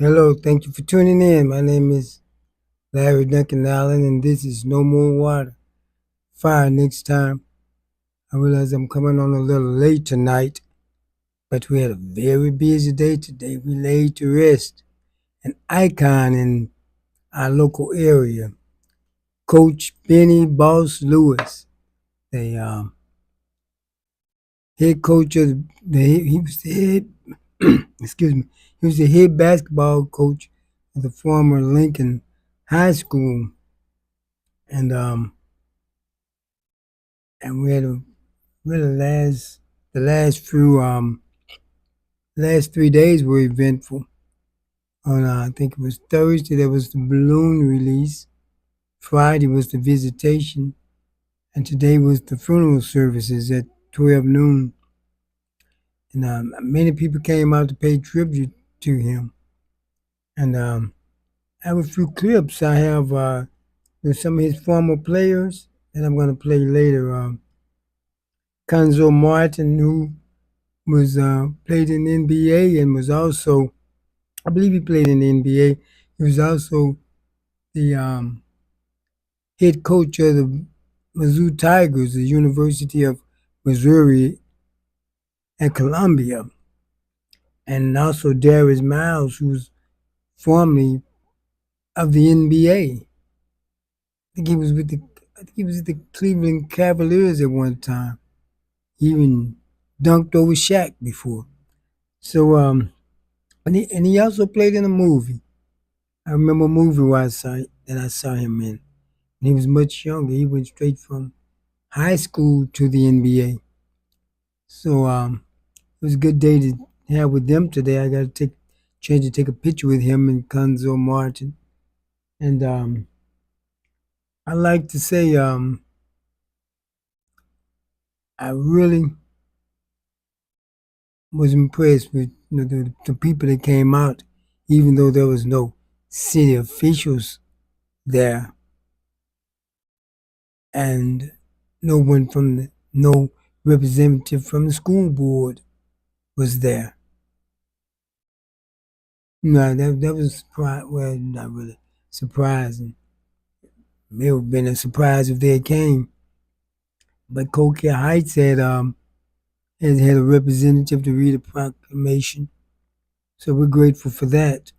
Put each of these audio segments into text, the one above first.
Hello, thank you for tuning in. My name is Larry Duncan Allen, and this is No More Water. Fire next time. I realize I'm coming on a little late tonight, but we had a very busy day today. We laid to rest an icon in our local area, Coach Benny Boss Lewis, the head coach of he was the head, excuse me, he was the head basketball coach of the former Lincoln High School, and we had a really the last 3 days were eventful. On I think it was Thursday there was the balloon release. Friday was the visitation, and today was the funeral services at 12 noon. And many people came out to pay tribute to him. And I have a few clips. I have there's some of his former players that I'm going to play later. Conzo Martin, who was played in the NBA and was also, I believe he played in the NBA. He was also the head coach of the Mizzou Tigers, the University of Missouri at Columbia, and also Darius Miles, who was formerly of the NBA. think he was with the I think he was at the Cleveland Cavaliers at one time. He even dunked over Shaq before. So and he also played in a movie. I remember a movie that I saw him in. And he was much younger. He went straight from high school to the NBA. So it was a good day to have with them today. I got to take chance to take a picture with him and Conzo Martin. And I like to say I really was impressed with the people that came out, even though there was no city officials there and no representative from the school board was there. No, that was surprise. Well, not really surprising. It would have been a surprise if they came. But Coquille Heights had a representative to read a proclamation, so we're grateful for that.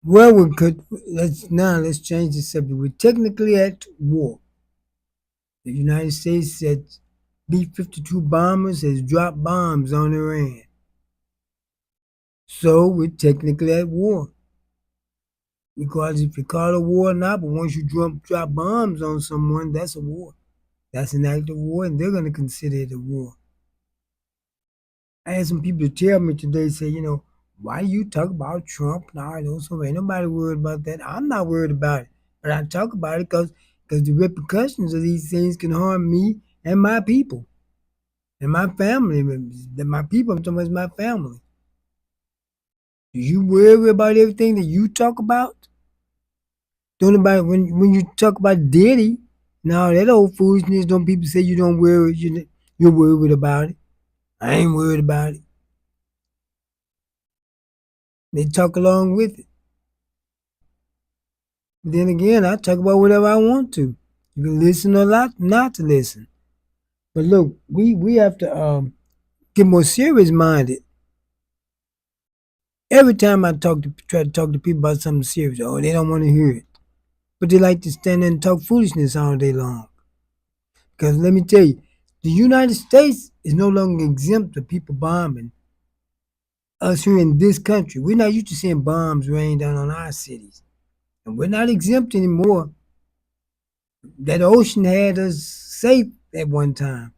Well, let's change the subject. We're technically at war. The United States said B-52 bombers has dropped bombs on Iran. So we're technically at war. Because if you call it a war or not, but once you drop bombs on someone, that's a war. That's an act of war, and they're going to consider it a war. I had some people tell me today, say, why you talk about Trump and all those? So ain't nobody worried about that. I'm not worried about it, but I talk about it because the repercussions of these things can harm me and my people and my family. My people, I'm talking about my family. Do you worry about everything that you talk about? Don't about when you talk about Diddy and all that old foolishness, don't people say you don't worry, you're worried about it? I ain't worried about it. They talk along with it. But then again, I talk about whatever I want to. You can listen or not to listen. But look, we have to get more serious minded. Every time I try to talk to people about something serious, oh, they don't want to hear it. But they like to stand there and talk foolishness all day long. Because let me tell you, the United States is no longer exempt of people bombing us here in this country. We're not used to seeing bombs rain down on our cities. And we're not exempt anymore. That ocean had us safe at one time.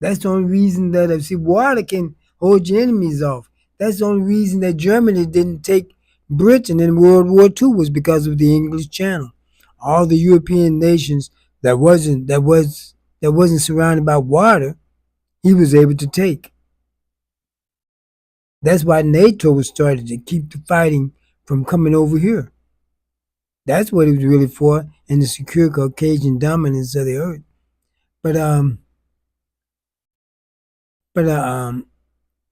That's the only reason that water can hold your enemies off. That's the only reason that Germany didn't take Britain in World War II was because of the English Channel. All the European nations that wasn't surrounded by water, he was able to take. That's why NATO was started to keep the fighting from coming over here. That's what it was really for, and to secure Caucasian dominance of the earth. But but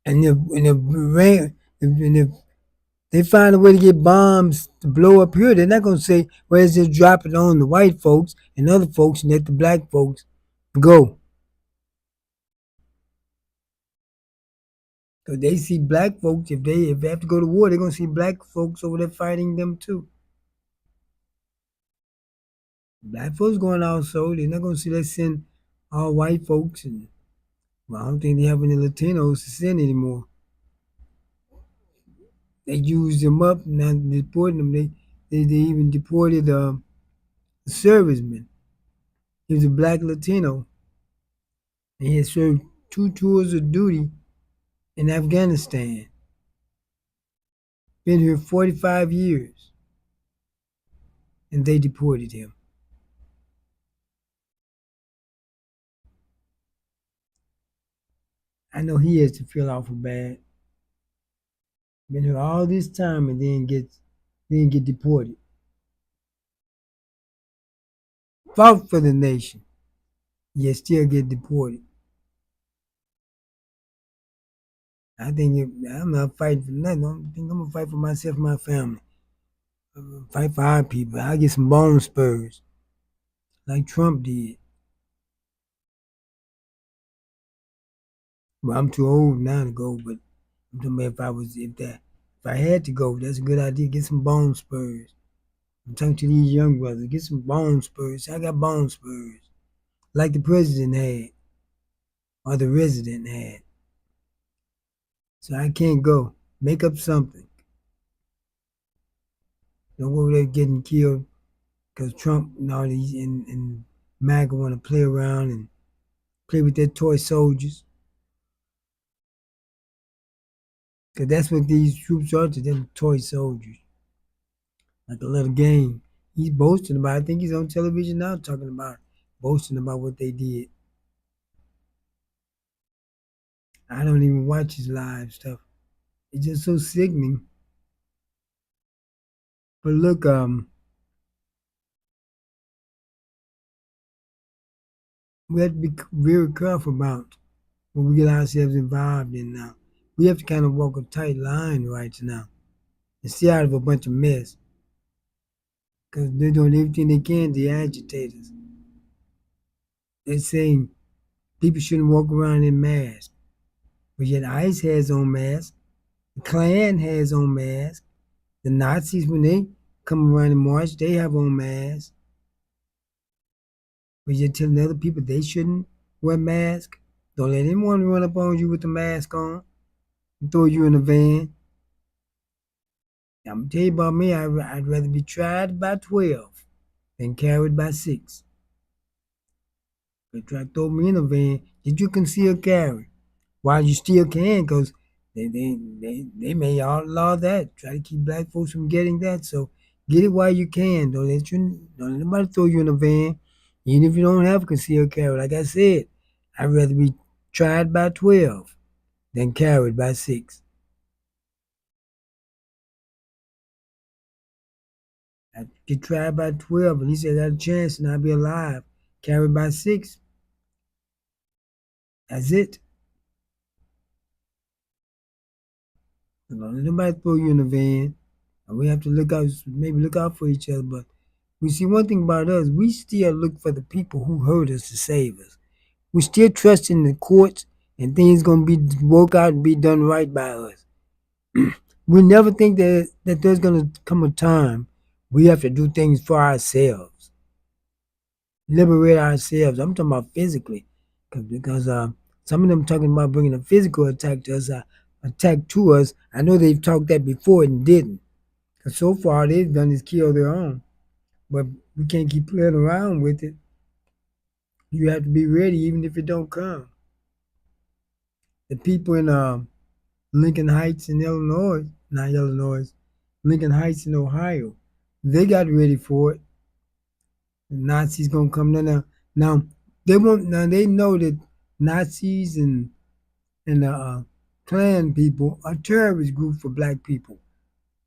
and if they find a way to get bombs to blow up here, they're not gonna say, well, let's just drop it on the white folks and other folks and let the black folks go. Because they see black folks, if they have to go to war, they're gonna see black folks over there fighting them too. Black folks going out, so they're not gonna see, let's send all white folks, and well, I don't think they have any Latinos to send anymore. They used them up, now deporting them. They even deported a serviceman. He was a black Latino, and he had served 2 tours of duty in Afghanistan. Been here 45 years, and they deported him. I know he has to feel awful bad. Been here all this time and then get deported. Fought for the nation, yet still get deported. I'm not fighting for nothing. I think I'm gonna fight for myself and my family. I'm gonna fight for our people. I get some bone spurs like Trump did. Well, I'm too old now to go, but I'm talking about if I had to go, that's a good idea. Get some bone spurs. I'm talking to these young brothers. Get some bone spurs. I got bone spurs, like the president had or the resident had. So I can't go. Make up something. Don't go there getting killed because Trump and all these and MAGA want to play around and play with their toy soldiers. Because that's what these troops are to them, toy soldiers. Like a little game. He's boasting about it. I think he's on television now talking about boasting about what they did. I don't even watch his live stuff. It's just so sickening. But look, we have to be very careful about what we get ourselves involved in now. We have to kind of walk a tight line right now and stay out of a bunch of mess because they're doing everything they can to agitate us. They're saying people shouldn't walk around in masks, but yet ICE has on masks, the Klan has on masks, the Nazis when they come around and march, they have on masks. But you're telling other people they shouldn't wear masks. Don't let anyone run up on you with the mask on and throw you in a van. I'm gonna tell you about me. I'd rather be tried by 12 than carried by 6. They try to throw me in a van. Did you conceal carry? While you still can, because they may outlaw that. Try to keep black folks from getting that. So get it while you can. Don't let nobody throw you in a van, even if you don't have concealed carry. Like I said, I'd rather be tried by 12 than carried by 6. I get tried by 12, at least I got a chance and I'll be alive. Carried by 6, that's it. Don't let nobody throw you in a van. And we have to maybe look out for each other. But we see one thing about us, we still look for the people who hurt us to save us. We still trust in the courts and things gonna be work out and be done right by us. We never think that there's gonna come a time we have to do things for ourselves, liberate ourselves. I'm talking about physically, because some of them talking about bringing a physical attack to us, attack to us. I know they've talked that before and didn't. Cause so far all they've done is kill their own. But we can't keep playing around with it. You have to be ready, even if it don't come. The people in Lincoln Heights in Illinois, not Illinois, Lincoln Heights in Ohio, they got ready for it. The Nazis gonna come there now. Now they won't. Now they know that Nazis and the Klan people are terrorist group for black people.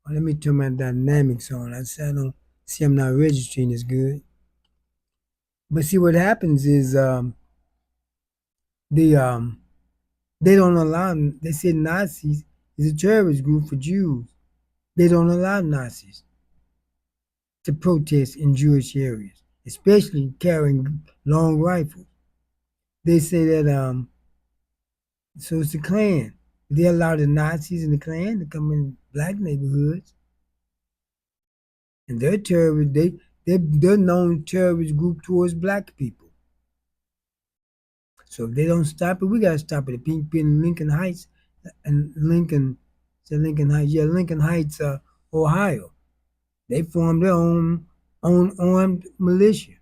Well, let me turn my dynamics on. I don't see I'm not registering as good. But see what happens is the They don't allow. They said Nazis is a terrorist group for Jews. They don't allow Nazis to protest in Jewish areas, especially carrying long rifles. They say that so it's the Klan. They allow the Nazis and the Klan to come in black neighborhoods, and they're terrorists. They're known terrorist group towards black people. So if they don't stop it, we gotta stop it. The people in Lincoln Heights and Lincoln Heights, yeah, Lincoln Heights, Ohio. They formed their own armed militia.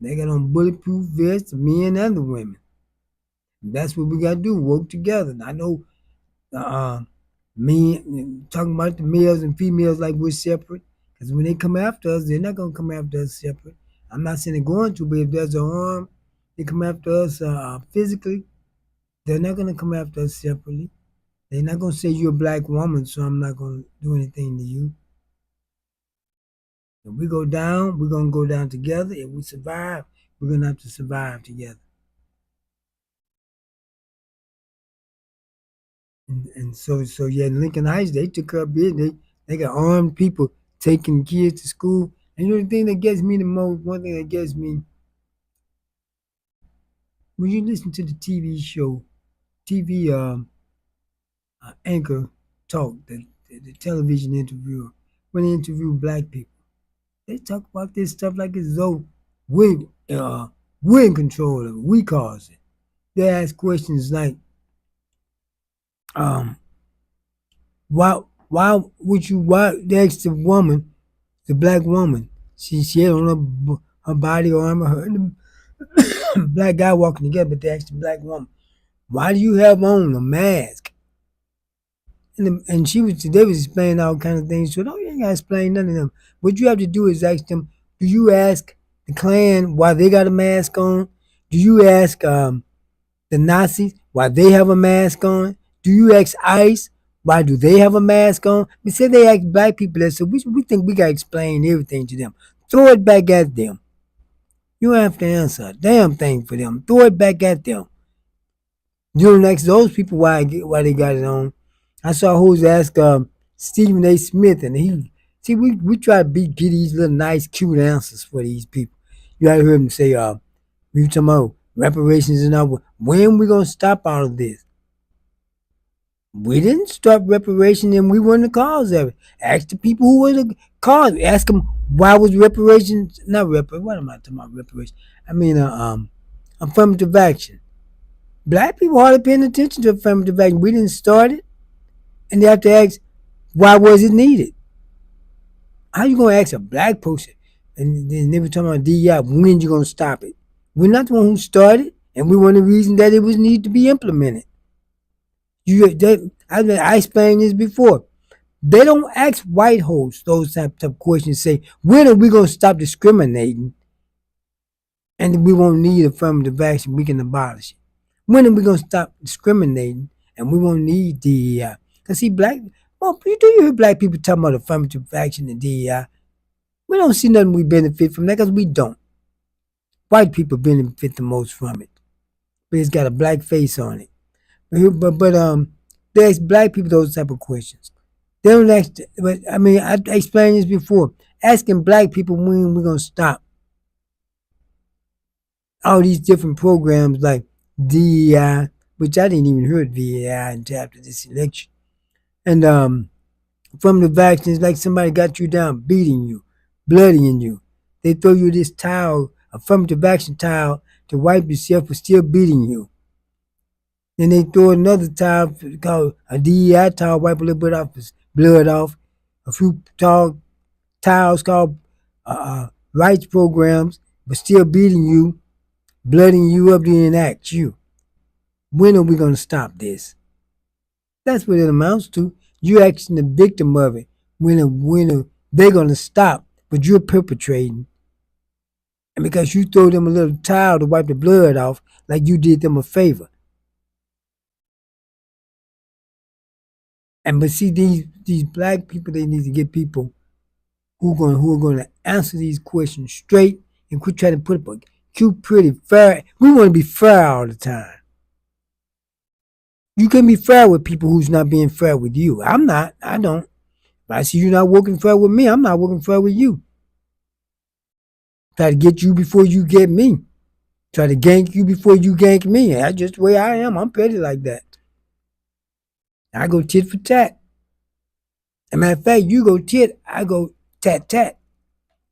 They got on bulletproof vests, the men and the women. That's what we got to do, work together. And I know uh, men, talking about the males and females like we're separate, because when they come after us, they're not going to come after us separate. I'm not saying they're going to, but if there's a harm, they come after us physically, they're not going to come after us separately. They're not going to say you're a black woman, so I'm not going to do anything to you. If we go down, we're going to go down together. If we survive, we're going to have to survive together. And so yeah, in Lincoln Heights, they took care of business. They got armed people taking kids to school. And you know the thing that gets me the most, one thing that gets me, when you listen to the TV show, TV anchor talk, the television interviewer, when they interview black people, they talk about this stuff like it's though we uh, we're in control of it, we cause it. They ask questions like, um, why they asked the woman, the black woman, she had on her body armor, her and the black guy walking together, but they asked the black woman, why do you have on a mask? And they was explaining all kind of things. So no, you ain't gotta explain none of them. What you have to do is ask them, do you ask the Klan why they got a mask on? Do you ask the Nazis why they have a mask on? Do you ask ICE why do they have a mask on? We said they ask black people that, so we think we gotta explain everything to them. Throw it back at them. You don't have to answer a damn thing for them. Throw it back at them. You don't ask those people why they got it on. I saw who's ask Stephen A. Smith, and he see we try to get these little nice cute answers for these people. You gotta hear him say, we talking about reparations and all. When we gonna stop all of this? We didn't start reparation, and we weren't the cause of it. Ask the people who were the cause. Ask them why was reparations not reparations. What am I talking about? Reparations. I mean, affirmative action. Black people hardly paying attention to affirmative action. We didn't start it, and they have to ask why was it needed. How you gonna ask a black person, and then they were talking about DEI? When you gonna stop it? We're not the one who started, and we were the reason that it was needed to be implemented. I explained this before. They don't ask white hosts those type of questions. Say, when are we going to stop discriminating and we won't need affirmative action? We can abolish it. When are we going to stop discriminating and we won't need DEI? Because see, you hear black people talking about affirmative action and DEI? We don't see nothing we benefit from that because we don't. White people benefit the most from it. But it's got a black face on it. But they ask black people those type of questions. They don't ask, but I mean, I explained this before. Asking black people when we're gonna stop all these different programs like DEI, which I didn't even hear of DEI until after this election, and from the vaccines, like somebody got you down, beating you, bloodying you. They throw you this towel, affirmative action towel, to wipe yourself for still beating you. Then they throw another towel called a DEI towel, wipe a little bit off his blood off. A few towels called rights programs, but still beating you, blooding you up to enact you. When are we going to stop this? That's what it amounts to. You're actually the victim of it. When are they going to stop? But you're perpetrating. And because you throw them a little towel to wipe the blood off, like you did them a favor. And but see, these black people, they need to get people who are going to answer these questions straight and quit trying to put up a cute, pretty, fair. We want to be fair all the time. You can be fair with people who's not being fair with you. I'm not. I don't. If I see you not working fair with me, I'm not working fair with you. Try to get you before you get me. Try to gank you before you gank me. That's just the way I am. I'm petty like that. I go tit for tat. As a matter of fact, you go tit, I go tat tat.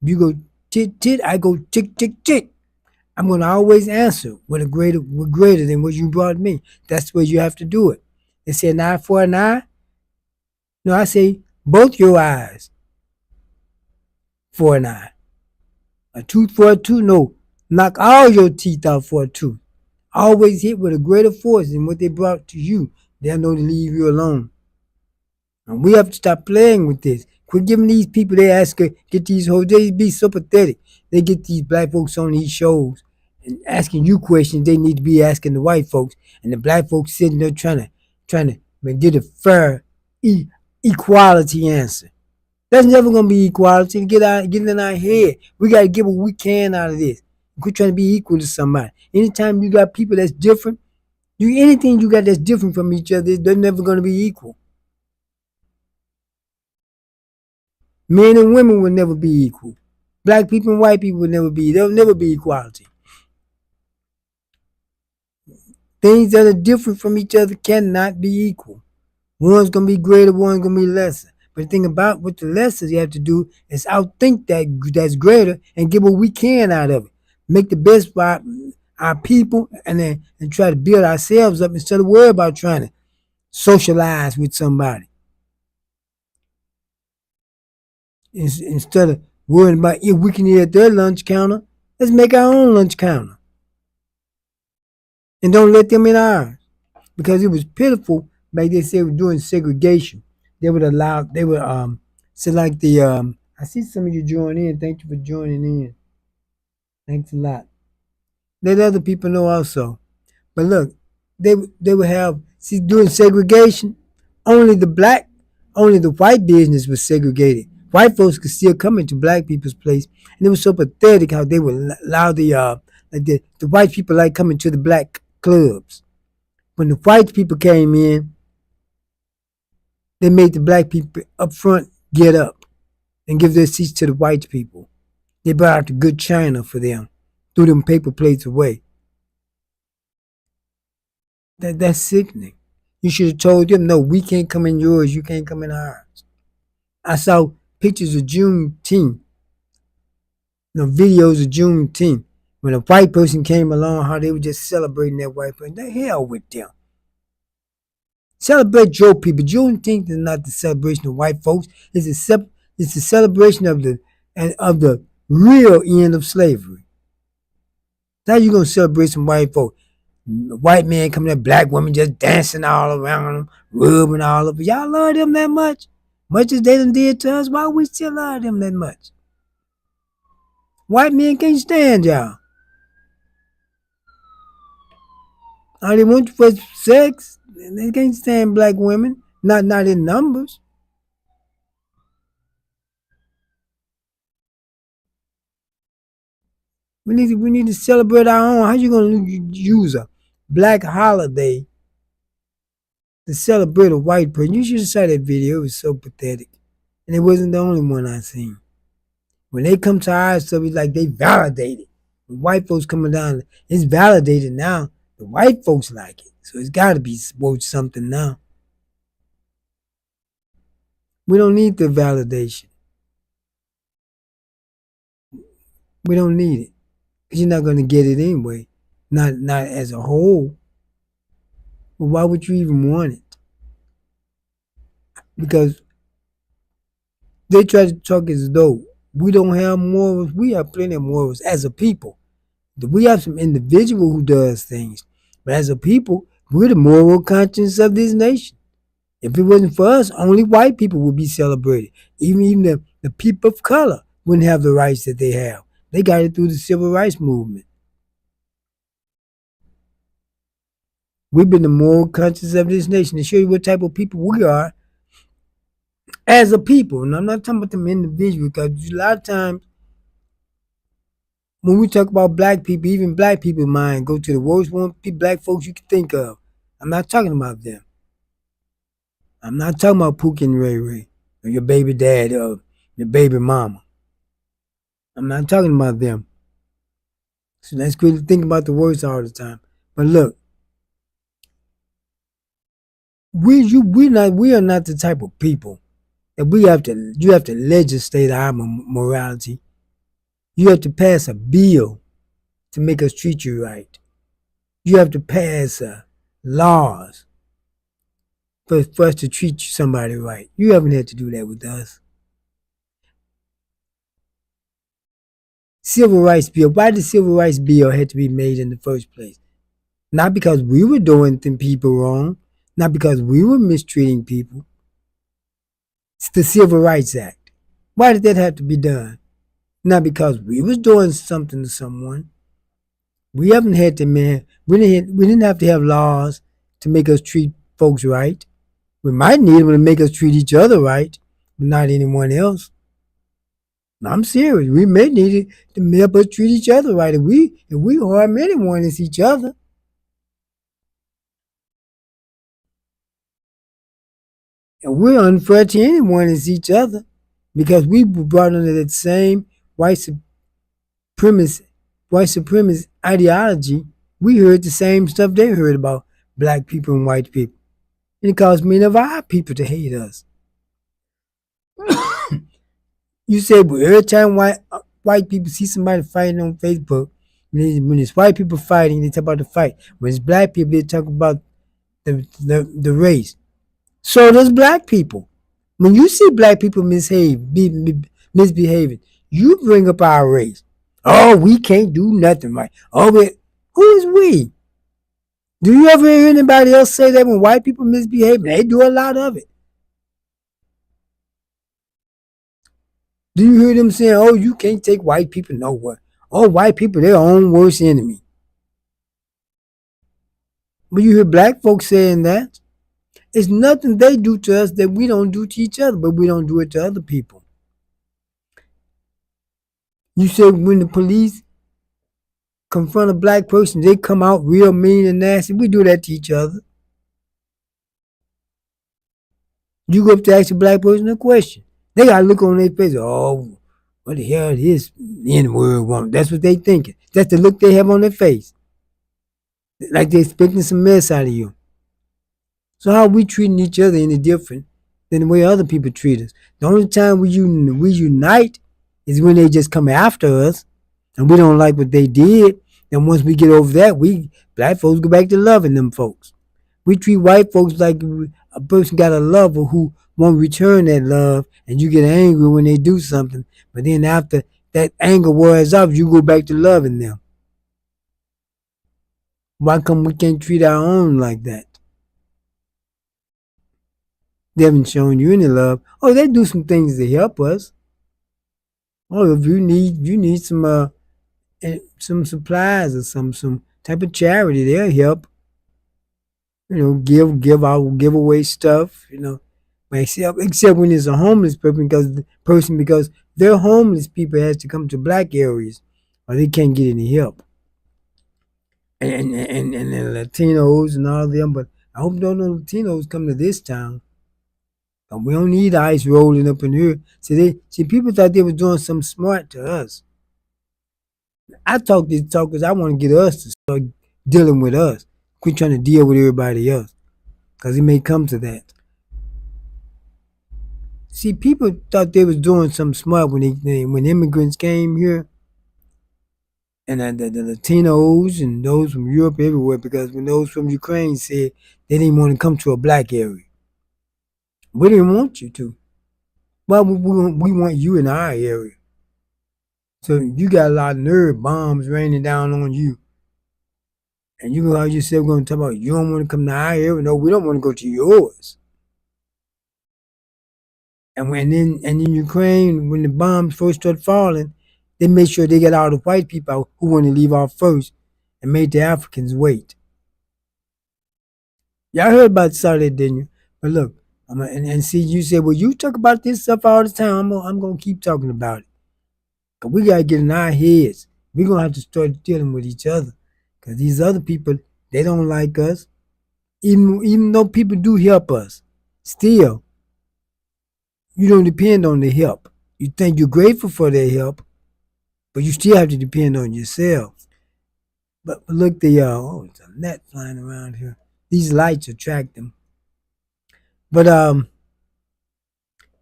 You go tit tit, I go tick tick tick. I'm gonna always answer with greater than what you brought me. That's the way you have to do it. They say an eye for an eye. No, I say both your eyes for an eye. A tooth for a tooth. No, knock all your teeth out for a tooth. Always hit with a greater force than what they brought to you. They'll know to leave you alone. And we have to stop playing with this. Quit giving these people they ask get these hoes. They be so pathetic. They get these black folks on these shows and asking you questions they need to be asking the white folks, and the black folks sitting there trying to get a fair equality answer. That's never gonna be equality. Get in our head. We gotta get what we can out of this. Quit trying to be equal to somebody. Anytime you got people that's different, anything you got that's different from each other, they're never gonna be equal. Men and women will never be equal. Black people and white people will never be. There'll never be equality. Things that are different from each other cannot be equal. One's gonna be greater, one's gonna be lesser. But the thing about what the lesser you have to do is outthink that's greater and get what we can out of it. Make the best for our people, and try to build ourselves up instead of worry about trying to socialize with somebody. Instead of worrying about if we can eat at their lunch counter, let's make our own lunch counter. And don't let them in ours. Because it was pitiful back they said doing segregation. They would select the I see some of you join in. Thank you for joining in. Thanks a lot. Let other people know also. But look, they would have see doing segregation, only the black only the white business was segregated. White folks could still come into black people's place, and it was so pathetic how they would allow the white people like coming to the black clubs. When the white people came in, they made the black people up front get up and give their seats to the white people. They brought out the good china for them, threw them paper plates away. That's sickening. You should have told them, no, we can't come in yours, you can't come in ours. I saw pictures of Juneteenth, videos of Juneteenth. When a white person came along, how they were just celebrating that white person. The hell with them. Celebrate your people. Juneteenth is not the celebration of white folks. It's a celebration of the real end of slavery. Now you gonna celebrate some white folks. White man coming there, black women just dancing all around them, rubbing all over. Y'all love them that much? Much as they done did to us, why we still love them that much? White men can't stand y'all. All they want for sex. They can't stand black women. Not in numbers. We need to celebrate our own. How you gonna use a black holiday to celebrate a white person? You should have saw that video. It was so pathetic. And it wasn't the only one I seen. When they come to our stuff, it's like they validated. When white folks coming down, it's validated now. The white folks like it. So it's gotta be worth something now. We don't need the validation. We don't need it. Because you're not gonna get it anyway. Not as a whole. But why would you even want it? Because they try to talk as though we don't have morals. We have plenty of morals as a people. We have some individual who does things. But as a people, we're the moral conscience of this nation. If it wasn't for us, only white people would be celebrated. Even the people of color wouldn't have the rights that they have. They got it through the civil rights movement. We've been the moral conscience of this nation to show you what type of people we are as a people. And I'm not talking about them individuals, because a lot of times when we talk about black people, even black people's mind go to the worst one black folks you can think of. I'm not talking about them. I'm not talking about Pookie and Ray Ray or your baby dad or your baby mama. I'm not talking about them. So let's quit thinking about the words all the time. But look, we are not the type of people that you have to legislate our morality. You have to pass a bill to make us treat you right. You have to pass laws for us to treat somebody right. You haven't had to do that with us. Civil rights bill. Why did the civil rights bill have to be made in the first place? Not because we were doing people wrong, not because we were mistreating people. It's the Civil Rights Act. Why did that have to be done? Not because we was doing something to someone. We haven't had to man. We didn't have to have laws to make us treat folks right. We might need them to make us treat each other right, but not anyone else. I'm serious. We may need it to help us treat each other right. If we harm anyone, it's each other. And we're unfair to anyone, it's each other. Because we were brought under that same white supremacist white supremacist ideology. We heard the same stuff they heard about black people and white people. And it caused many of our people to hate us. You said, well, every time white people see somebody fighting on Facebook, when it's white people fighting, they talk about the fight. When it's black people, they talk about the race. So does black people. When you see black people misbehaving, you bring up our race. Oh, we can't do nothing right. Oh, who is we? Do you ever hear anybody else say that when white people misbehave? They do a lot of it. Do you hear them saying, oh, you can't take white people nowhere? Oh, white people, their own worst enemy. But you hear black folks saying that. It's nothing they do to us that we don't do to each other, but we don't do it to other people. You said when the police confront a black person, they come out real mean and nasty. We do that to each other. You go up to ask a black person a question. They got to look on their face. Oh, what the hell is N-word want? That's what they thinking. That's the look they have on their face. Like they expecting some mess out of you. So how are we treating each other any different than the way other people treat us? The only time we unite is when they just come after us and we don't like what they did. And once we get over that, we black folks go back to loving them folks. We treat white folks like a person got a lover who won't return that love, and you get angry when they do something. But then after that anger wears off, you go back to loving them. Why come we can't treat our own like that? They haven't shown you any love. Oh, they do some things to help us. Oh, if you need some supplies or some type of charity, they'll help. Give away stuff. Except when it's a homeless person because their homeless people has to come to black areas or they can't get any help. And the Latinos and all of them, but I hope no Latinos come to this town. But we don't need ice rolling up in here. See, people thought they were doing something smart to us. I talk this talk because I want to get us to start dealing with us. Quit trying to deal with everybody else. Because it may come to that. See, people thought they was doing something smart when immigrants came here, and the Latinos and those from Europe everywhere. Because when those from Ukraine said they didn't want to come to a black area, we didn't want you to. Well, we want you in our area. So you got a lot of nerve bombs raining down on you, and you go out yourself going to talk about you don't want to come to our area. No, we don't want to go to yours. And in Ukraine, when the bombs first started falling, they made sure they got all the white people out who want to leave off first and made the Africans wait. Y'all heard about some of that, didn't you? But look, and see, you said, well, you talk about this stuff all the time. I'm going to keep talking about it. Because we got to get in our heads. We're going to have to start dealing with each other. Because these other people, they don't like us. Even though people do help us, still you don't depend on the help. You think you're grateful for their help, but you still have to depend on yourself. But look, it's a net flying around here. These lights attract them. But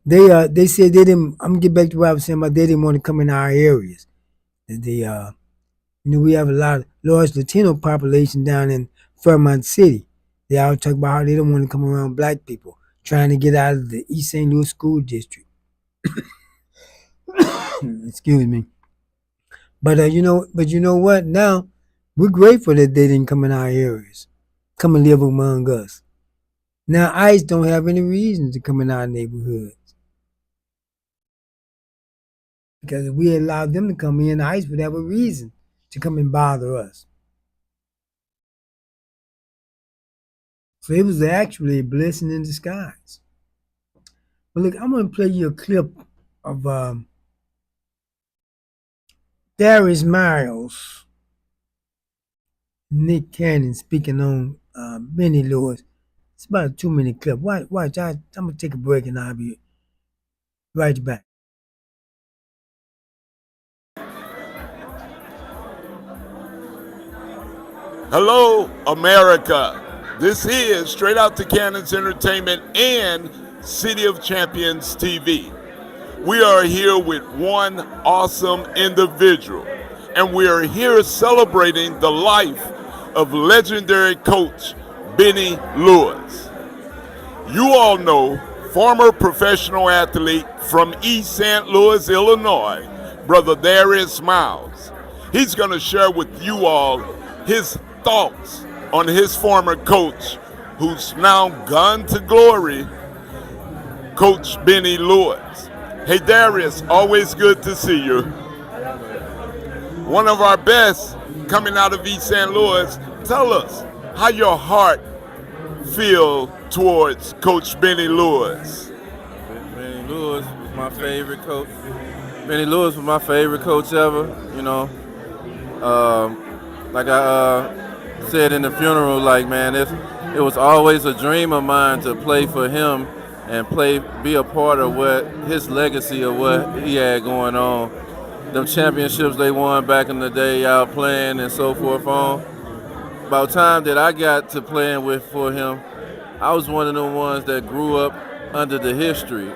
they said they didn't. I'm gonna get back to what I was saying about they didn't want to come in our areas. We have a large Latino population down in Fairmont City. They all talk about how they don't want to come around black people trying to get out of the East St. Louis school district. Excuse me. But you know what? Now we're grateful that they didn't come in our areas, come and live among us. Now ICE don't have any reason to come in our neighborhoods because if we allowed them to come in, ICE would have a reason to come and bother us. So it was actually a blessing in disguise. But look, I'm going to play you a clip of Darius Miles, Nick Cannon speaking on Benny Lewis. It's about a 2-minute clip. Watch, I'm going to take a break and I'll be right back. Hello, America. This is Straight Out to Cannons Entertainment and City of Champions TV. We are here with one awesome individual, and we are here celebrating the life of legendary coach Benny Lewis. You all know former professional athlete from East St. Louis, Illinois, Brother Darius Miles. He's going to share with you all his thoughts on his former coach, who's now gone to glory, Coach Benny Lewis. Hey Darius, always good to see you. One of our best coming out of East St. Louis. Tell us how your heart feel towards Coach Benny Lewis. Benny Lewis was my favorite coach. Benny Lewis was my favorite coach ever, like I said in the funeral, it was always a dream of mine to play for him and be a part of what his legacy of what he had going on. Them championships they won back in the day, out playing and so forth on. About time that I got to playing for him, I was one of the ones that grew up under the history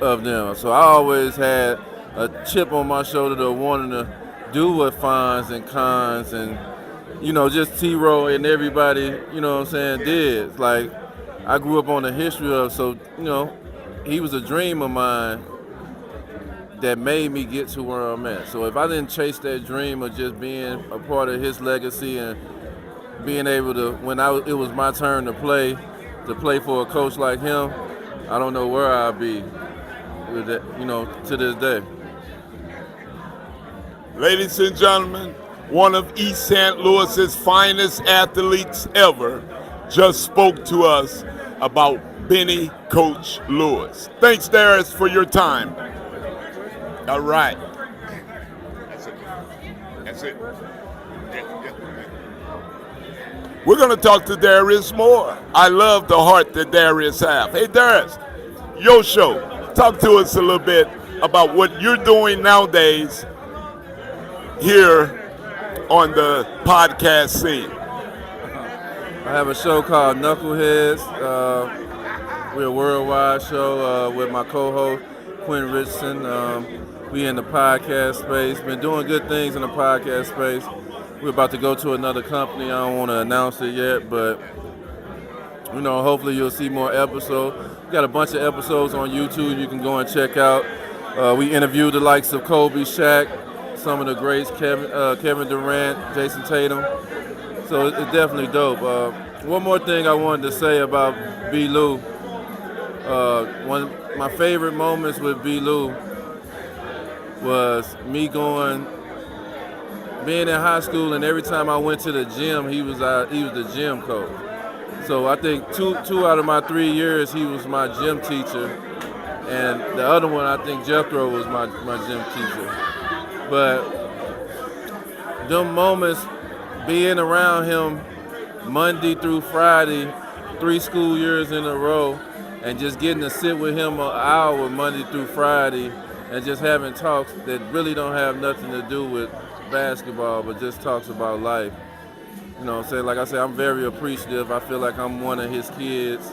of them. So I always had a chip on my shoulder to wanting to do what Fonz and Cons and just T-Row and everybody, did. Like, I grew up on the history of, so, he was a dream of mine that made me get to where I'm at. So if I didn't chase that dream of just being a part of his legacy and being able to, it was my turn to play for a coach like him, I don't know where I'd be with that, to this day. Ladies and gentlemen, one of East St. Louis's finest athletes ever just spoke to us about Benny Coach Lewis. Thanks, Darius, for your time. All right. That's it. We're going to talk to Darius more. I love the heart that Darius has. Hey, Darius, your show. Talk to us a little bit about what you're doing nowadays here on the podcast scene. I have a show called Knuckleheads. We're a worldwide show with my co-host, Quinn Richardson. We in the podcast space. Been doing good things in the podcast space. We're about to go to another company. I don't want to announce it yet, but hopefully you'll see more episodes. We got a bunch of episodes on YouTube you can go and check out. We interviewed the likes of Kobe, Shaq, some of the greats, Kevin Durant, Jason Tatum. So it's definitely dope. One more thing I wanted to say about B. Lou. One of my favorite moments with B. Lou was me being in high school, and every time I went to the gym, he was the gym coach. So I think two out of my 3 years, he was my gym teacher, and the other one, I think Jethro was my gym teacher. But them moments, being around him Monday through Friday, 3 school years in a row, and just getting to sit with him an hour Monday through Friday, and just having talks that really don't have nothing to do with basketball, but just talks about life. You know what I'm saying? Like I said, I'm very appreciative. I feel like I'm one of his kids.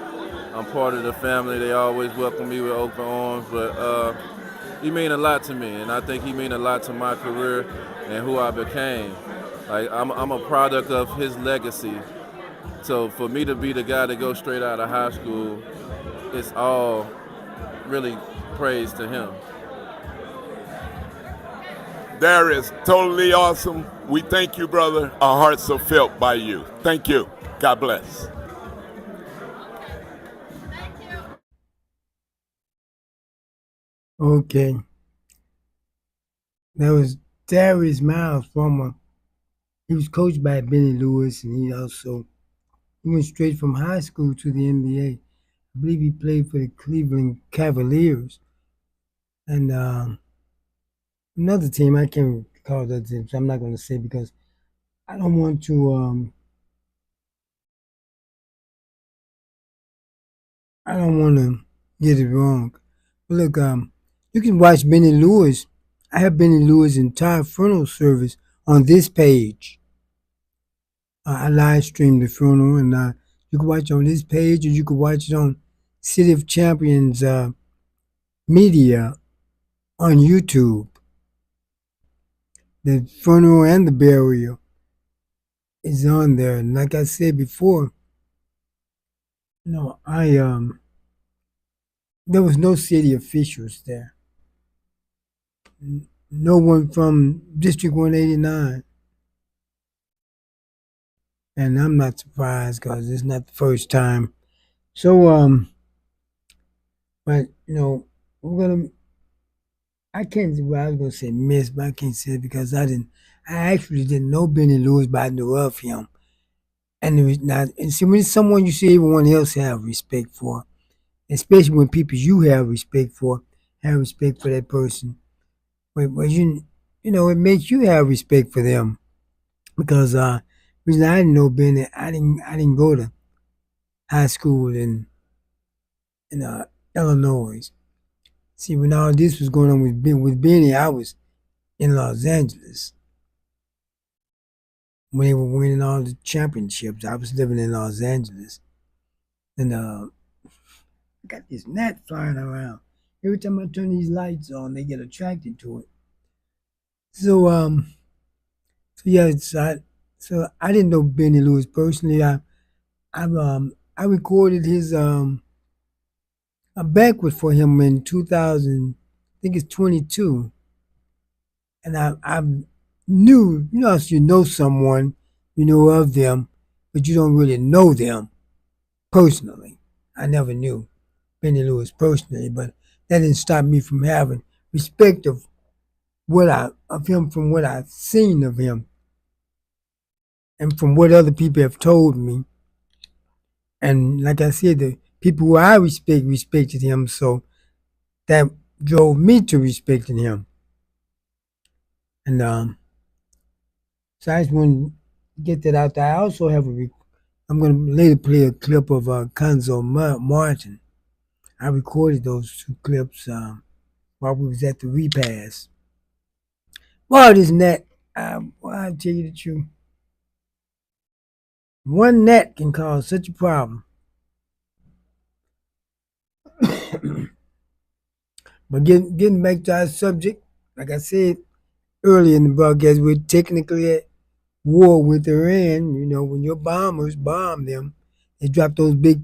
I'm part of the family. They always welcome me with open arms. But he mean a lot to me, and I think he mean a lot to my career and who I became. Like I'm a product of his legacy. So for me to be the guy that goes straight out of high school, it's all really praise to him. Darius, totally awesome. We thank you, brother. Our hearts are felt by you. Thank you. God bless. Okay. That was Darius Miles, former. He was coached by Benny Lewis, and he went straight from high school to the NBA. I believe he played for the Cleveland Cavaliers and another team. I can't recall that team, so I'm not going to say because I don't want to. I don't want to get it wrong. But look, you can watch Benny Lewis. I have Benny Lewis' entire funeral service on this page. I live streamed the funeral, and you can watch it on this page, or you can watch it on City of Champions Media on YouTube. The funeral and the burial is on there. And like I said before, I there was no city officials there. No one from District 189. And I'm not surprised because it's not the first time. So but we're gonna I can't well, I was gonna say miss, but I can't say it because I actually didn't know Benny Lewis, but I knew of him. And it was not and see when it's someone you see everyone else have respect for, especially when people you have respect for that person. But it makes you have respect for them because reason I didn't know Benny, I didn't go to high school in Illinois. See, when all this was going on with Benny, I was in Los Angeles when they were winning all the championships. I was living in Los Angeles, and I got this gnat flying around. Every time I turn these lights on, they get attracted to it. So so yeah, so I didn't know Benny Lewis personally. I recorded his a banquet for him in 2000. I think it's 22, and I knew if you know someone, you know of them, but you don't really know them personally. I never knew Benny Lewis personally, but that didn't stop me from having respect of him from what I've seen of him and from what other people have told me. And like I said, the people who I respected him, so that drove me to respecting him. And so I just want to get that out there. I also have I'm going to later play a clip of Conzo Martin. I recorded those two clips while we was at the repass. Well, this net, I'll tell you the truth. One net can cause such a problem. But getting back to our subject, like I said earlier in the broadcast, we're technically at war with Iran. When your bombers bomb them, they drop those big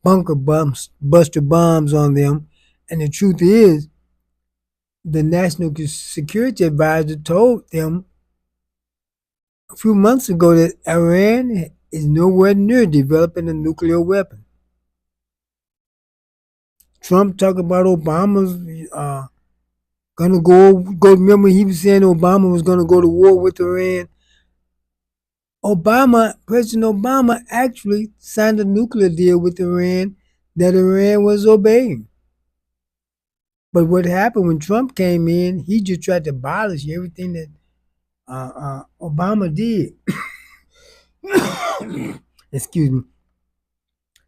bunker bombs, buster bombs on them. And the truth is, the National Security Advisor told them a few months ago that Iran is nowhere near developing a nuclear weapon. Trump talked about Obama's gonna go. Remember, he was saying Obama was gonna go to war with Iran. President Obama actually signed a nuclear deal with Iran that Iran was obeying. But what happened when Trump came in, he just tried to abolish everything that Obama did. Excuse me.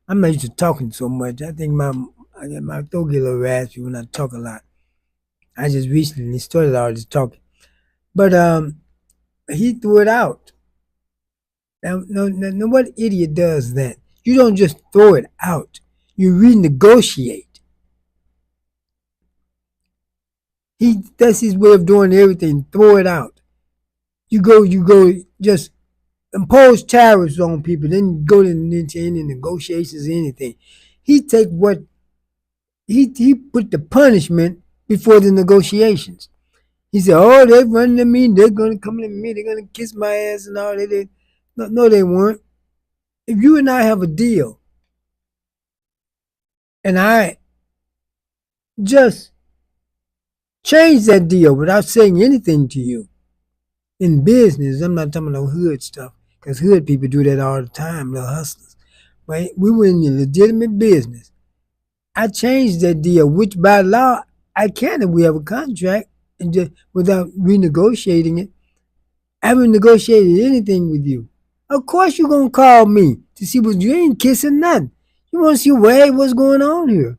I'm not used to talking so much. I think my throat get a little raspy when I talk a lot. I just recently started all this talking. But he threw it out. Now, no, what idiot does that? You don't just throw it out. You renegotiate. That's his way of doing everything. Throw it out. You go, just impose tariffs on people, then go into any negotiations or anything. He take what he put the punishment before the negotiations. He said, "Oh, they're running to me. They're gonna come to me. They're gonna kiss my ass and all that." No, they weren't. If you and I have a deal, and I just change that deal without saying anything to you in business, I'm not talking about hood stuff, because hood people do that all the time. They're hustlers. But we were in a legitimate business. I changed that deal, which by law I can if we have a contract, and just without renegotiating it. I haven't negotiated anything with you. Of course you're gonna call me to see what you ain't kissing nothing. You wanna see what's going on here.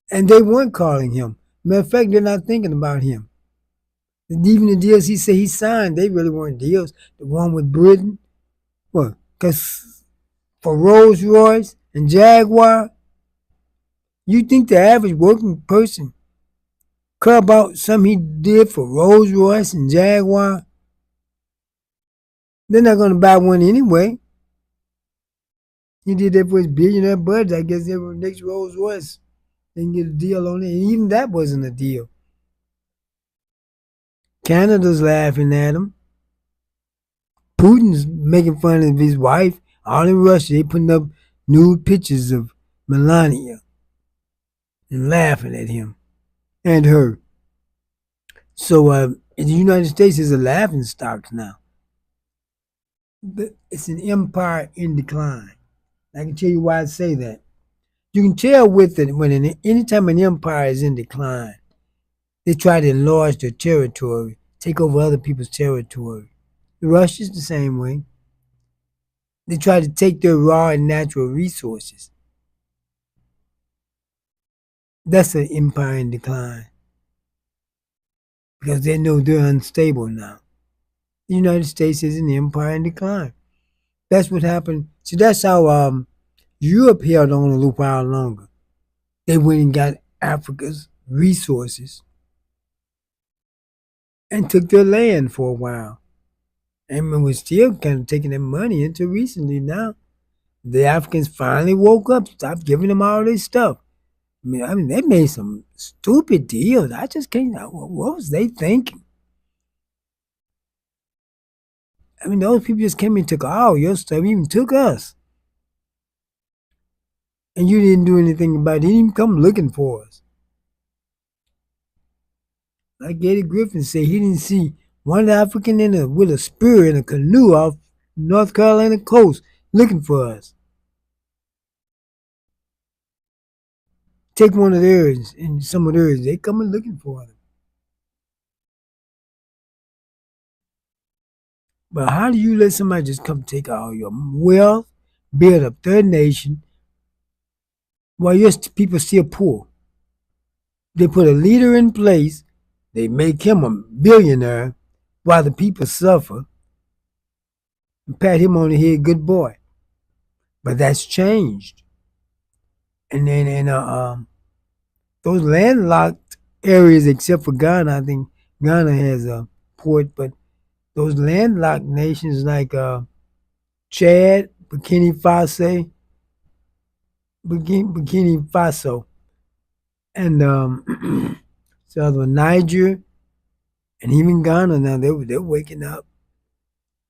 And they weren't calling him. Matter of fact, they're not thinking about him. And even the deals he said he signed, they really weren't deals. The one with Britain, what? Because for Rolls Royce and Jaguar, you think the average working person care about something he did for Rolls Royce and Jaguar? They're not going to buy one anyway. He did that for his billionaire budget. I guess every next Rolls Royce they can get a deal on it. And even that wasn't a deal. Canada's laughing at him. Putin's making fun of his wife. All in Russia, they putting up nude pictures of Melania and laughing at him and her. So the United States is a laughing stock now. But it's an empire in decline. I can tell you why I say that. You can tell with it when anytime an empire is in decline, they try to enlarge their territory, take over other people's territory. Russia's the same way. They try to take their raw and natural resources. That's an empire in decline because they know they're unstable now. The United States is an empire in decline. That's what happened. So that's how Europe held on a little while longer. They went and got Africa's resources and took their land for a while. And we're still kind of taking their money into recently now. The Africans finally woke up, stopped giving them all this stuff. I mean, they made some stupid deals. I just can't. What was they thinking? I mean, those people just came and took all your stuff, even took us. And you didn't do anything about it. They didn't even come looking for us. Like Eddie Griffin said, he didn't see one African with a spear in a canoe off North Carolina coast looking for us. Take one of theirs and some of theirs, they coming looking for them. But how do you let somebody just come take all your wealth, build up their nation, while your people still poor? They put a leader in place, they make him a billionaire while the people suffer, and pat him on the head, good boy. But that's changed. And then those landlocked areas, except for Ghana, I think Ghana has a port, but those landlocked nations like Chad, Burkina Faso, and so other one, Niger, and even Ghana now they're waking up.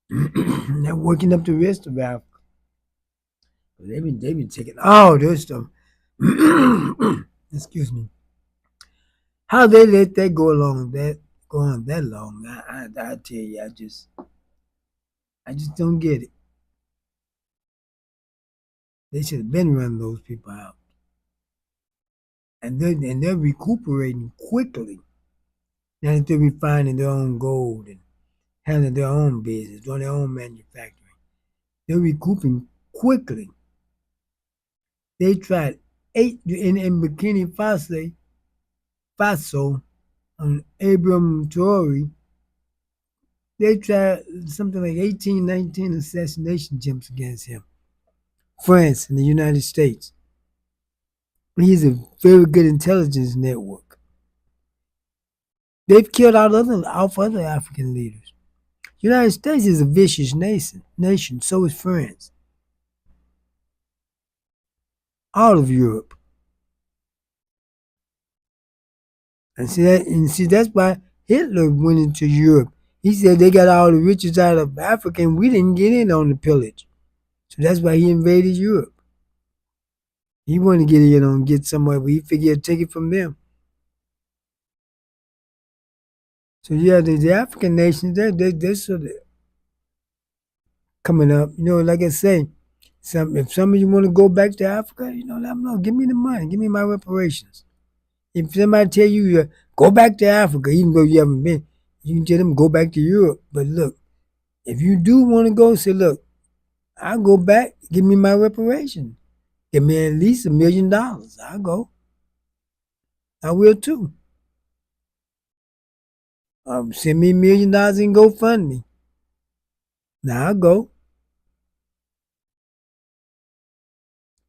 They're waking up the rest of Africa. They've been taking all this stuff. Excuse me. How they let that go on that long? I tell you, I just don't get it. They should have been running those people out, and they're recuperating quickly now that they're refining their own gold and handling their own business, doing their own manufacturing. They're recouping quickly. They tried eight in Burkina Faso on Abraham Traore. They tried something like 18, 19 assassination attempts against him. France and the United States. He's a very good intelligence network. They've killed out other African leaders. The United States is a vicious nation. So is France. All of Europe. And see that's why Hitler went into Europe. He said they got all the riches out of Africa and we didn't get in on the pillage. So that's why he invaded Europe. He wanted to get in on get somewhere, but he figured he'd take it from them. So yeah, the African nations, they're sort of coming up. Like I say, if some of you want to go back to Africa, let them know. Give me the money. Give me my reparations. If somebody tell you go back to Africa, even though you haven't been, you can tell them go back to Europe. But look, if you do want to go, say, look, I'll go back. Give me my reparations. Give me at least $1 million. I'll go. I will too. Send me $1 million and GoFundMe. Now I'll go.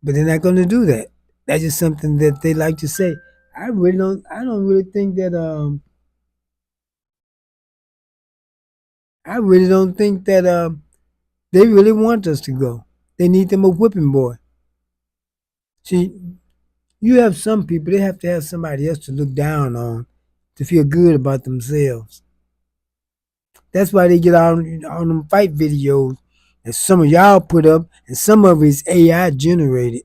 But they're not going to do that. That's just something that they like to say. I don't really think that I really don't think that they really want us to go. They need them a whipping boy. See, you have some people, they have to have somebody else to look down on to feel good about themselves. That's why they get on them fight videos that some of y'all put up and some of it's AI generated.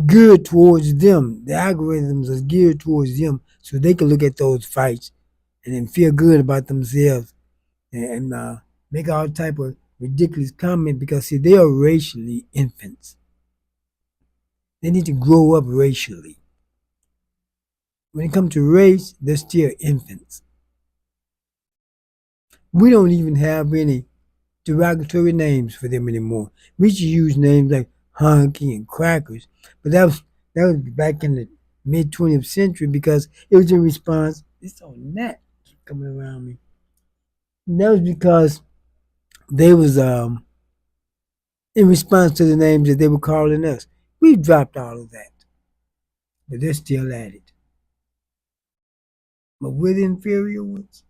Geared towards them. The algorithms are geared towards them so they can look at those fights and then feel good about themselves and make all type of ridiculous comment because see they are racially infants. They need to grow up racially. When it comes to race, they're still infants. We don't even have any derogatory names for them anymore. We should use names like hunky and crackers, but that was back in the mid 20th century because it was in response. It's on that coming around me. And that was because they was in response to the names that they were calling us. We dropped all of that, but they're still at it. But we're the inferior ones.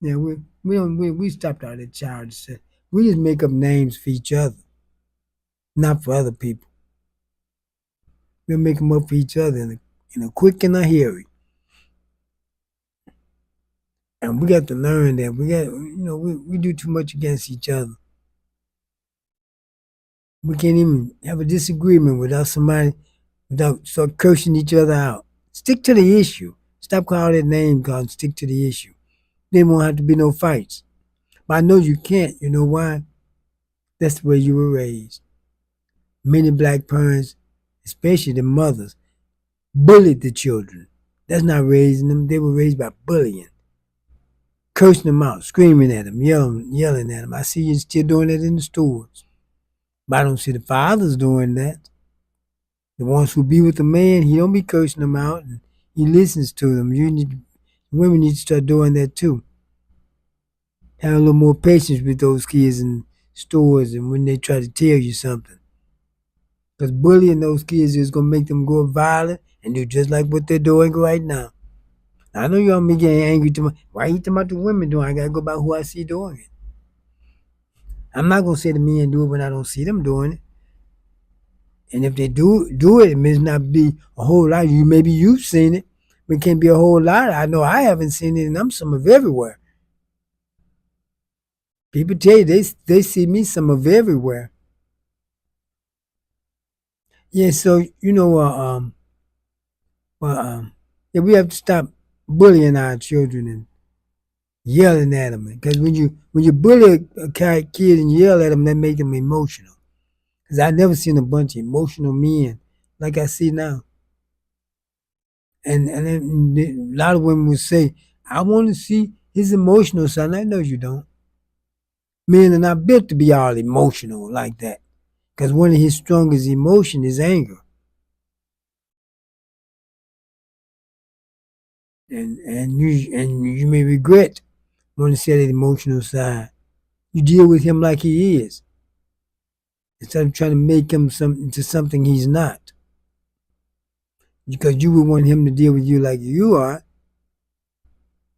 Yeah, we stopped all that childish stuff. We just make up names for each other, not for other people. We make them up for each other in a quick and a hurry. And we got to learn that we do too much against each other. We can't even have a disagreement without start cursing each other out. Stick to the issue. Stop calling that name card. Stick to the issue. There won't have to be no fights. But I know you can't. You know why? That's the way you were raised. Many black parents, especially the mothers, bullied the children. That's not raising them. They were raised by bullying. Cursing them out, screaming at them, yelling at them. I see you still doing that in the stores. But I don't see the fathers doing that. The ones who be with the man, he don't be cursing them out and he listens to them. Women need to start doing that too. Have a little more patience with those kids in stores and when they try to tell you something. Because bullying those kids is going to make them go violent and do just like what they're doing right now. I know y'all me getting angry to me. Why you talking about the women doing? I gotta go by who I see doing it. I'm not gonna say the men do it when I don't see them doing it. And if they do it, it may not be a whole lot. Maybe you've seen it, but it can't be a whole lot. I know I haven't seen it, and I'm some of everywhere. People tell you they see me some of everywhere. Yeah, so yeah, we have to stop bullying our children and yelling at them. Because when you bully a kid and yell at them, that make them emotional. Because I never seen a bunch of emotional men like I see now. And then a lot of women would say, I want to see his emotional side. I know you don't. Men are not built to be all emotional like that. because one of his strongest emotion is anger, and you may regret wanting to say that emotional side. You deal with him like he is instead of trying to make him into something he's not, because you would want him to deal with you like you are.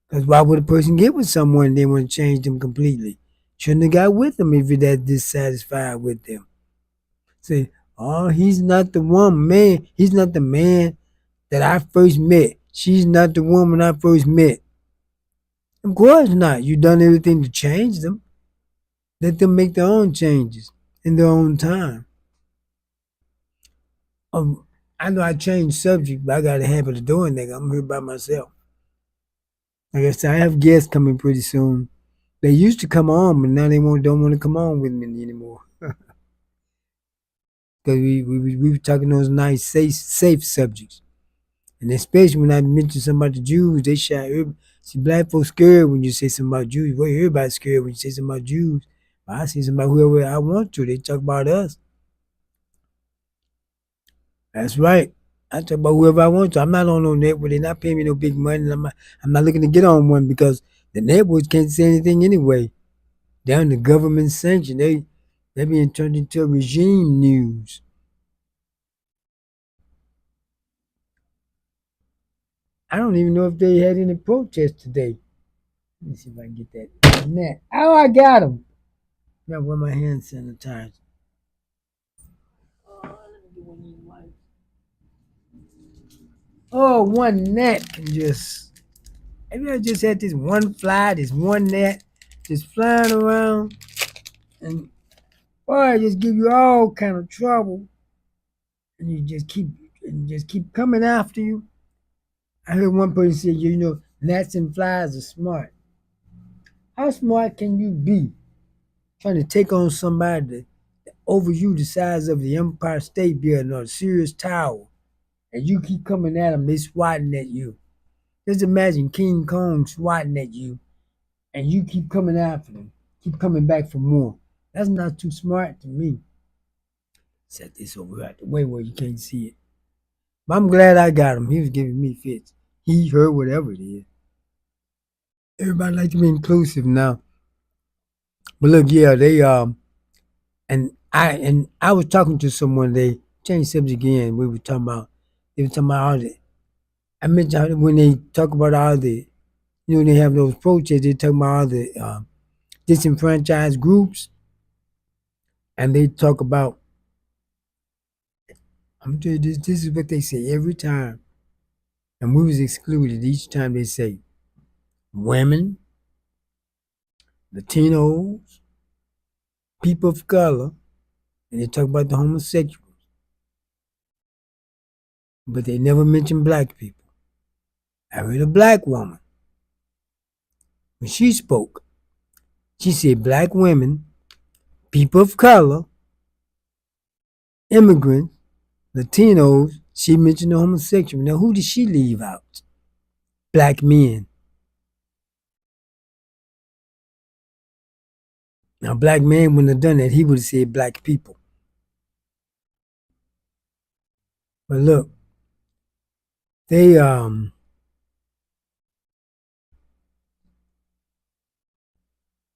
Because why would a person get with someone and they want to change them completely? Shouldn't have got with them if you're that dissatisfied with them. Say, oh, he's not the one man. He's not the man that I first met. She's not the woman I first met. Of course not. You've done everything to change them. Let them make their own changes in their own time. Um, I know I changed subject, but I got a habit of doing that. I'm here by myself. Like I said, I have guests coming pretty soon. They used to come on, but now they don't want to come on with me anymore. Because we were talking those nice, safe subjects. And especially when I mentioned something about the Jews, they shot. See, black folks scared when you say something about Jews. Well, everybody's scared when you say something about Jews. But I say something about whoever I want to. They talk about us. That's right. I talk about whoever I want to. I'm not on no network. They're not paying me no big money. I'm not looking to get on one because the networks can't say anything anyway. They're under government sanction. They're being turned into regime news. I don't even know if they had any protests today. Let me see if I can get that net. Oh, I got them. I got one of my hand sanitizer. Oh, one net can just. Have you ever just had this one fly, this one net, just flying around, and boy, it just give you all kind of trouble, and you just keep coming after you. I heard one person say, gnats and flies are smart. How smart can you be trying to take on somebody that over you the size of the Empire State Building or the Sears Tower, and you keep coming at them, they swatting at you. Just imagine King Kong swatting at you, and you keep coming after them, keep coming back for more. That's not too smart to me. Set this over out the way where you can't see it. But I'm glad I got him. He was giving me fits. He heard whatever it is. Everybody like to be inclusive now. But look, yeah, and I was talking to someone. They changed subject again. We were talking about they were talking about all the. I mentioned how when they talk about all the, they have those protests. They talk about all the disenfranchised groups, and they talk about. I'm telling you, this is what they say every time, and we was excluded each time. They say women, Latinos, people of color, and they talk about the homosexuals, but they never mention black people. I heard a black woman when she spoke. She said black women, people of color, immigrants, Latinos. She mentioned the homosexual. Now, who did she leave out? Black men. Now, black man wouldn't have done that. He would have said black people. But look, they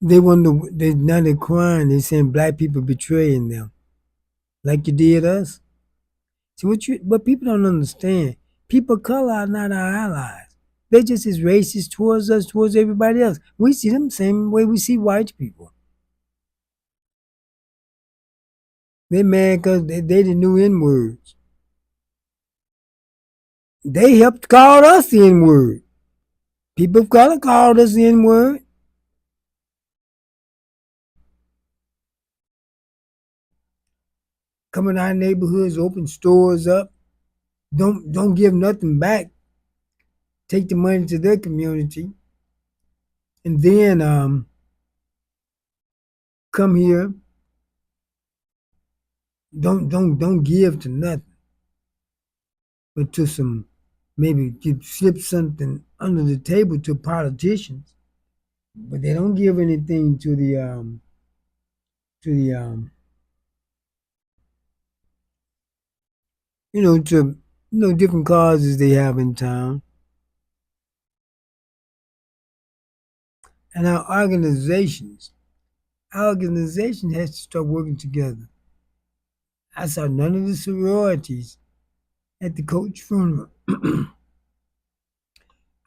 they wonder. Now they're crying. They're saying black people betraying them, like you did us. See what people don't understand. People of color are not our allies. They're just as racist towards us, towards everybody else. We see them the same way we see white people. They mad because they the new N words. They helped call us the N word. People of color called us the N word. Come in our neighborhoods, open stores up. Don't give nothing back. Take the money to their community, and then come here. Don't give to nothing, but to some maybe slip something under the table to politicians. But they don't give anything to the to different causes they have in town. And our organization has to start working together. I saw none of the sororities at the coach funeral.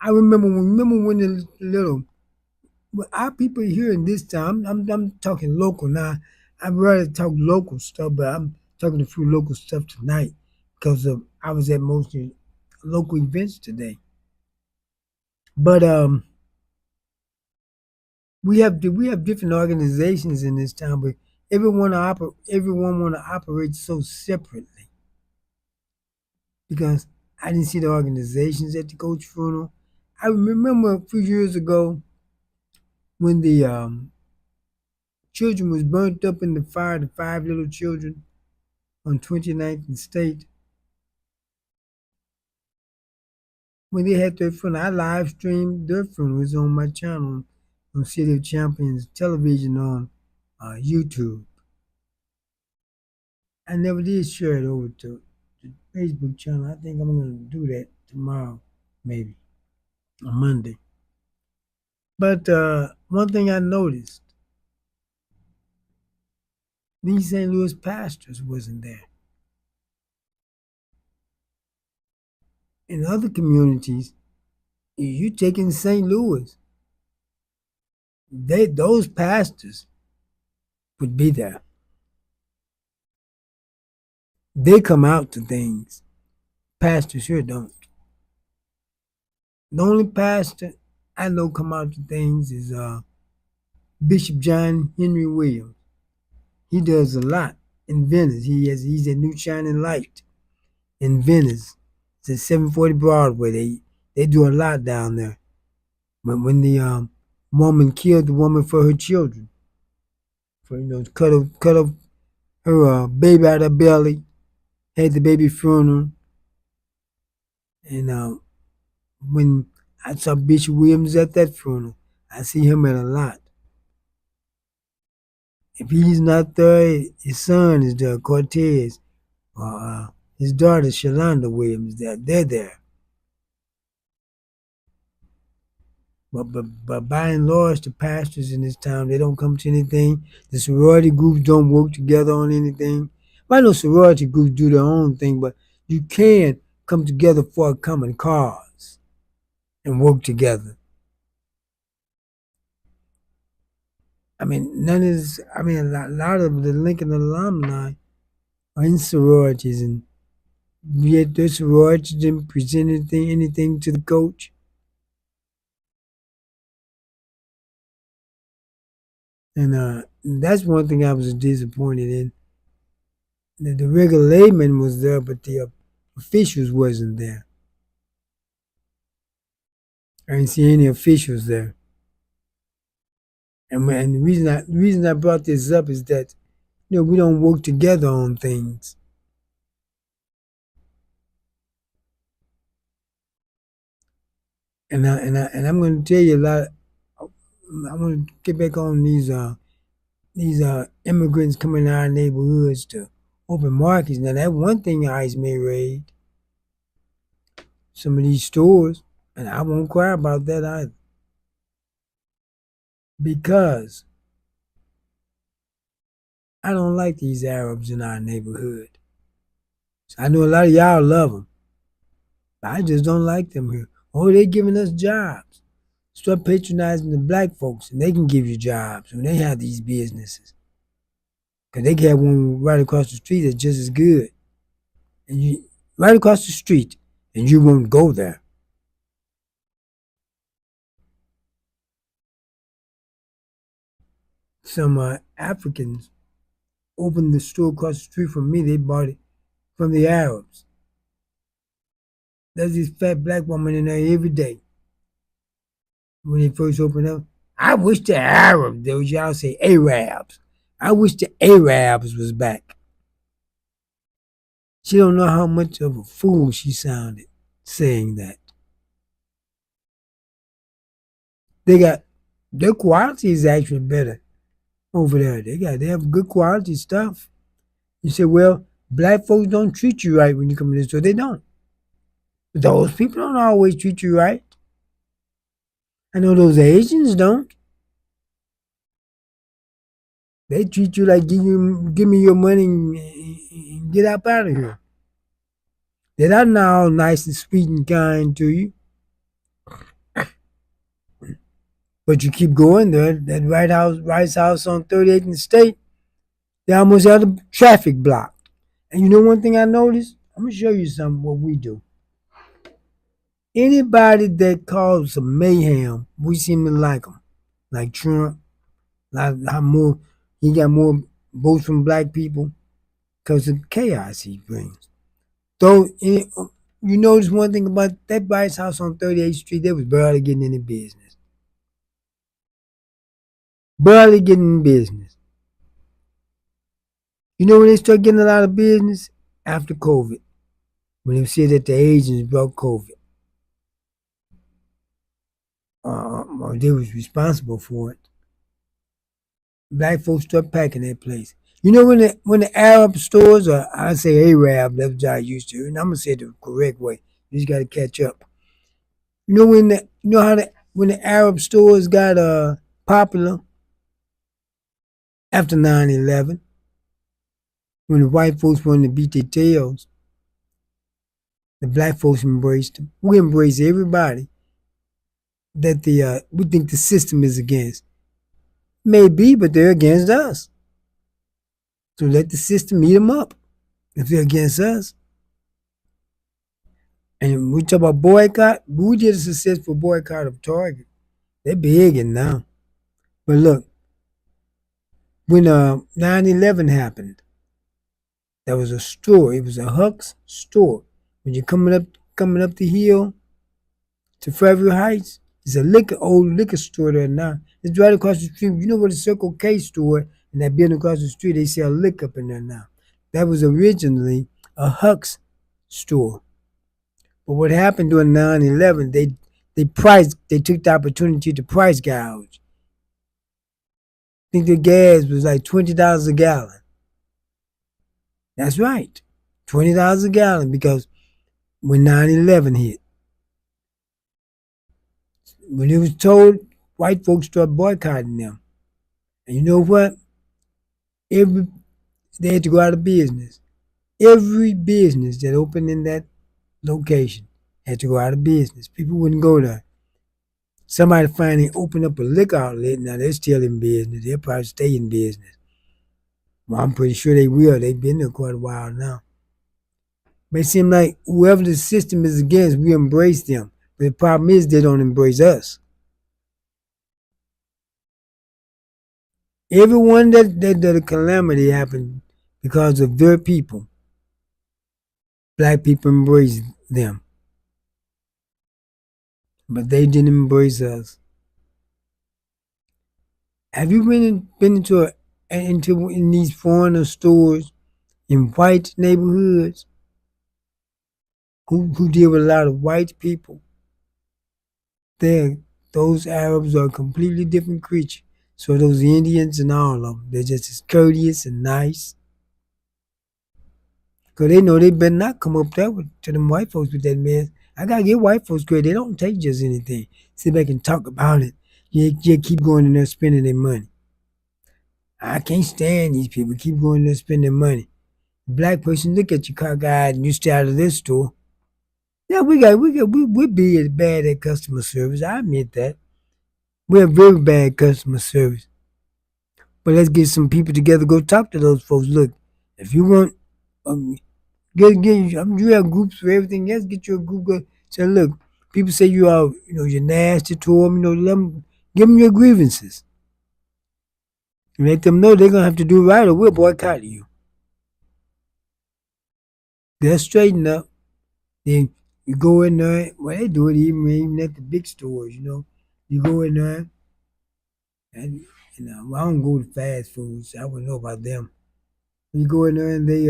I remember when the little, well, our people here in this town, I'm talking local now. I'd rather talk local stuff, but I'm talking a few local stuff tonight because I was at mostly local events today. But we have different organizations in this town, but everyone want to operate so separately because I didn't see the organizations at the coach funeral. I remember a few years ago when the children was burnt up in the fire, the five little children on 29th and State. When they had their funeral, I live streamed their funeral. It was on my channel on City of Champions television on YouTube. I never did share it over to the Facebook channel. I think I'm going to do that tomorrow, maybe, on Monday. But one thing I noticed, these St. Louis pastors wasn't there. In other communities, you take in St. Louis, those pastors would be there. They come out to things. Pastors here don't. The only pastor I know come out to things is Bishop John Henry Williams. He does a lot in Venice. He's a new shining light in Venice. It's at 740 Broadway. They do a lot down there. When the woman killed the woman for her children, for cut up her baby out of her belly, had the baby funeral, and when I saw Bishop Williams at that funeral, I see him at a lot. If he's not there, his son is there, Cortez, or his daughter, Shalonda Williams. They're there. But by and large, the pastors in this town, they don't come to anything. The sorority groups don't work together on anything. I know sorority groups do their own thing, but you can come together for a common cause and work together. I mean, none of this, I mean, a lot of the Lincoln alumni are in sororities, and yet their sororities didn't present anything to the coach. And that's one thing I was disappointed in. The regular layman was there, but the officials wasn't there. I didn't see any officials there. And the reason I brought this up is that we don't work together on things. And I'm going to tell you a lot. I want to get back on these immigrants coming to our neighborhoods to open markets. Now that one thing ICE may raid some of these stores, and I won't cry about that either, because I don't like these Arabs in our neighborhood. I know a lot of y'all love them, but I just don't like them here. Oh, they giving us jobs. Start patronizing the black folks, and they can give you jobs when they have these businesses. Because they can have one right across the street that's just as good. And you right across the street, and you won't go there. Some Africans opened the store across the street from me. They bought it from the Arabs. There's this fat black woman in there every day. When they first opened up, I wish the Arabs, those y'all say Arabs. I wish the Arabs was back. She don't know how much of a fool she sounded saying that. Their quality is actually better over there. They have good quality stuff. You say, well, Black folks don't treat you right when you come in the store. They don't. Those people don't always treat you right. I know those Asians don't. They treat you like give me your money and get up out of here. They're not all nice and sweet and kind to you, but you keep going there. That Rice House on 38th and State, they almost had a traffic block. And you know one thing I noticed? I'm gonna show you something what we do. Anybody that causes some mayhem, we seem to like them. Like Trump, like how more he got more votes from black people because of chaos he brings. Though you notice one thing about that Rice House on 38th Street, they was barely getting any business. Barely getting in business. You know when they start getting a lot of business? After COVID. When they said that the Asians brought COVID. Or they was responsible for it. Black folks start packing that place. You know when the Arab stores, or I say Arab, that's what I used to, and I'm gonna say it the correct way. You just gotta catch up. You know you know how when the Arab stores got popular after 9/11, when the white folks wanted to beat their tails, the black folks embraced them. We embrace everybody that we think the system is against. Maybe, but they're against us. So let the system eat them up if they're against us. And we talk about boycott, we did a successful boycott of Target. They're big and now. But look, when 9/11 happened, there was a store. It was a Huck's store. When you're coming up the hill to Fairview Heights, there's a old liquor store there now. It's right across the street. You know where the Circle K store and that building across the street, they sell liquor up in there now. That was originally a Huck's store. But what happened during 9/11, they took the opportunity to price gouge. I think the gas was like $20 a gallon. That's right, $20 a gallon because when 9/11 hit, when it was told, white folks started boycotting them. And you know what? Every They had to go out of business. Every business that opened in that location had to go out of business. People wouldn't go there. Somebody finally opened up a liquor outlet. Now they're still in business. They'll probably stay in business. Well, I'm pretty sure they will. They've been there quite a while now. But it seems like whoever the system is against, we embrace them. But the problem is they don't embrace us. Everyone that a calamity happened because of their people, black people embraced them. But they didn't embrace us. Have you been into in these foreigner stores in white neighborhoods who deal with a lot of white people? Those Arabs are a completely different creature. So those Indians and all of them, they're just as courteous and nice. Because they know they better not come up there to them white folks with that mess. I got to get white folks credit. They don't take just anything. Sit back and talk about it. You keep going in there spending their money. I can't stand these people. Keep going in there spending money. Black person, look at you cockeyed and you stay out of this store. Yeah, we're be as bad at customer service. I admit that. We're very bad customer service. But let's get some people together, go talk to those folks. Look, if you want, um, you have groups for everything else. Get your group. Say, look, people say you're nasty to them. Give them your grievances. And let them know they're gonna have to do right, or we'll boycott you. They'll straighten up. Then you go in there. Well, they do it even at the big stores. You go in there, and I don't go to fast foods. So I wouldn't know about them. You go in there and they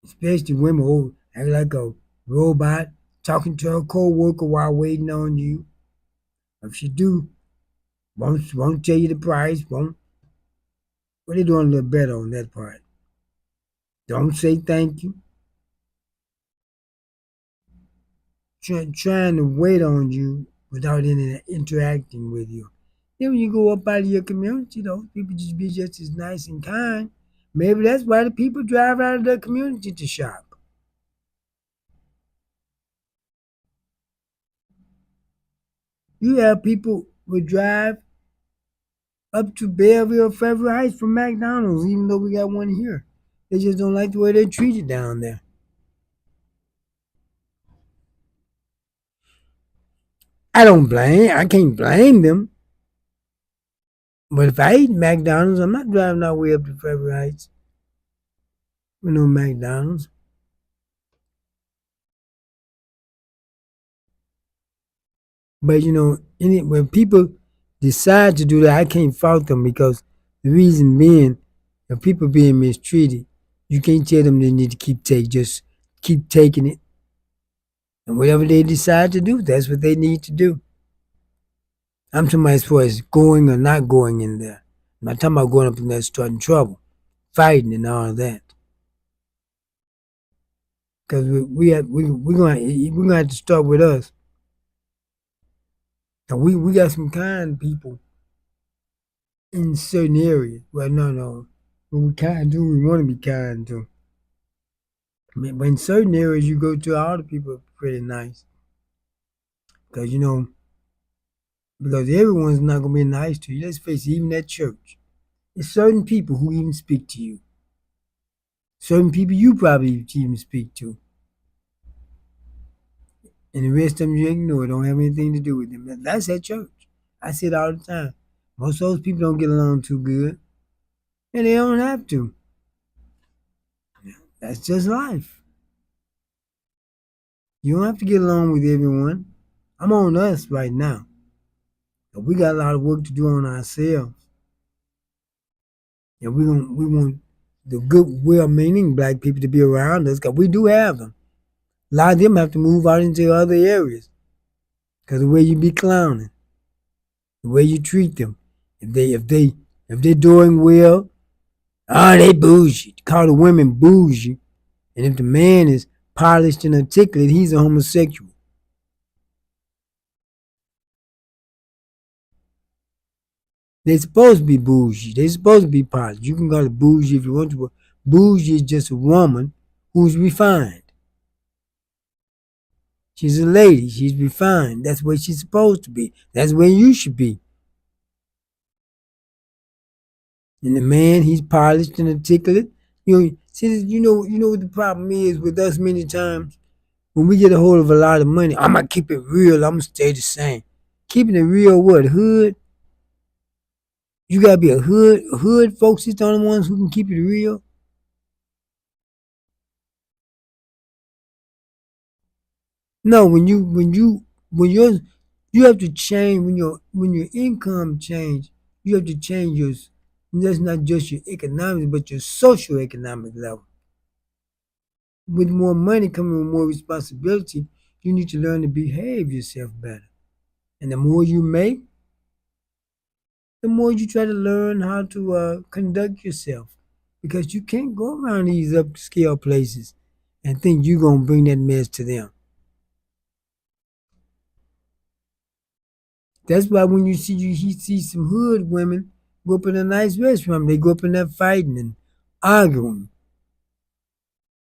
especially women, act like a robot, talking to her co-worker while waiting on you. If she do, won't tell you the price, won't Well, they're doing a little better on that part. Don't say thank you. Trying to wait on you without any interacting with you. Then when you go up out of your community, those people just be just as nice and kind. Maybe that's why the people drive out of their community to shop. You have people who drive up to Belleville, Federal Heights from McDonald's, even though we got one here. They just don't like the way they're treated down there. I can't blame them. But if I eat McDonald's, I'm not driving all the way up to Federal Heights with no McDonald's. But when people decide to do that, I can't fault them because the reason being, if people being mistreated, you can't tell them they need to just keep taking it. And whatever they decide to do, that's what they need to do. I'm talking about as far as going or not going in there. I'm not talking about going up in there starting trouble, fighting and all of that. Because we're gonna have to start with us. And we got some kind people in certain areas. Well, no. But we kind do we want to be kind to. But in certain areas you go to, all the people are pretty nice. Because because everyone's not gonna be nice to you. Let's face it, even at church. There's certain people who even speak to you. Certain people you probably even speak to. And the rest of them you ignore, don't have anything to do with them. That's at church. I say it all the time. Most of those people don't get along too good. And they don't have to. That's just life. You don't have to get along with everyone. I'm on us right now. But we got a lot of work to do on ourselves. And we want the good, well-meaning black people to be around us because we do have them. A lot of them have to move out into other areas because the way you be clowning, the way you treat them, if they're doing well, they bougie. Call the women bougie, and if the man is polished and articulate, he's a homosexual. They're supposed to be bougie. They're supposed to be polished. You can call it bougie if you want to, but bougie is just a woman who's refined. She's a lady. She's refined. That's where she's supposed to be. That's where you should be. And the man, he's polished and articulate. What the problem is with us many times? When we get a hold of a lot of money, I'm going to keep it real. I'm going to stay the same. Keeping it real what? Hood? You got to be a hood. Hood folks is the only ones who can keep it real. No, you have to change when your income change. You have to change your. That's not just your economics, but your social economic level. With more money coming with more responsibility, you need to learn to behave yourself better. And the more you make, the more you try to learn how to conduct yourself. Because you can't go around these upscale places and think you're going to bring that mess to them. That's why when you see some hood women go up in a nice restaurant, they go up in there fighting and arguing.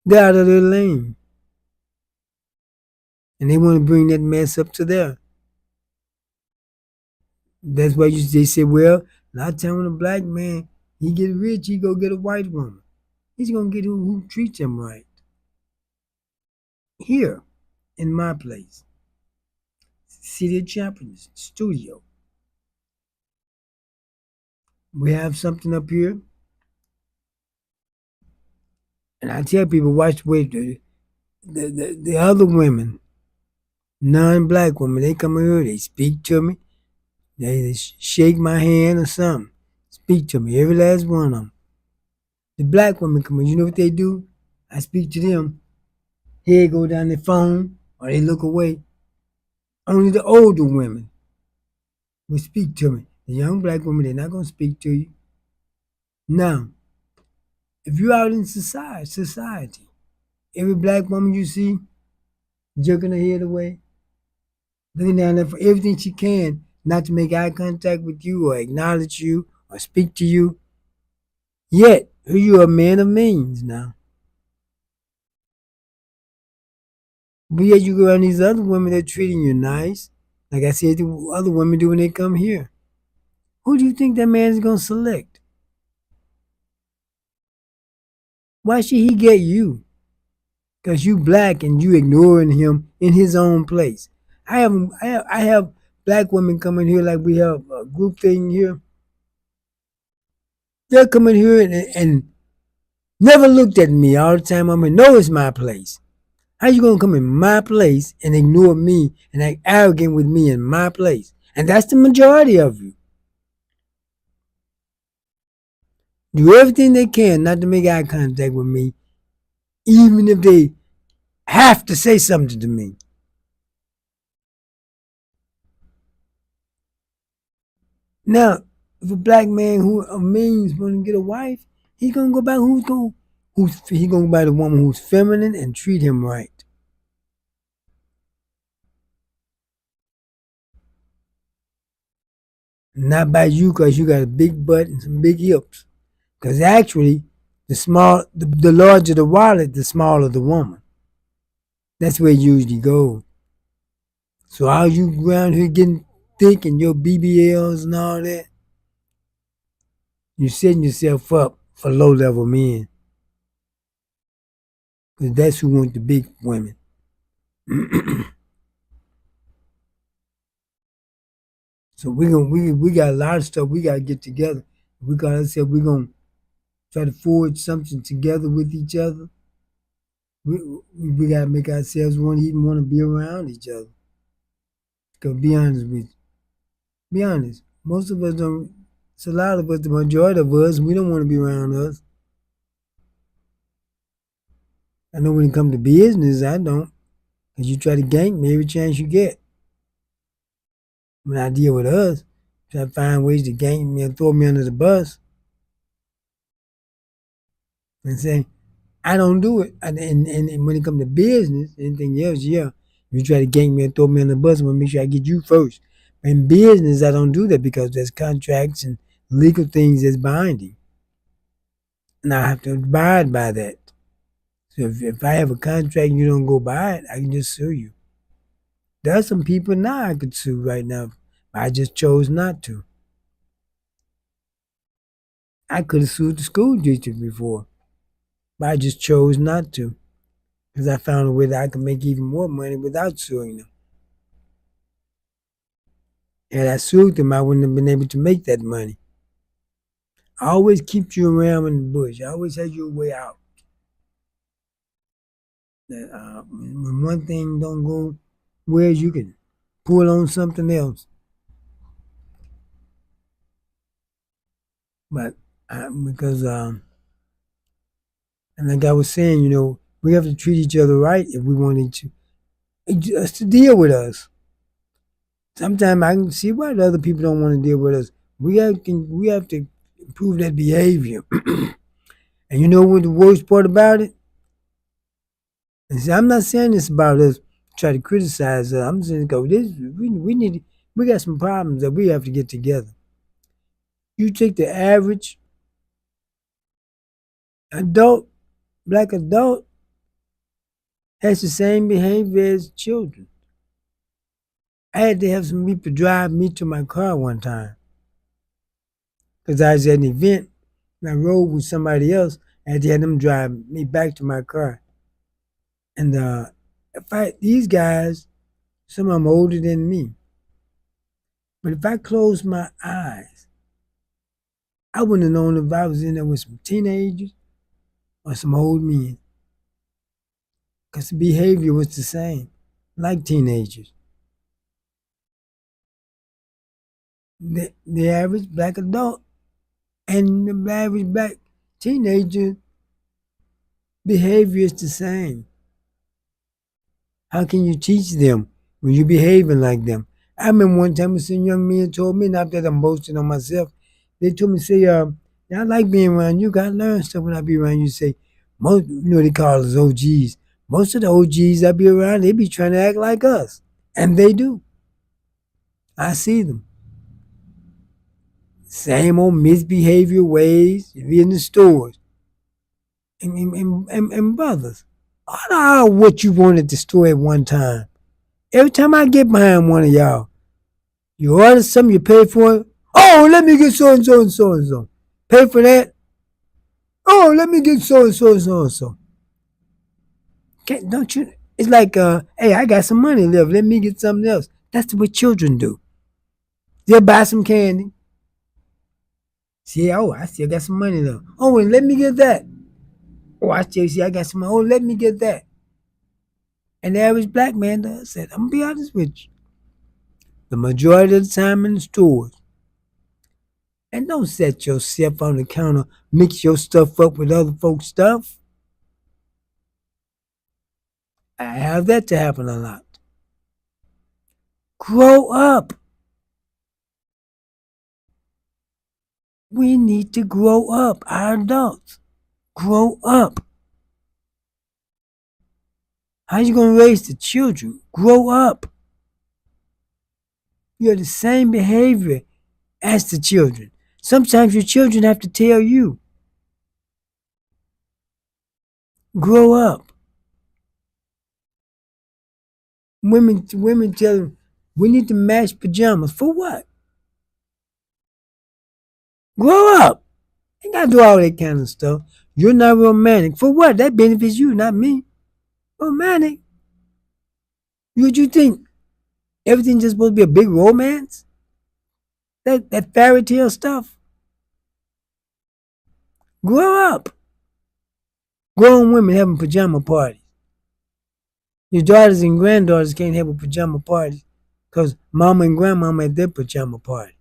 They're out of their lane. And they want to bring that mess up to there. That's why they say, well, a lot of time when a black man, he get rich, he go get a white woman. He's going to get who treats him right. Here, in my place, City of Champions Studio, we have something up here. And I tell people, watch the way the other women, non-black women, they come here, they speak to me, they shake my hand or something, speak to me, every last one of them. The black women come in, you know what they do? I speak to them, head go down their phone, or they look away. Only the older women will speak to me. The young black women, they're not going to speak to you. Now, if you're out in society, every black woman you see jerking her head away, looking down there for everything she can not to make eye contact with you or acknowledge you or speak to you, yet you're a man of means now. But yet you go around these other women that are treating you nice, like I said, the other women do when they come here. Who do you think that man is going to select? Why should he get you? Because you black and you ignoring him in his own place. I have black women coming here like we have a group thing here. They're coming here and never looked at me all the time. I'm know it's my place. How you gonna come in my place and ignore me and act arrogant with me in my place? And that's the majority of you. Do everything they can not to make eye contact with me, even if they have to say something to me. Now, if a black man who means want to get a wife, he's gonna go by he gonna go by the woman who's feminine and treat him right. Not by you because you got a big butt and some big hips. Because actually, the larger the wallet, the smaller the woman. That's where it usually goes. So how you around here getting thick and your BBLs and all that, you're setting yourself up for low level men. Because that's who want the big women. So we got a lot of stuff we gotta get together. We're gonna try to forge something together with each other. We gotta make ourselves even want to be around each other. Cause be honest with you. Be honest. Most of us don't it's a lot of us, the majority of us, we don't want to be around us. I know when it comes to business, I don't. Cause you try to gank me every chance you get. When I deal with us, try to find ways to gank me and throw me under the bus and say, I don't do it. And when it comes to business, anything else, yeah. You try to gank me and throw me on the bus, I'm gonna make sure I get you first. In business, I don't do that because there's contracts and legal things that's binding. And I have to abide by that. So if I have a contract and you don't go by it, I can just sue you. There are some people now I could sue right now. But I just chose not to. I could have sued the school district before, but I just chose not to because I found a way that I could make even more money without suing them. Had I sued them, I wouldn't have been able to make that money. I always keep you around in the bush. I always have your way out. That when one thing don't go where you can pull on something else. But because and like I was saying, we have to treat each other right if we wanted us to deal with us. Sometimes I can see why the other people don't want to deal with us. We have to improve that behavior. And you know what the worst part about it? And see, I'm not saying this about us try to criticize us. I'm saying we got some problems that we have to get together. You take the average adult, black adult, has the same behavior as children. I had to have some people drive me to my car one time because I was at an event and I rode with somebody else. I had to have them drive me back to my car. And these guys, some of them older than me, but if I closed my eyes, I wouldn't have known if I was in there with some teenagers or some old men because the behavior was the same, like teenagers. The average black adult and the average black teenager behavior is the same. How can you teach them when you're behaving like them? I remember one time some young men told me, not that I'm boasting on myself, they told me, say, Yeah, I like being around you. Gotta learn stuff when I be around you. Say, most, they call us OGs. Most of the OGs I be around, they be trying to act like us. And they do. I see them. Same old misbehavior ways. You be in the stores. And brothers, I don't know what you wanted at the store at one time. Every time I get behind one of y'all, you order something, you pay for it. Oh, let me get so and so and so and so. Pay for that. Oh, let me get so and so and so and so. Don't you? It's like, hey, I got some money left. Let me get something else. That's what children do. They'll buy some candy. See, oh, I still got some money left. Oh, and let me get that. Oh, I still see I got some money. Oh, let me get that. And the average black man does that. I'm gonna be honest with you. The majority of the time in the stores. And don't set yourself on the counter, mix your stuff up with other folks' stuff. I have that to happen a lot. Grow up. We need to grow up. Our adults. Grow up. How you gonna raise the children? Grow up. You have the same behavior as the children. Sometimes your children have to tell you, grow up. Women tell them, we need to match pajamas. For what? Grow up. You gotta do all that kind of stuff. You're not romantic. For what? That benefits you, not me. Romantic? What you think? Everything just supposed to be a big romance? That fairy tale stuff? Grow up. Grown women having pajama parties. Your daughters and granddaughters can't have a pajama party because mama and grandmama at their pajama party.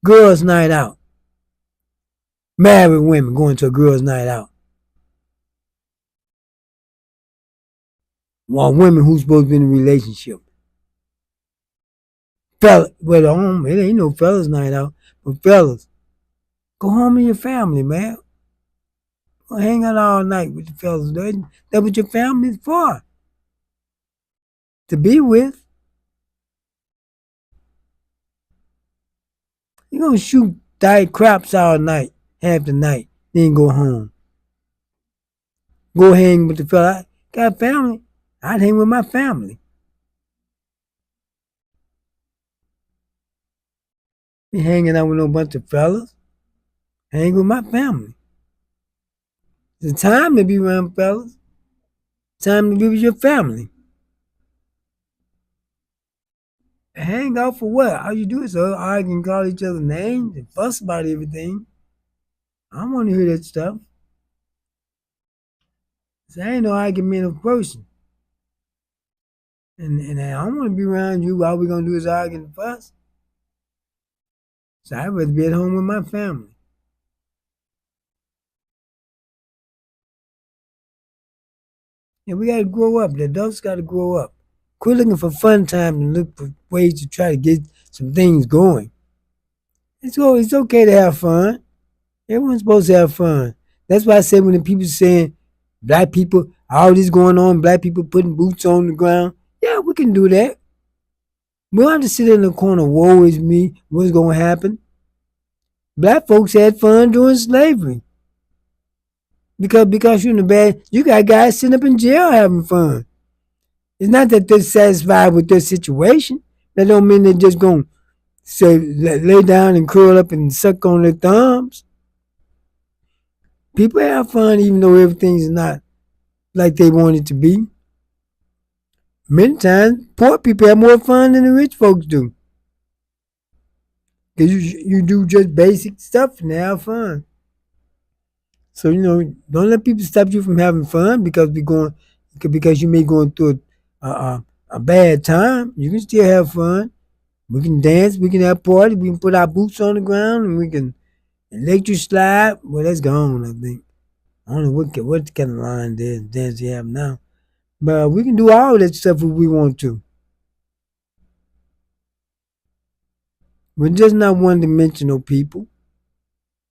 Girls' night out. Married women going to a girls' night out. While women who's supposed to be in a relationship. Fella, well, home, it ain't no fellas' night out, but fellas, go home with your family, man. Go hang out all night with the fellas. That's what your family's for. To be with. You're gonna shoot diet craps all night, half the night, then go home. Go hang with the fella. I got a family. I'd hang with my family. Be hanging out with no bunch of fellas. Hang with my family. It's time to be around fellas. Time to be with your family. Hang out for what? All you do is argue and call each other names and fuss about everything. I don't want to hear that stuff. So I ain't no argumentative person. And I don't want to be around you. All we're going to do is argue and fuss. So I'd rather be at home with my family. And we got to grow up. The adults got to grow up. Quit looking for fun time and look for ways to try to get some things going. It's okay to have fun. Everyone's supposed to have fun. That's why I said when the people saying black people, all this going on, black people putting boots on the ground. Yeah, we can do that. We don't have to sit in the corner, woe is me, what's going to happen? Black folks had fun during slavery. Because you're in the bad, you got guys sitting up in jail having fun. It's not that they're satisfied with their situation. That don't mean they're just going to say, lay down and curl up and suck on their thumbs. People have fun even though everything's not like they want it to be. Many times, poor people have more fun than the rich folks do. Because you do just basic stuff and they have fun. So, don't let people stop you from having fun because you may going through a bad time. You can still have fun. We can dance, we can have parties, we can put our boots on the ground, and we can electric slide. Well, that's gone, I think. I don't know what kind of line dance they have now. But we can do all that stuff if we want to. We're just not one-dimensional people.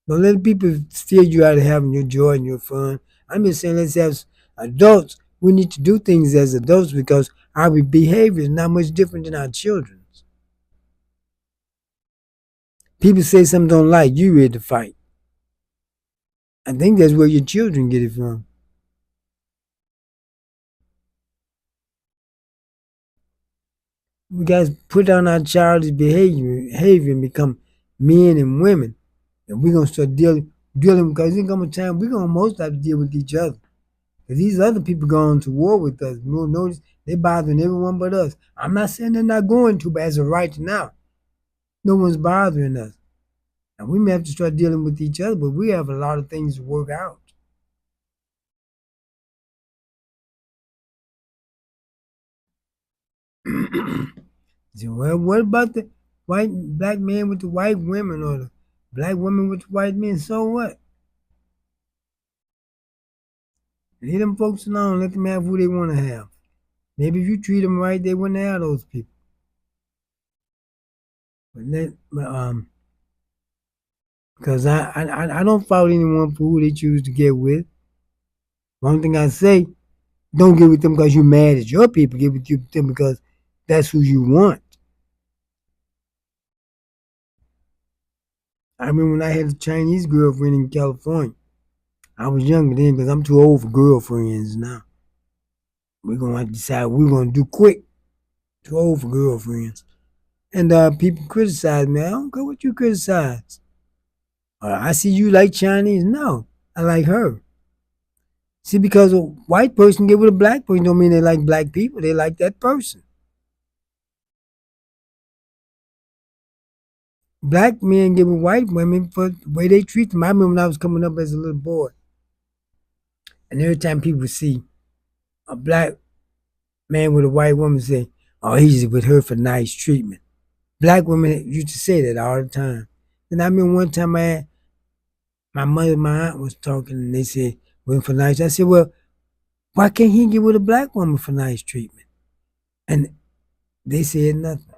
Don't let people steer you out of having your joy and your fun. I'm just saying, let's have adults. We need to do things as adults because our behavior is not much different than our children's. People say something don't like, you ready to fight. I think that's where your children get it from. We got to put down our childish behavior and become men and women. And we're going to start dealing because there's going to come a time we're going to most have to deal with each other. Because these other people going to war with us. We'll notice they're bothering everyone but us. I'm not saying they're not going to, but as of right now, no one's bothering us. And we may have to start dealing with each other, but we have a lot of things to work out. So, well, what about the black man with the white women or the black woman with the white men? So what? Leave them folks alone. Let them have who they want to have. Maybe if you treat them right, they wouldn't have those people. Because I don't fault anyone for who they choose to get with. One thing I say, don't get with them because you're mad at your people. Get with them because that's who you want. I remember when I had a Chinese girlfriend in California. I was younger then because I'm too old for girlfriends now. We're going to have to decide what we're going to do quick. Too old for girlfriends. And people criticize me. I don't care what you criticize. I see you like Chinese. No, I like her. See, because a white person get with a black person don't mean they like black people. They like that person. Black men get with white women for the way they treat them. I remember when I was coming up as a little boy, and every time people see a black man with a white woman, say, "Oh, he's with her for nice treatment." Black women used to say that all the time. And I remember one time my mother and my aunt was talking, and they said, "Went for nice." I said, "Well, why can't he get with a black woman for nice treatment?" And they said nothing.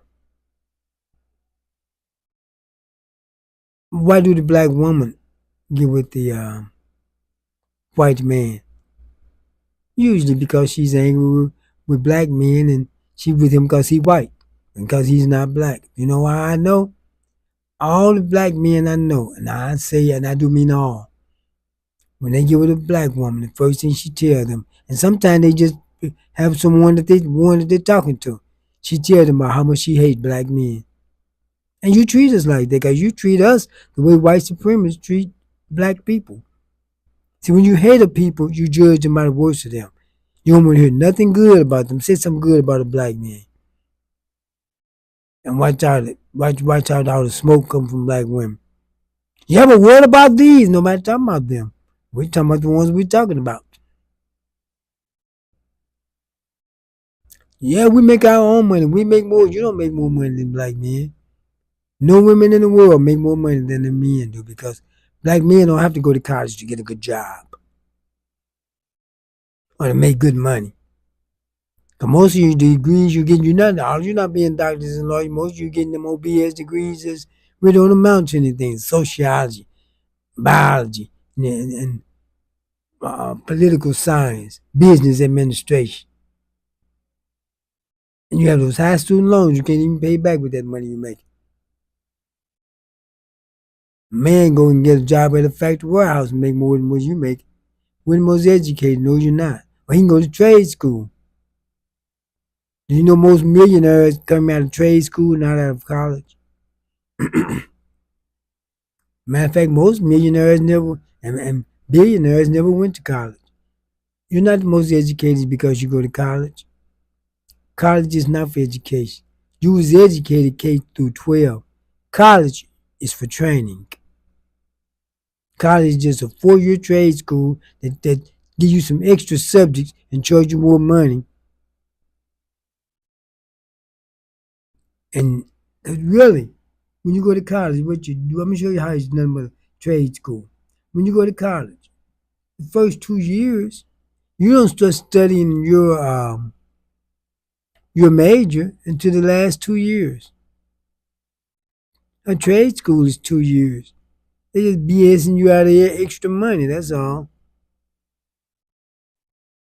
Why do the black woman get with the white man? Usually because she's angry with black men and she with him because he white and because he's not black. You know why I know? All the black men I know, and I say, and I do mean all, when they get with a black woman, the first thing she tell them, and sometimes they just have someone that they're talking to. She tell them about how much she hates black men. And you treat us like that because you treat us the way white supremacists treat black people. See, when you hate a people, you judge them by the worst of them. You don't want to hear nothing good about them. Say something good about a black man. And watch out all the smoke come from black women. Yeah, but what about these? Nobody talking about them. We're talking about the ones we're talking about. Yeah, we make our own money. We make more. You don't make more money than black men. No women in the world make more money than the men do because black men don't have to go to college to get a good job or to make good money. Cause most of you degrees you get, you're not being doctors and lawyers. Most of you getting them OBS degrees that really don't amount to anything. Sociology, biology, and political science, business administration. And you have those high student loans you can't even pay back with that money you make. Man go and get a job at a factory warehouse and make more than what you make. We're the most educated. No, you're not. Or he can go to trade school. Do you know most millionaires come out of trade school, not out of college? Matter of fact, most millionaires never and billionaires never went to college. You're not the most educated because you go to college. College is not for education. You was educated K through 12. College is for training. College is just a 4-year trade school that give you some extra subjects and charge you more money. And really, when you go to college, what you do, I'm gonna show you how it's nothing but a trade school. When you go to college, the first 2 years, you don't start studying your major until the last 2 years. A trade school is 2 years. They just BSing you out of your extra money. That's all.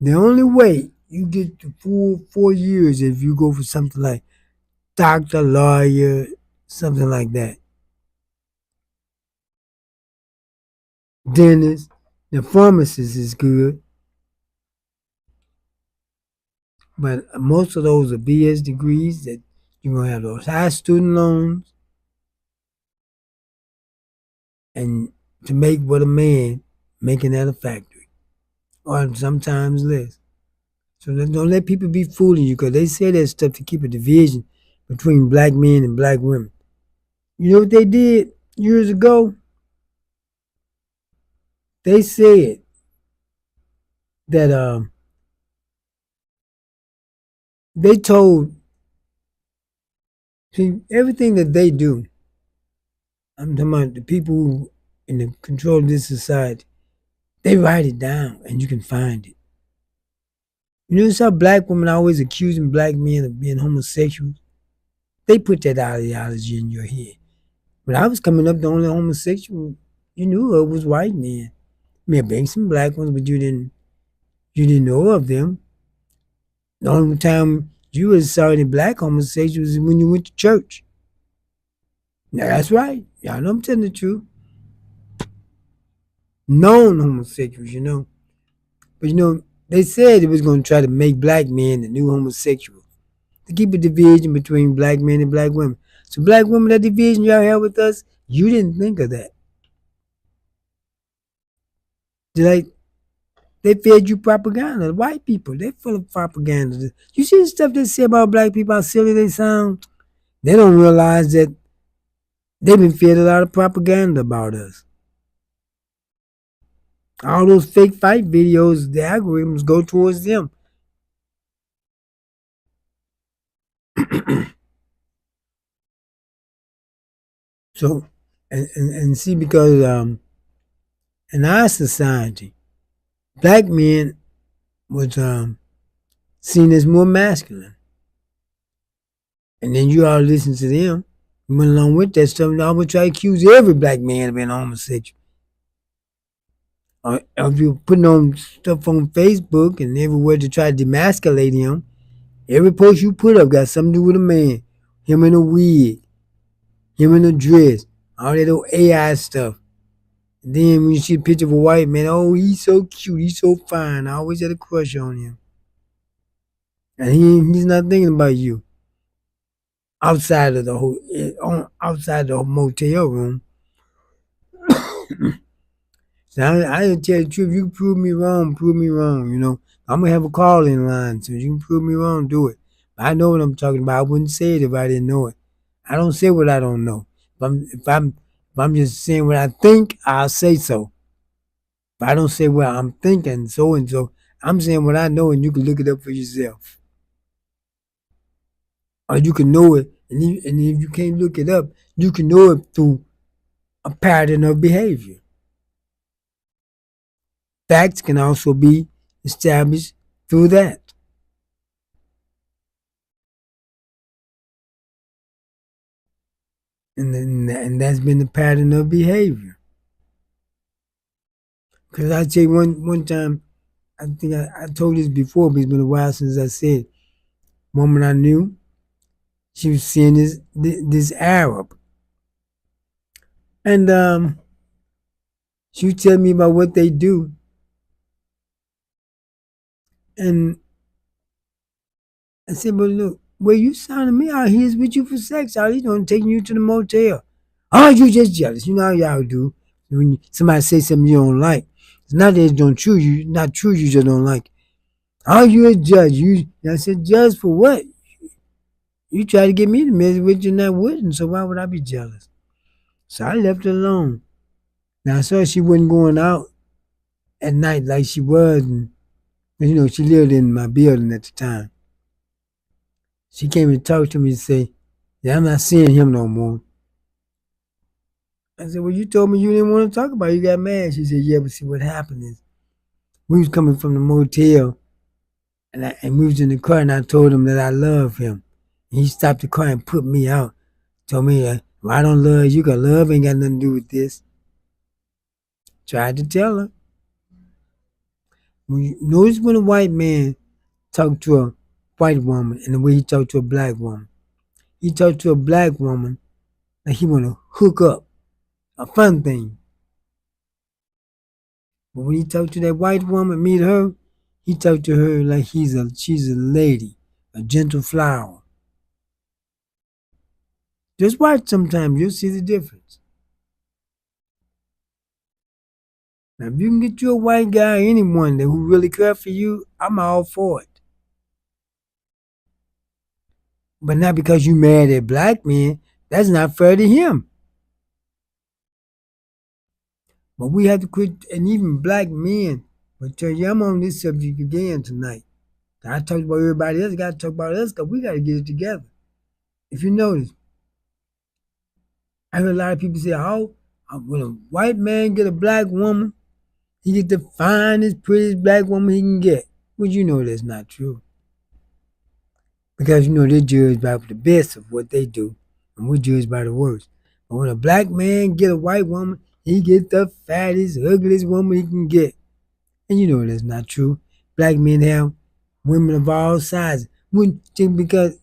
The only way you get the full 4 years if you go for something like doctor, lawyer, something like that. Dentist, the pharmacist is good, but most of those are BS degrees that you're gonna have those high student loans and to make what a man making at a factory, or sometimes less. So don't let people be fooling you because they say that stuff to keep a division between black men and black women. You know what they did years ago? They said that they told, see, everything that they do. I'm talking about the people who in the control of this society. They write it down and you can find it. You notice how black women are always accusing black men of being homosexuals? They put that ideology in your head. When I was coming up, the only homosexual you knew of was white men. May have been some black ones, but you didn't know of them. The only time you was saw any black homosexuals is when you went to church. Now that's right. Y'all know I'm telling the truth. Known homosexuals. But they said it was gonna try to make black men the new homosexuals. To keep a division between black men and black women. So black women, that division y'all have with us, you didn't think of that. Like they fed you propaganda. White people, they full of propaganda. You see the stuff they say about black people, how silly they sound? They don't realize that they've been fed a lot of propaganda about us. All those fake fight videos, the algorithms go towards them. So, and see, because in our society, black men was seen as more masculine. And then you all listen to them, went along with that stuff, and I would try to accuse every black man of being homosexual. Or if you're putting on stuff on Facebook and everywhere to try to demasculate him, every post you put up got something to do with a man. Him in a wig, him in a dress, all that old AI stuff. And then when you see a picture of a white man, oh, he's so cute, he's so fine. I always had a crush on him. And he's not thinking about you. Outside of outside the motel room. So I tell you the truth, you can prove me wrong, prove me wrong, I'm gonna have a call in line, so you can prove me wrong, do it. But I know what I'm talking about. I wouldn't say it if I didn't know it. I don't say what I don't know. If I'm just saying what I think, I'll say so. But I don't say what I'm thinking, so and so. I'm saying what I know, and you can look it up for yourself. Or you can know it, and if you can't look it up, you can know it through a pattern of behavior. Facts can also be established through that. And that's been the pattern of behavior. Because I tell you one time, I think I told this before, but it's been a while since I said, woman I knew, she was seeing this Arab. And she would tell me about what they do. And I said, but look, well, you sounding me out here is with you for sex. All he's doing taking you to the motel. Oh, you just jealous. You know how y'all do. When somebody say something you don't like. It's not that it don't true, not true, you just don't like it. Oh, you a judge. I said, judge for what? You try to get me to mess with you and I wouldn't, so why would I be jealous? So I left her alone. Now I saw she wasn't going out at night like she was, and she lived in my building at the time. She came and talked to me and say, yeah, I'm not seeing him no more. I said, well, you told me you didn't want to talk about it. You got mad. She said, yeah, but see what happened is we was coming from the motel and we was in the car and I told him that I love him. And he stopped the car and put me out. Told me, well, I don't love you, because love ain't got nothing to do with this. Tried to tell her. Notice when a white man talked to a white woman and the way he talked to a black woman. He talked to a black woman like he want to hook up, a fun thing. But when he talked to that white woman, meet her, he talked to her like she's a lady, a gentle flower. Just watch sometimes, you'll see the difference. Now, if you can get you a white guy, anyone that who really care for you, I'm all for it. But not because you mad at black men. That's not fair to him. But we have to quit, and even black men. But tell you, I'm on this subject again tonight. I talked about everybody else. I got to talk about us because we got to get it together. If you notice, I heard a lot of people say, "Oh, when a white man get a black woman, he get the finest, prettiest black woman he can get." Well, you know that's not true. Because you know they're judged by the best of what they do, and we're judged by the worst. But when a black man get a white woman, he get the fattest, ugliest woman he can get. And you know that's not true. Black men have women of all sizes. Because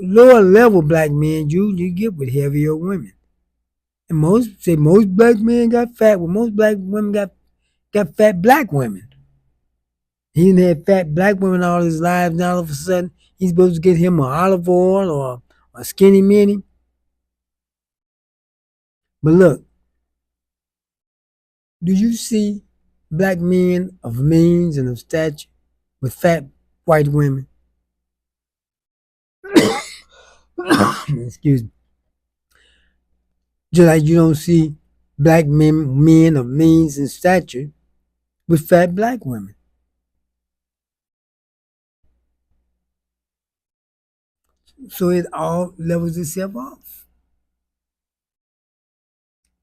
lower level black men usually get with heavier women. And most black men got fat, well most black women got fat black women. He didn't have fat black women all his life, and all of a sudden he's supposed to get him an olive oil or a skinny mini. But look, do you see black men of means and of stature with fat white women? Excuse me. Just like you don't see black men of means and stature with fat black women. So it all levels itself off.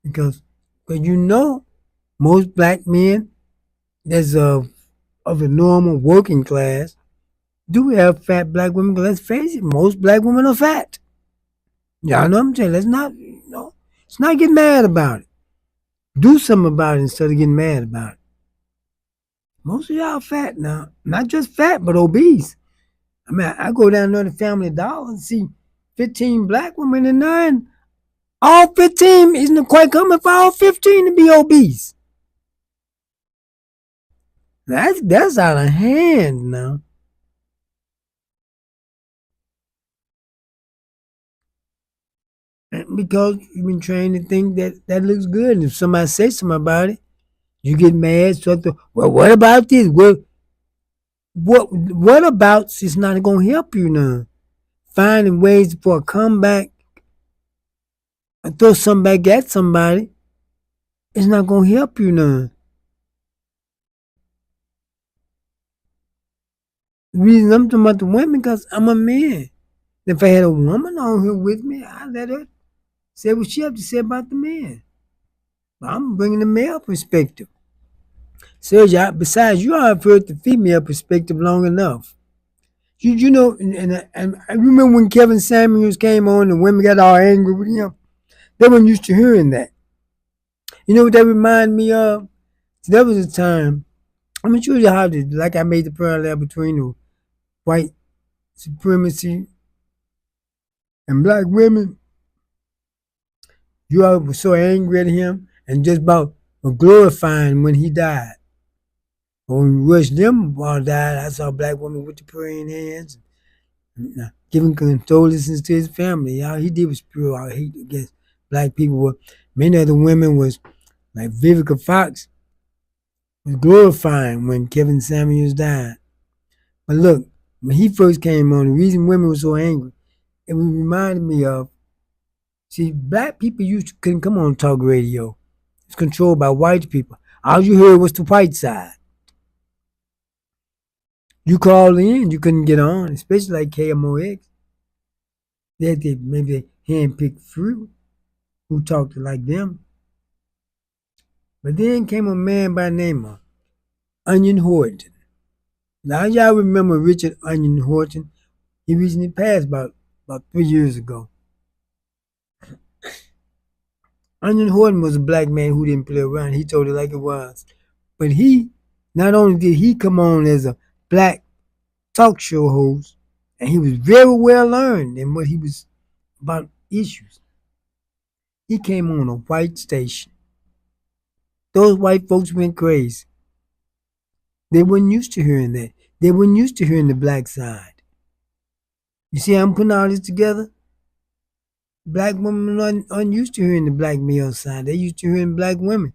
Because you know most black men that's of the normal working class do have fat black women. But let's face it, most black women are fat. Y'all know what I'm saying? Let's not get mad about it. Do something about it instead of getting mad about it. Most of y'all fat now. Not just fat, but obese. I mean, I go down there to Family Dollar and see 15 black women in there, and all 15 isn't quite coming for all 15 to be obese. That's out of hand now. Because you've been trained to think that looks good. And if somebody says something about it, you get mad. Well, what about this? What about it's not going to help you now? Finding ways for a comeback and throw something back at somebody, it's not going to help you now. The reason I'm talking about the women because I'm a man. If I had a woman on here with me, I'd let her say what she have to say about the man. But I'm bringing the male perspective. Serge, besides, you all have heard the female perspective long enough. You know, and I remember when Kevin Samuels came on and women got all angry with him. They weren't used to hearing that. You know what that reminded me of? There was a time, I'm going to show you how like I made the parallel between the white supremacy and black women. You all were so angry at him and just about glorifying when he died. Or when we wished them all died, I saw black women with the praying hands, giving condolences to his family. All he did was spew out hate against black people. Many of the women was like Vivica Fox was glorifying when Kevin Samuels died. But look, when he first came on, the reason women were so angry, it reminded me of, see, black people couldn't come on talk radio. It's controlled by white people. All you heard was the white side. You called in, you couldn't get on, especially like KMOX. Maybe they handpicked few who talked like them. But then came a man by the name of Onion Horton. Now y'all remember Richard Onion Horton? He recently passed about 3 years ago. Onion Horton was a black man who didn't play around. He told it like it was. But he, not only did he come on as a black talk show host, and he was very well learned in what he was about issues. He came on a white station. Those white folks went crazy. They weren't used to hearing that. They weren't used to hearing the black side. You see how I'm putting all this together? Black women aren't used to hearing the black male side. They used to hearing black women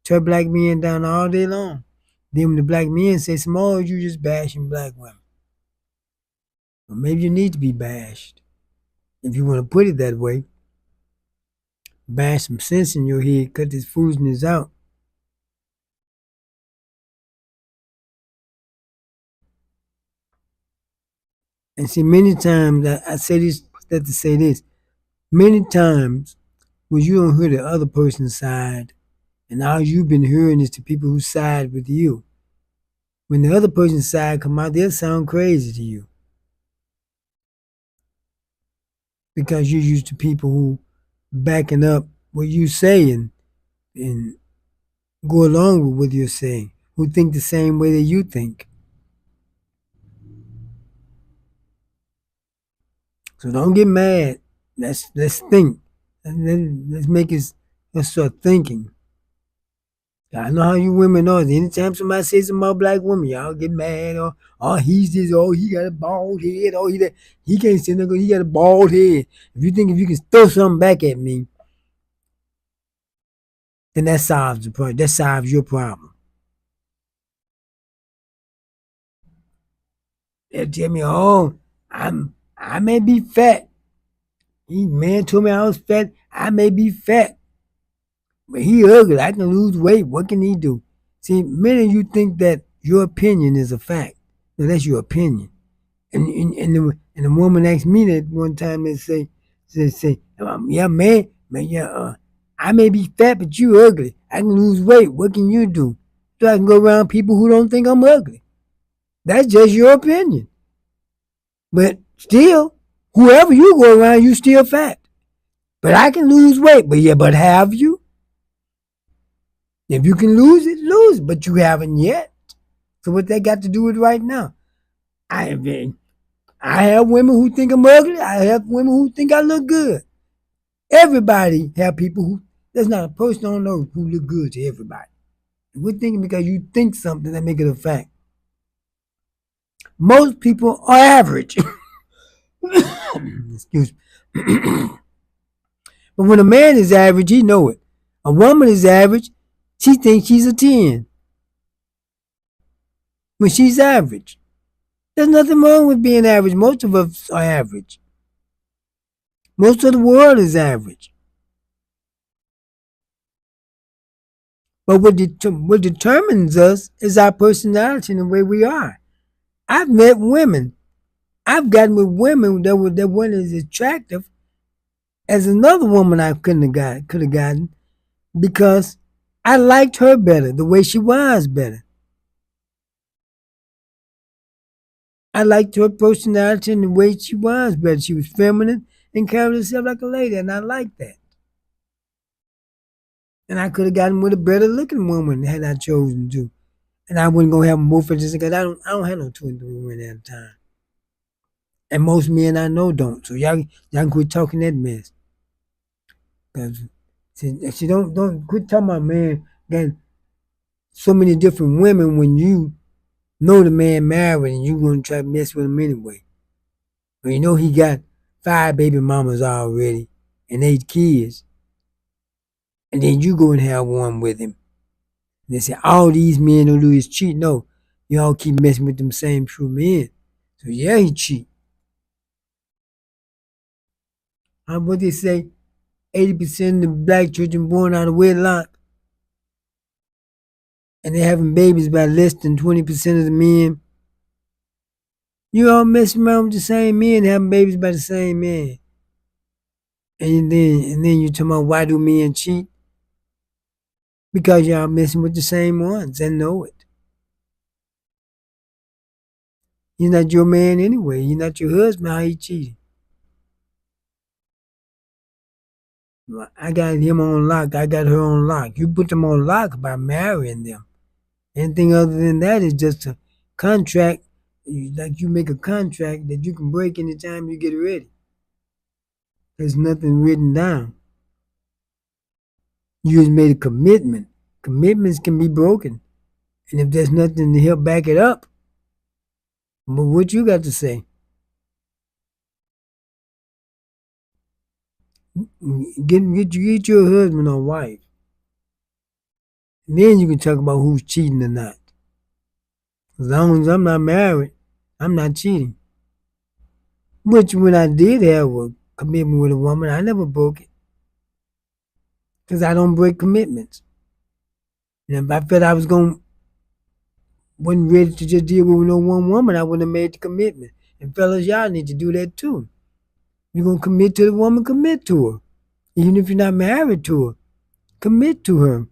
tear black men down all day long. Then when the black men say, "Small, you just bashing black women." Well, maybe you need to be bashed. If you want to put it that way, bash some sense in your head, cut this foolishness out. And see, many times, I say this that to say this, many times when you don't hear the other person's side, and all you've been hearing is the people who side with you. When the other person's side come out, they'll sound crazy to you because you're used to people who backing up what you say and go along with what you're saying, who think the same way that you think. So don't get mad. Let's think. Let's make us let's start thinking. I know how you women are. Anytime somebody says something about black women, y'all get mad. Or oh, he's this. Oh, he got a bald head. Oh, he can't say nothing. He got a bald head. If you can throw something back at me, then that solves the problem. That solves your problem. They'll tell me, oh, I may be fat. He man told me I was fat. I may be fat, but he ugly. I can lose weight. What can he do? See, many of you think that your opinion is a fact. No, that's your opinion. And the woman asked me that one time and say, yeah, man, yeah, I may be fat, but you ugly. I can lose weight. What can you do? So I can go around people who don't think I'm ugly. That's just your opinion. But still, whoever you go around, you still fat. But I can lose weight. But yeah, but have you? If you can lose it, lose. But you haven't yet. So what that got to do with right now? I mean, I have women who think I'm ugly. I have women who think I look good. Everybody have people who there's not a person on earth who look good to everybody. We're thinking because you think something that make it a fact. Most people are average. Excuse me. But when a man is average, he know it. A woman is average, she thinks she's a 10 when she's average. There's nothing wrong with being average. Most of us are average. Most of the world is average. But what determines us is our personality and the way we are. I've met women. I've gotten with women that weren't as attractive as another woman I could have gotten because I liked her better, the way she was better. I liked her personality and the way she was better. She was feminine and carried herself like a lady, and I liked that. And I could have gotten with a better looking woman had I chosen to. And I wasn't gonna have more for just because I don't have no 23 women at a time. And most men I know don't. So y'all can quit talking that mess. Cause she don't quit talking about man got so many different women when you know the man married and you gonna try to mess with him anyway. But you know he got 5 baby mamas already and 8 kids. And then you go and have one with him. And they say all these men don't do is cheat. No, you all keep messing with them same true men. So yeah, he cheat. What they say, 80% of the black children born out of wedlock, and they're having babies by less than 20% of the men. You all messing around with the same men, having babies by the same man. And then you talking about why do men cheat? Because y'all messing with the same ones and know it. He's not your man anyway. He's not your husband. How he cheating? I got him on lock. I got her on lock. You put them on lock by marrying them. Anything other than that is just a contract. Like you make a contract that you can break anytime you get ready. There's nothing written down. You just made a commitment. Commitments can be broken. And if there's nothing to help back it up, but what you got to say? Get your husband or wife. And then you can talk about who's cheating or not. As long as I'm not married, I'm not cheating. Which when I did have a commitment with a woman, I never broke it. Because I don't break commitments. And if I felt I wasn't ready to just deal with no one woman, I wouldn't have made the commitment. And fellas, y'all need to do that too. You're gonna commit to the woman, commit to her. Even if you're not married to her, commit to her.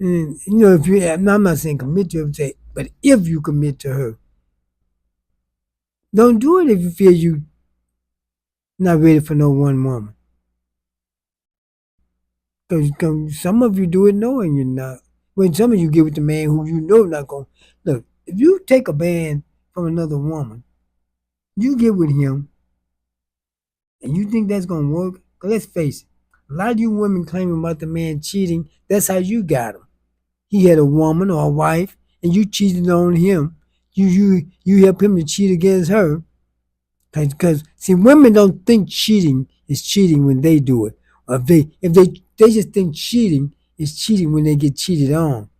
And if I'm not saying commit to her, but if you commit to her, don't do it if you feel you not ready for no one woman. Because some of you do it knowing you're not. When some of you get with the man who you know not going. Look, if you take a man from another woman, you get with him, and you think that's going to work, because let's face it, a lot of you women claiming about the man cheating, that's how you got him. He had a woman or a wife, and you cheated on him. You help him to cheat against her. Because see, women don't think cheating is cheating when they do it. Or if they just think cheating is cheating when they get cheated on.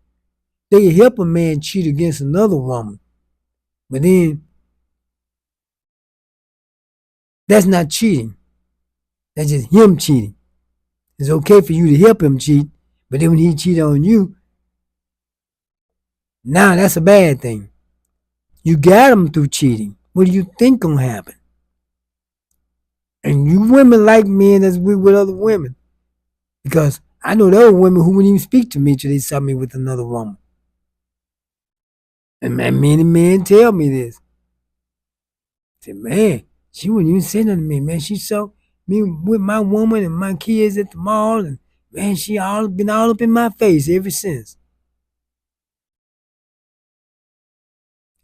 They help a man cheat against another woman. But then that's not cheating. That's just him cheating. It's okay for you to help him cheat, but then when he cheat on you, now that's a bad thing. You got him through cheating. What do you think gonna happen? And you women like men that's with other women. Because I know there were women who wouldn't even speak to me till they saw me with another woman. And man, many men tell me this. I said, man, she wouldn't even say nothing to me, man. She saw me with my woman and my kids at the mall, and man, she been all up in my face ever since.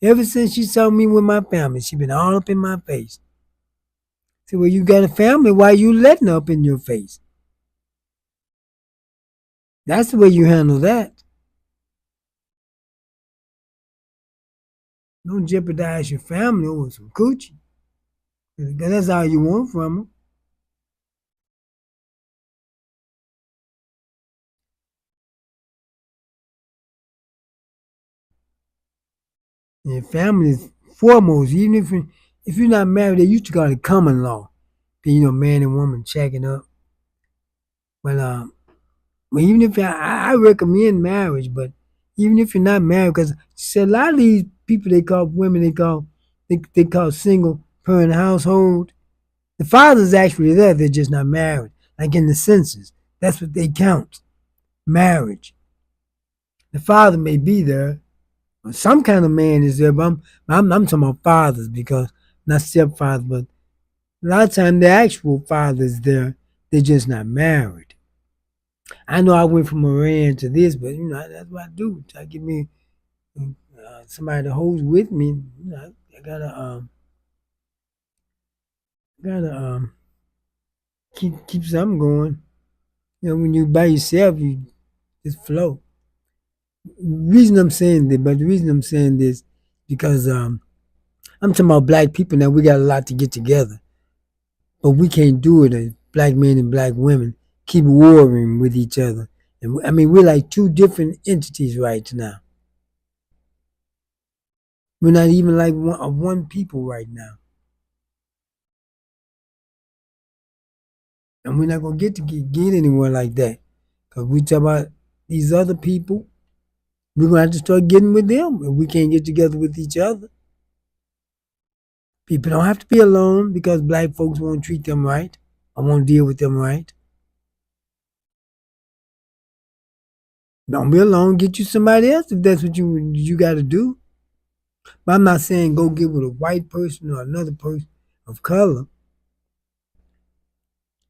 Ever since she saw me with my family, she been all up in my face. I said, well, you got a family, why you letting her up in your face? That's the way you handle that. Don't jeopardize your family over some coochie. Because that's all you want from them. And your family is foremost. Even if you're not married, they used to call it common law. Man and woman checking up. But even if I recommend marriage, but even if you're not married, because a lot of these people they call women, they call single parent household. The father's actually there, they're just not married. Like in the census, that's what they count. Marriage. The father may be there, or some kind of man is there, but I'm talking about fathers because not stepfathers, but a lot of times the actual father is there, they're just not married. I know I went from Iran to this, but that's what I do. I get me somebody that holds with me. I gotta keep something going. When you by yourself, you just flow. The reason I'm saying this because I'm talking about black people now. We got a lot to get together, but we can't do it as black men and black women keep warring with each other. And I mean, we're like two different entities right now. We're not even like one people right now. And we're not gonna get anywhere like that. Cause we talk about these other people, we're gonna have to start getting with them if we can't get together with each other. People don't have to be alone because black folks won't treat them right. I won't deal with them right. Don't be alone. Get you somebody else if that's what you got to do. But I'm not saying go get with a white person or another person of color.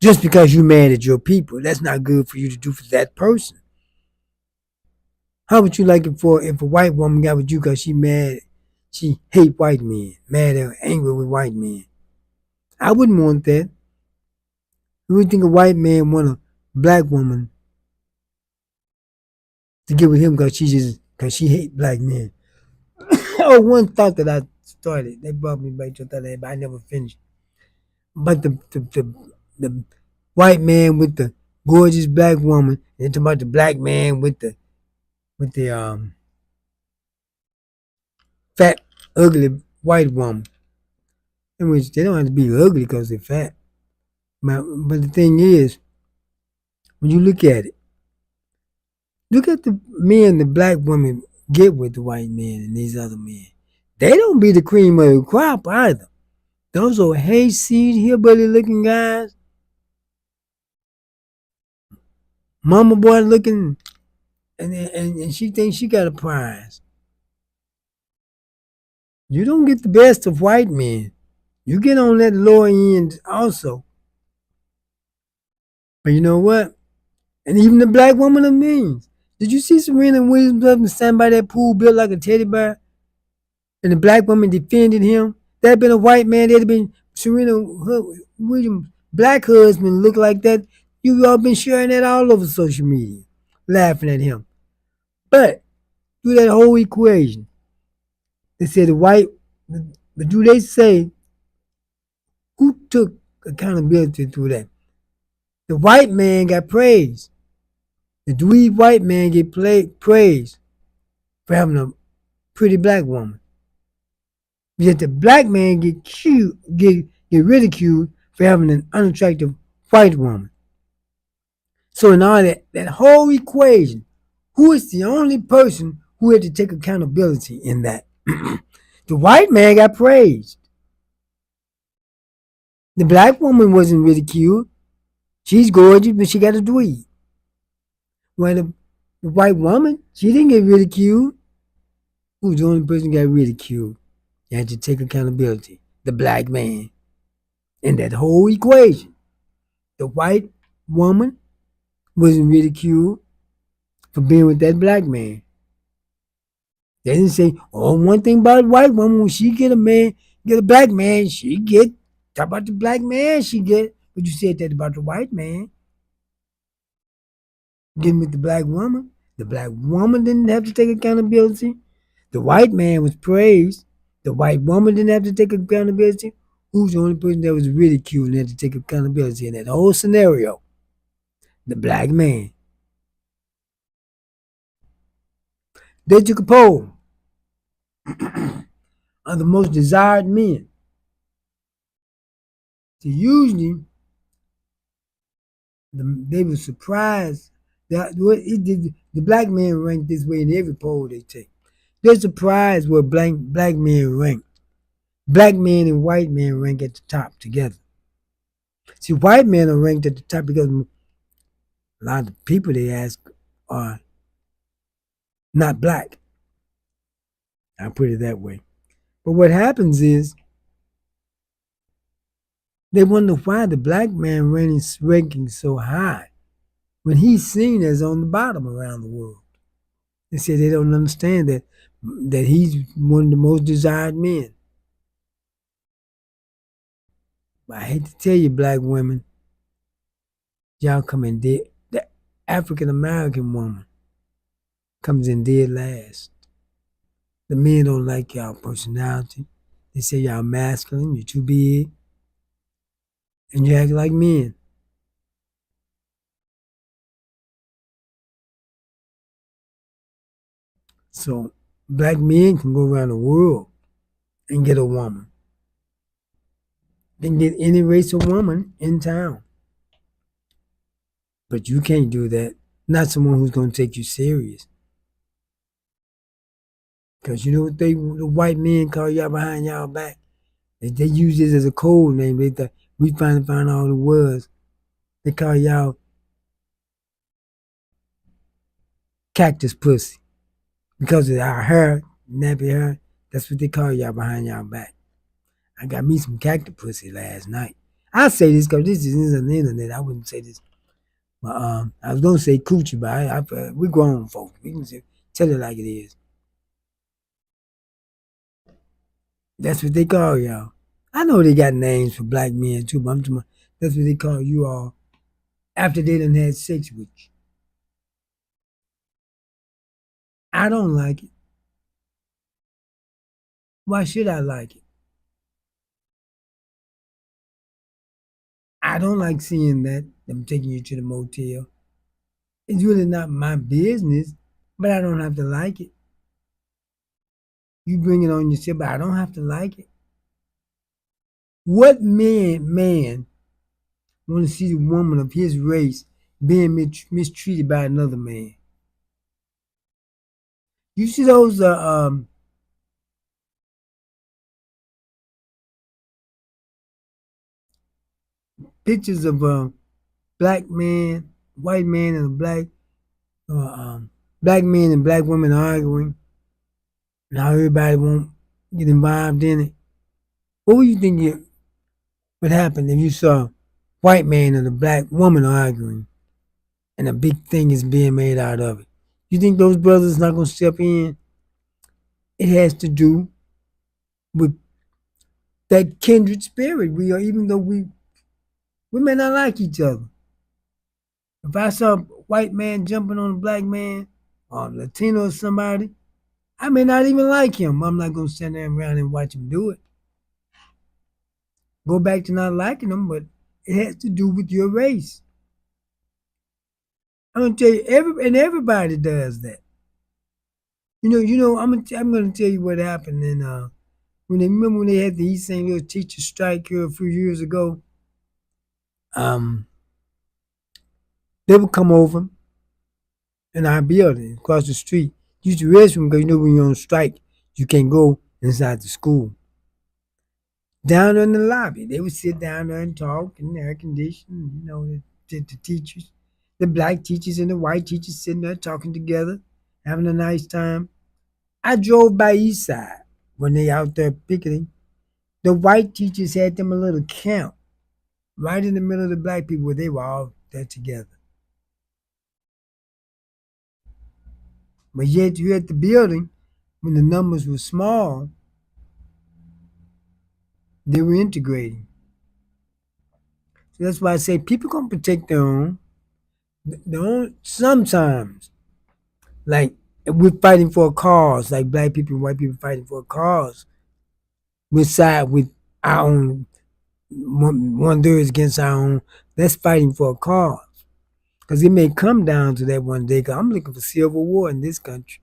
Just because you mad at your people, that's not good for you to do for that person. How would you like it for if a white woman got with you because she mad, she hate white men, mad or angry with white men? I wouldn't want that. You would think a white man want a black woman to get with him because she hate black men. Oh, one thought that I started, they brought me back to that, but I never finished. But the white man with the gorgeous black woman, and talking about the black man with the fat, ugly white woman. In which they don't have to be ugly because they're fat. But the thing is, when you look at it, look at the men the black women get with the white men and these other men. They don't be the cream of the crop either. Those are hayseed, hillbilly looking guys, mama boy looking, and she thinks she got a prize. You don't get the best of white men. You get on that lower end also. But you know what? And even the black woman of means. Did you see Serena Williams up and stand by that pool built like a teddy bear? And the black woman defended him? That had been a white man, that'd have been Serena Williams' black husband look like that. You all been sharing that all over social media, laughing at him. But through that whole equation, they said the white, but do they say who took accountability through that? The white man got praised. The dweeb white man get praised for having a pretty black woman. Yet the black man get ridiculed for having an unattractive white woman. So in all that whole equation, who is the only person who had to take accountability in that? The white man got praised. The black woman wasn't ridiculed. She's gorgeous, but she got a dweeb. Well, the white woman, she didn't get ridiculed. Who's the only person who got ridiculed? You had to take accountability. The black man. In that whole equation, the white woman wasn't ridiculed for being with that black man. They didn't say, oh, one thing about a white woman, when she get a black man, she get, talk about the black man she get. But you said that about the white man. Getting with the black woman. The black woman didn't have to take accountability. The white man was praised. The white woman didn't have to take accountability. Who's the only person that was ridiculed and had to take accountability in that whole scenario? The black man. They took a poll of the most desired men. So usually, they were surprised that the black men ranked this way in every poll they take. They're surprised where black men rank. Black men and white men rank at the top together. See, white men are ranked at the top because a lot of the people they ask are not black. I'll put it that way. But what happens is they wonder why the black man ranking so high when he's seen as on the bottom around the world. They say they don't understand that he's one of the most desired men. But I hate to tell you, black women, y'all come in dead. The African American woman comes in dead last. The men don't like y'all personality. They say y'all masculine, you're too big, and you act like men. So black men can go around the world and get a woman. They can get any race of woman in town. But you can't do that. Not someone who's going to take you serious. Because you know what the white men call y'all behind y'all back? They use this as a code name. They thought we finally found out it was. They call y'all cactus pussy. Because of our hair, nappy hair, that's what they call y'all behind y'all back. I got me some cactus pussy last night. I say this because this is on the internet. I wouldn't say this. But I was gonna say coochie, but we grown folks. We can tell it like it is. That's what they call y'all. I know they got names for black men too, but I'm talking about that's what they call you all after they done had sex with you. I don't like it. Why should I like it? I don't like seeing that them taking you to the motel. It's really not my business, but I don't have to like it. You bring it on yourself, but I don't have to like it. What man want to see the woman of his race being mistreated by another man? You see those pictures of black man, white man, and a black man and black woman arguing, and how everybody won't get involved in it. What would you think would happen if you saw a white man and a black woman arguing, and a big thing is being made out of it? You think those brothers not gonna step in? It has to do with that kindred spirit. We are, even though we may not like each other. If I saw a white man jumping on a black man or Latino or somebody, I may not even like him. I'm not gonna stand there around and watch him do it. Go back to not liking him, but it has to do with your race. I'm gonna tell you, everybody does that. I'm gonna tell you what happened in remember when they had the East St. Louis teacher strike here a few years ago. Um, they would come over in our building across the street. Use the restroom because when you're on strike, you can't go inside the school. Down in the lobby, they would sit down there and talk in the air conditioning. The teachers, the black teachers and the white teachers sitting there talking together, having a nice time. I drove by East Side when they out there picketing. The white teachers had them a little camp right in the middle of the black people where they were all there together. But yet you at the building, when the numbers were small, they were integrating. So that's why I say people gonna protect their own. Sometimes, like if we're fighting for a cause, like black people and white people fighting for a cause, we side with our own one third against our own. That's fighting for a cause. Because it may come down to that one day. Cause I'm looking for civil war in this country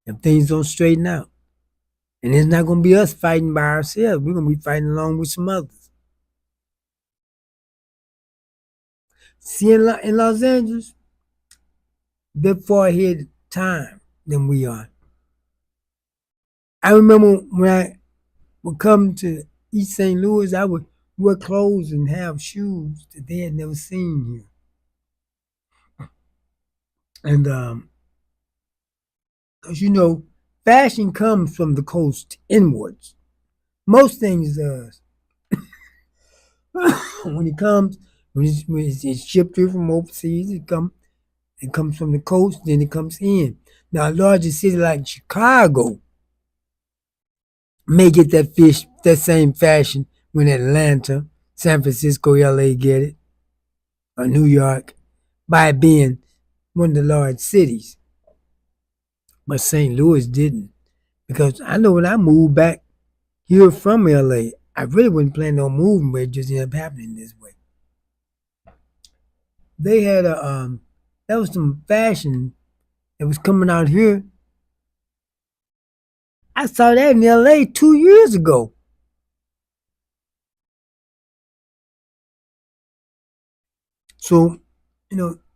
if things don't straighten out. And it's not going to be us fighting by ourselves. We're going to be fighting along with some others. See, in Los Angeles, they're far ahead of time than we are. I remember when I would come to East St. Louis, I would wear clothes and have shoes that they had never seen here. And, because fashion comes from the coast inwards. Most things does. when it comes, when it's shipped here from overseas, it comes from the coast, then it comes in. Now, a larger city like Chicago may get that same fashion when Atlanta, San Francisco, LA get it, or New York, by being one of the large cities. But St. Louis didn't. Because I know when I moved back here from LA, I really wasn't planning on moving, but it just ended up happening this way. They had that was some fashion that was coming out here. I saw that in LA 2 years ago. So,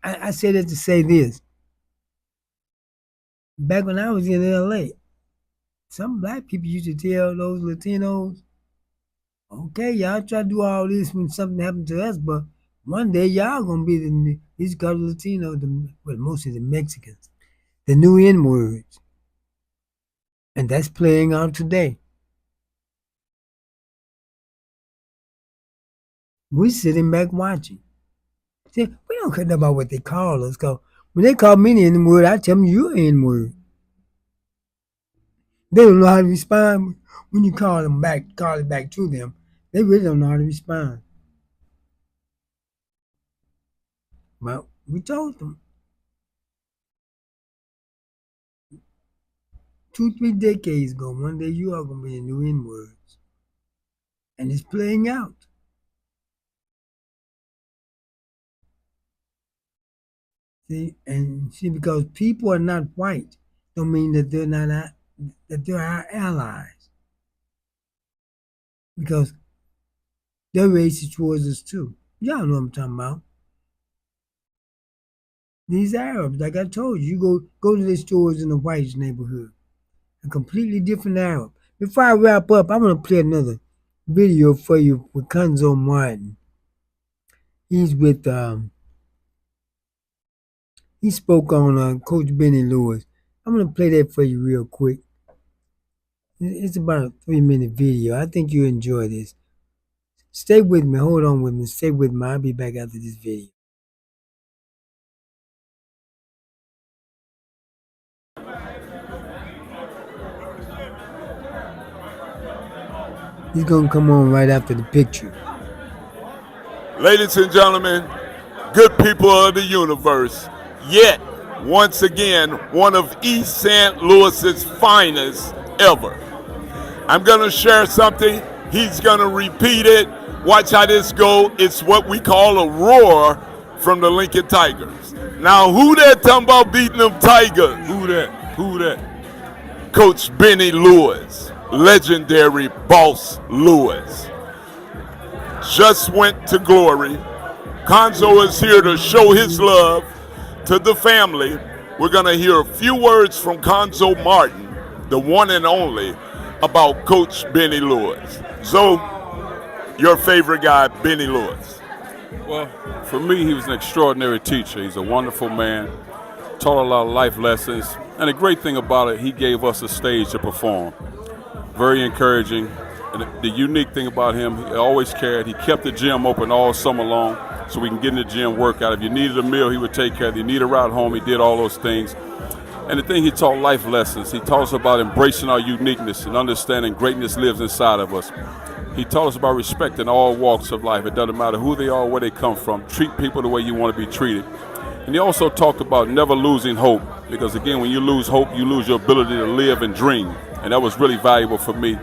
I say that to say this. Back when I was in LA, some black people used to tell those Latinos, okay, y'all try to do all this when something happened to us, but one day y'all gonna be these called Latinos, mostly the Mexicans, the new N words. And that's playing out today. We sitting back watching. See, we don't care about what they call us. Cause when they call me the N word, I tell them you're N word. They don't know how to respond when you call it back to them. They really don't know how to respond. Well, we told them 2, 3 decades ago, one day you are gonna be the new N words, and it's playing out. See, because people are not white, don't mean that they're not that they're our allies. Because they're racist towards us too. Y'all know what I'm talking about. These Arabs, like I told you, go to the stores in the white neighborhood, a completely different Arab. Before I wrap up, I'm gonna play another video for you with Conzo Martin. He's with he spoke on Coach Benny Lewis. I'm gonna play that for you real quick. It's about a 3 minute video. I think you enjoy this. Stay with me. Hold on with me. Stay with me. I'll be back after this video. He's gonna come on right after the picture. Ladies and gentlemen, good people of the universe, yet once again, one of East St. Louis's finest ever. I'm going to share something. He's going to repeat it. Watch how this go. It's what we call a roar from the Lincoln Tigers. Now, who that talking about beating them Tigers? Who that? Who that? Coach Benny Lewis, legendary Boss Lewis. Just went to glory. Conzo is here to show his love to the family. We're going to hear a few words from Conzo Martin, the one and only, about Coach Benny Lewis. So, your favorite guy, Benny Lewis. Well, for me, he was an extraordinary teacher. He's a wonderful man, taught a lot of life lessons, and the great thing about it, he gave us a stage to perform. Very encouraging. And the unique thing about him, he always cared. He kept the gym open all summer long so we can get in the gym, work out. If you needed a meal, he would take care of it. If you needed a ride home, he did all those things. And the thing, he taught life lessons. He taught us about embracing our uniqueness and understanding greatness lives inside of us. He taught us about respecting all walks of life. It doesn't matter who they are, where they come from. Treat people the way you want to be treated. And he also talked about never losing hope, because again, when you lose hope, you lose your ability to live and dream. And that was really valuable for me.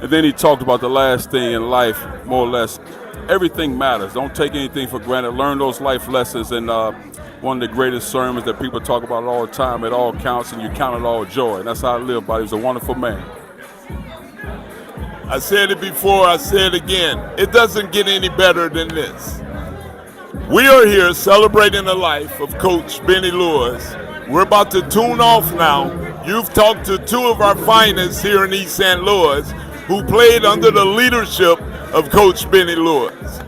And then he talked about the last thing in life, more or less, everything matters. Don't take anything for granted. Learn those life lessons. And one of the greatest sermons that people talk about all the time, it all counts and you count it all joy. And that's how I live by it. He was a wonderful man. I said it before, I say it again. It doesn't get any better than this. We are here celebrating the life of Coach Benny Lewis. We're about to tune off now. You've talked to two of our finest here in East St. Louis who played under the leadership of Coach Benny Lewis.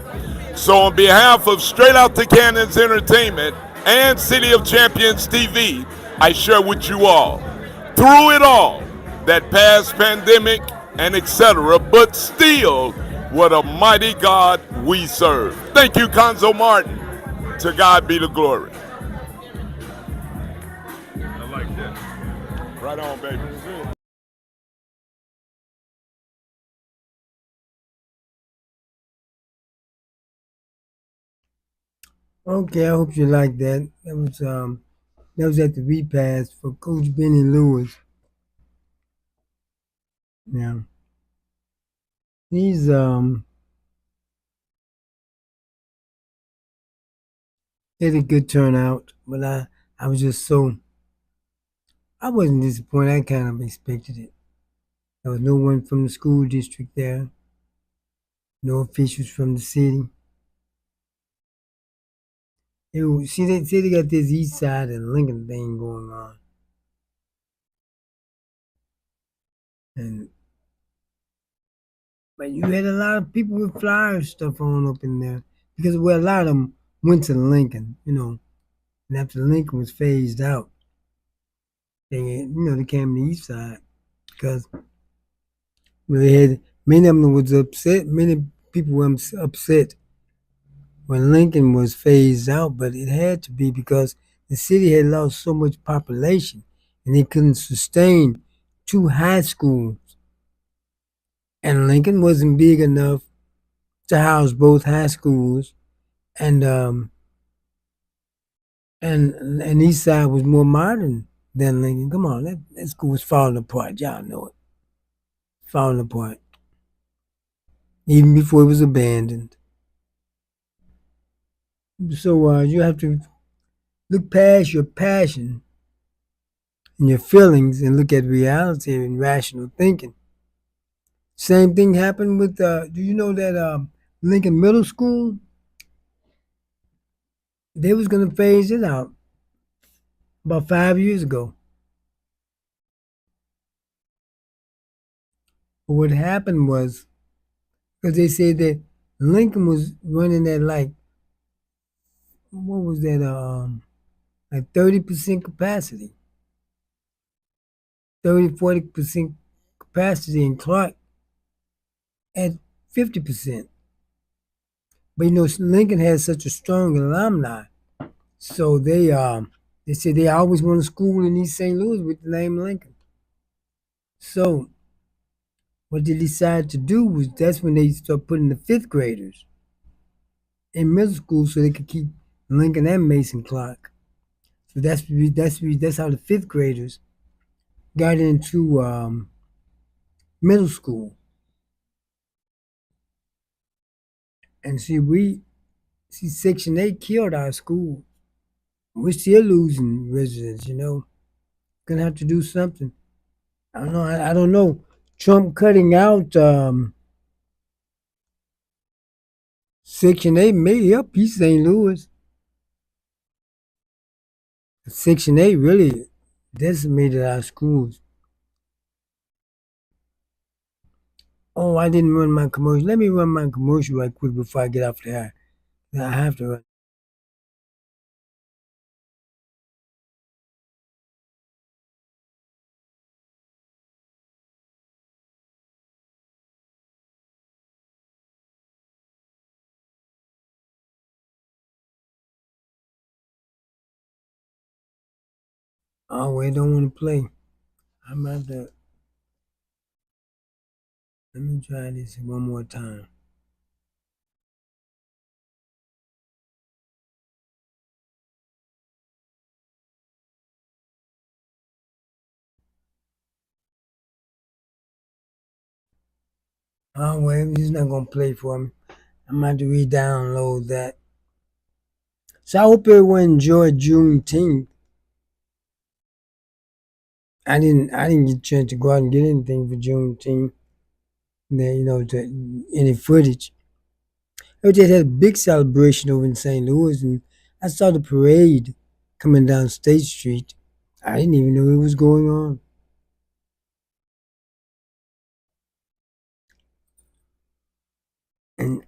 So on behalf of Straight Out to Cannons Entertainment and City of Champions TV, I share with you all, through it all, that past pandemic and etc., but still, what a mighty God we serve. Thank you, Conzo Martin. To God be the glory. I like that. Right on, baby. Okay, I hope you like that. That was at the repass for Coach Benny Lewis. Now he's had a good turnout, but I was just I wasn't disappointed. I kind of expected it. There was no one from the school district there, no officials from the city. See, they say they got this East Side and Lincoln thing going on, and but you had a lot of people with flyer stuff on up in there because a lot of them went to Lincoln, and after Lincoln was phased out, they came to the East Side because they had many of them was upset. Many people were upset when Lincoln was phased out, but it had to be because the city had lost so much population and they couldn't sustain two high schools. And Lincoln wasn't big enough to house both high schools, and and East Side was more modern than Lincoln. Come on, that school was falling apart. Y'all know it, falling apart even before it was abandoned. So you have to look past your passion and your feelings and look at reality and rational thinking. Same thing happened with. Do you know that Lincoln Middle School? They was gonna phase it out about 5 years ago. But what happened was because they said that Lincoln was running at like what was that like 30% capacity, 30-40% capacity, and Clark at 50%. But Lincoln had such a strong alumni, so they said they always want a school in East St. Louis with the name Lincoln. So what they decided to do was that's when they started putting the fifth graders in middle school so they could keep Lincoln and Mason Clark. So that's how the fifth graders got into middle school. And Section 8 killed our school. We're still losing residents. Gonna have to do something. I don't know. I don't know. Trump cutting out Section 8 may help East St. Louis. Section 8 really decimated our schools. Oh, I didn't run my commercial. Let me run my commercial right quick before I get off the air. I have to run. Oh, wait, don't want to play. I'm about to. Let me try this one more time. Oh, wait, it's not going to play for me. I'm about to re-download that. So I hope everyone enjoyed Juneteenth. I didn't get a chance to go out and get anything for Juneteenth. Any footage. I just had a big celebration over in St. Louis, and I saw the parade coming down State Street. I didn't even know it was going on. And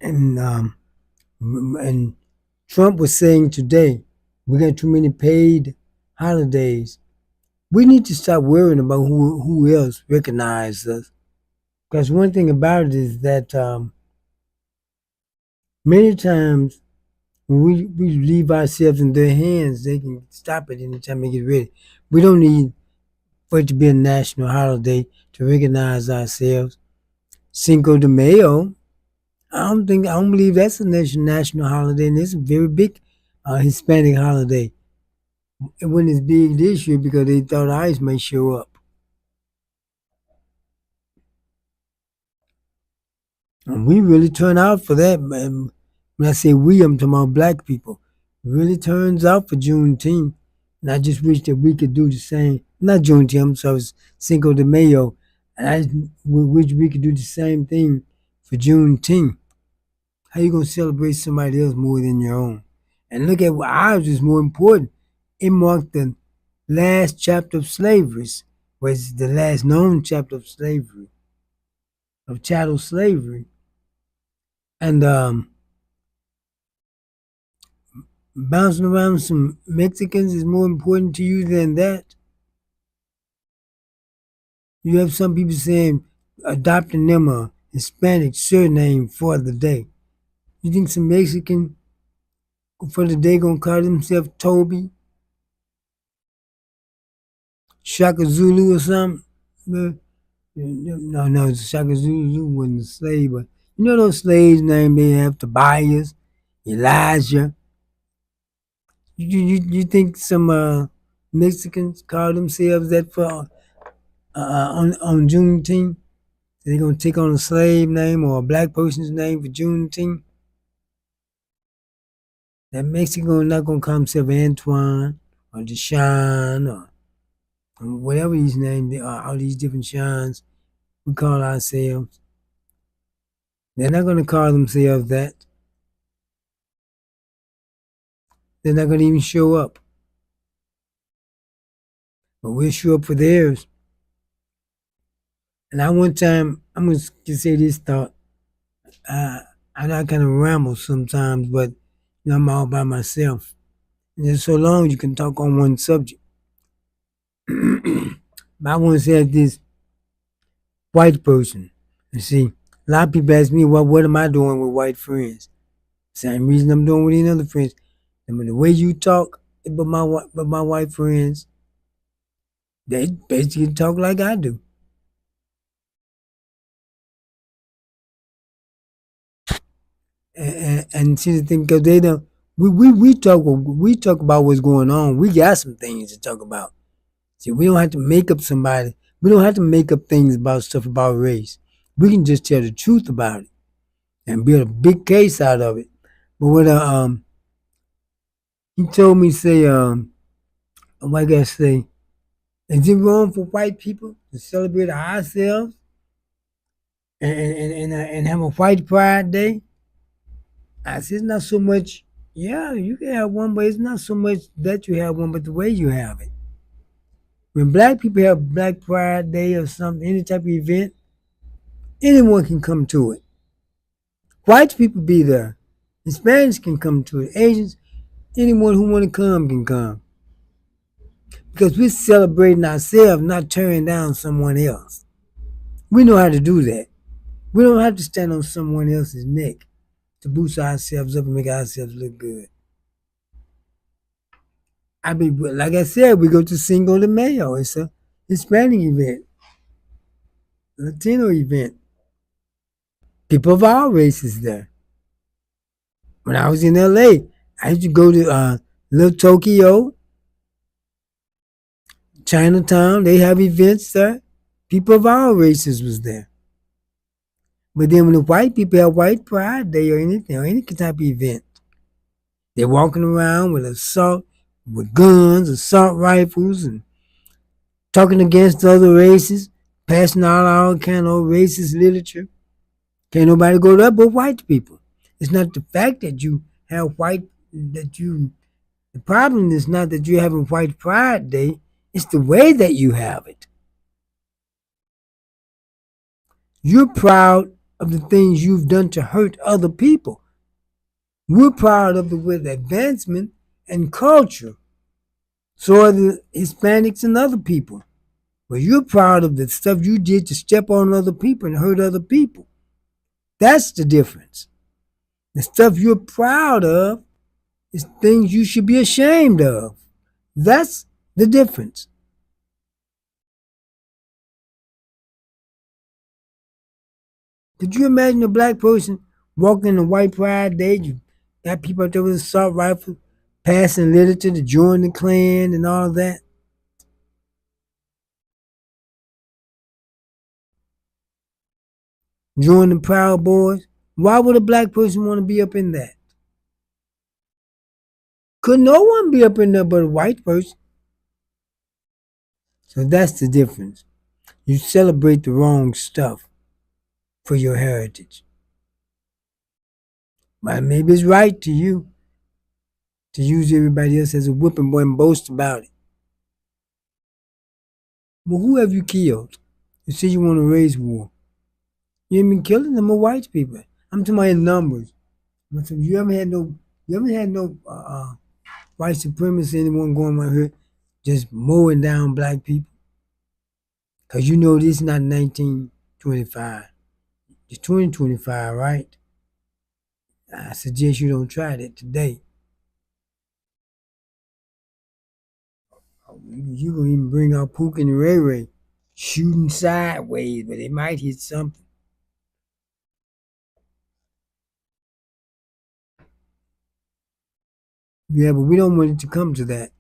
Trump was saying today, we got too many paid holidays. We need to stop worrying about who else recognizes us. Because one thing about it is that many times when we leave ourselves in their hands, they can stop it anytime they get ready. We don't need for it to be a national holiday to recognize ourselves. Cinco de Mayo, I don't believe that's a national holiday, and it's a very big Hispanic holiday. It wasn't as big this year because they thought ICE may show up. And we really turn out for that. Man. When I say we, I'm talking about black people. It really turns out for Juneteenth. And I just wish that we could do the same. Not Juneteenth, I'm sorry, it's Cinco de Mayo. And I wish we could do the same thing for Juneteenth. How you gonna celebrate somebody else more than your own? And look at what ours is more important. It marked the last chapter of slavery, was the last known chapter of slavery, of chattel slavery. And bouncing around some Mexicans is more important to you than that. You have some people saying adopting them a Hispanic surname for the day. You think some Mexican for the day gonna call themselves Toby, Shaka Zulu or something. No, Shaka Zulu wasn't a slave, but you know those slaves' names they have Tobias, Elijah. You think some Mexicans call themselves that for on Juneteenth? They're gonna take on a slave name or a black person's name for Juneteenth? That Mexican not gonna call himself Antoine or Deshaun or whatever these names are, all these different Seans we call ourselves. They're not gonna call themselves that. They're not gonna even show up. But we'll show up for theirs. And I one time, I'm gonna say this thought. I know I kind of ramble sometimes, but I'm all by myself. And there's so long you can talk on one subject. But I want to say this white person. You see, a lot of people ask me, what am I doing with white friends? Same reason I'm doing with any other friends. I mean, the way you talk, but my white friends, they basically talk like I do. And see the thing, because they don't. We talk about what's going on. We got some things to talk about. See, we don't have to make up somebody. We don't have to make up things about stuff about race. We can just tell the truth about it and build a big case out of it. But what he told me say a white guy say, is it wrong for white people to celebrate ourselves and have a white pride day? I said it's not so much. Yeah, you can have one, but it's not so much that you have one, but the way you have it. When black people have Black Pride Day or something, any type of event, anyone can come to it. White people be there. Hispanics can come to it. Asians, anyone who want to come can come. Because we're celebrating ourselves, not tearing down someone else. We know how to do that. We don't have to stand on someone else's neck to boost ourselves up and make ourselves look good. I mean, like I said, we go to Cinco de Mayo. It's a Hispanic event, Latino event. People of all races there. When I was in LA, I used to go to Little Tokyo, Chinatown. They have events there. People of all races was there. But then when the white people have White Pride Day or anything, or any type of event, they're walking around with guns, assault rifles, and talking against other races, passing out all kind of racist literature. Can't nobody go there but white people. It's not the fact that you have the problem is not that you're having White Pride Day, it's the way that you have it. You're proud of the things you've done to hurt other people. We're proud of the advancement and culture. So are the Hispanics and other people. But you're proud of the stuff you did to step on other people and hurt other people. That's the difference. The stuff you're proud of is things you should be ashamed of. That's the difference. Could you imagine a black person walking on White Pride Day? You got people out there with assault rifles, passing literature to join the Klan and all that. Join the Proud Boys. Why would a black person want to be up in that? Could no one be up in there but a white person? So that's the difference. You celebrate the wrong stuff for your heritage. But maybe it's right to you to use everybody else as a whipping boy and boast about it. Well, who have you killed? You say you want to raise war. You ain't been killing them, white people. I'm talking about in numbers. You haven't had no white supremacy, anyone going around here just mowing down black people. Cause you know this is not 1925. It's 2025, right? I suggest you don't try that today. You can even bring out Pook and Ray Ray shooting sideways, but they might hit something. Yeah, but we don't want it to come to that.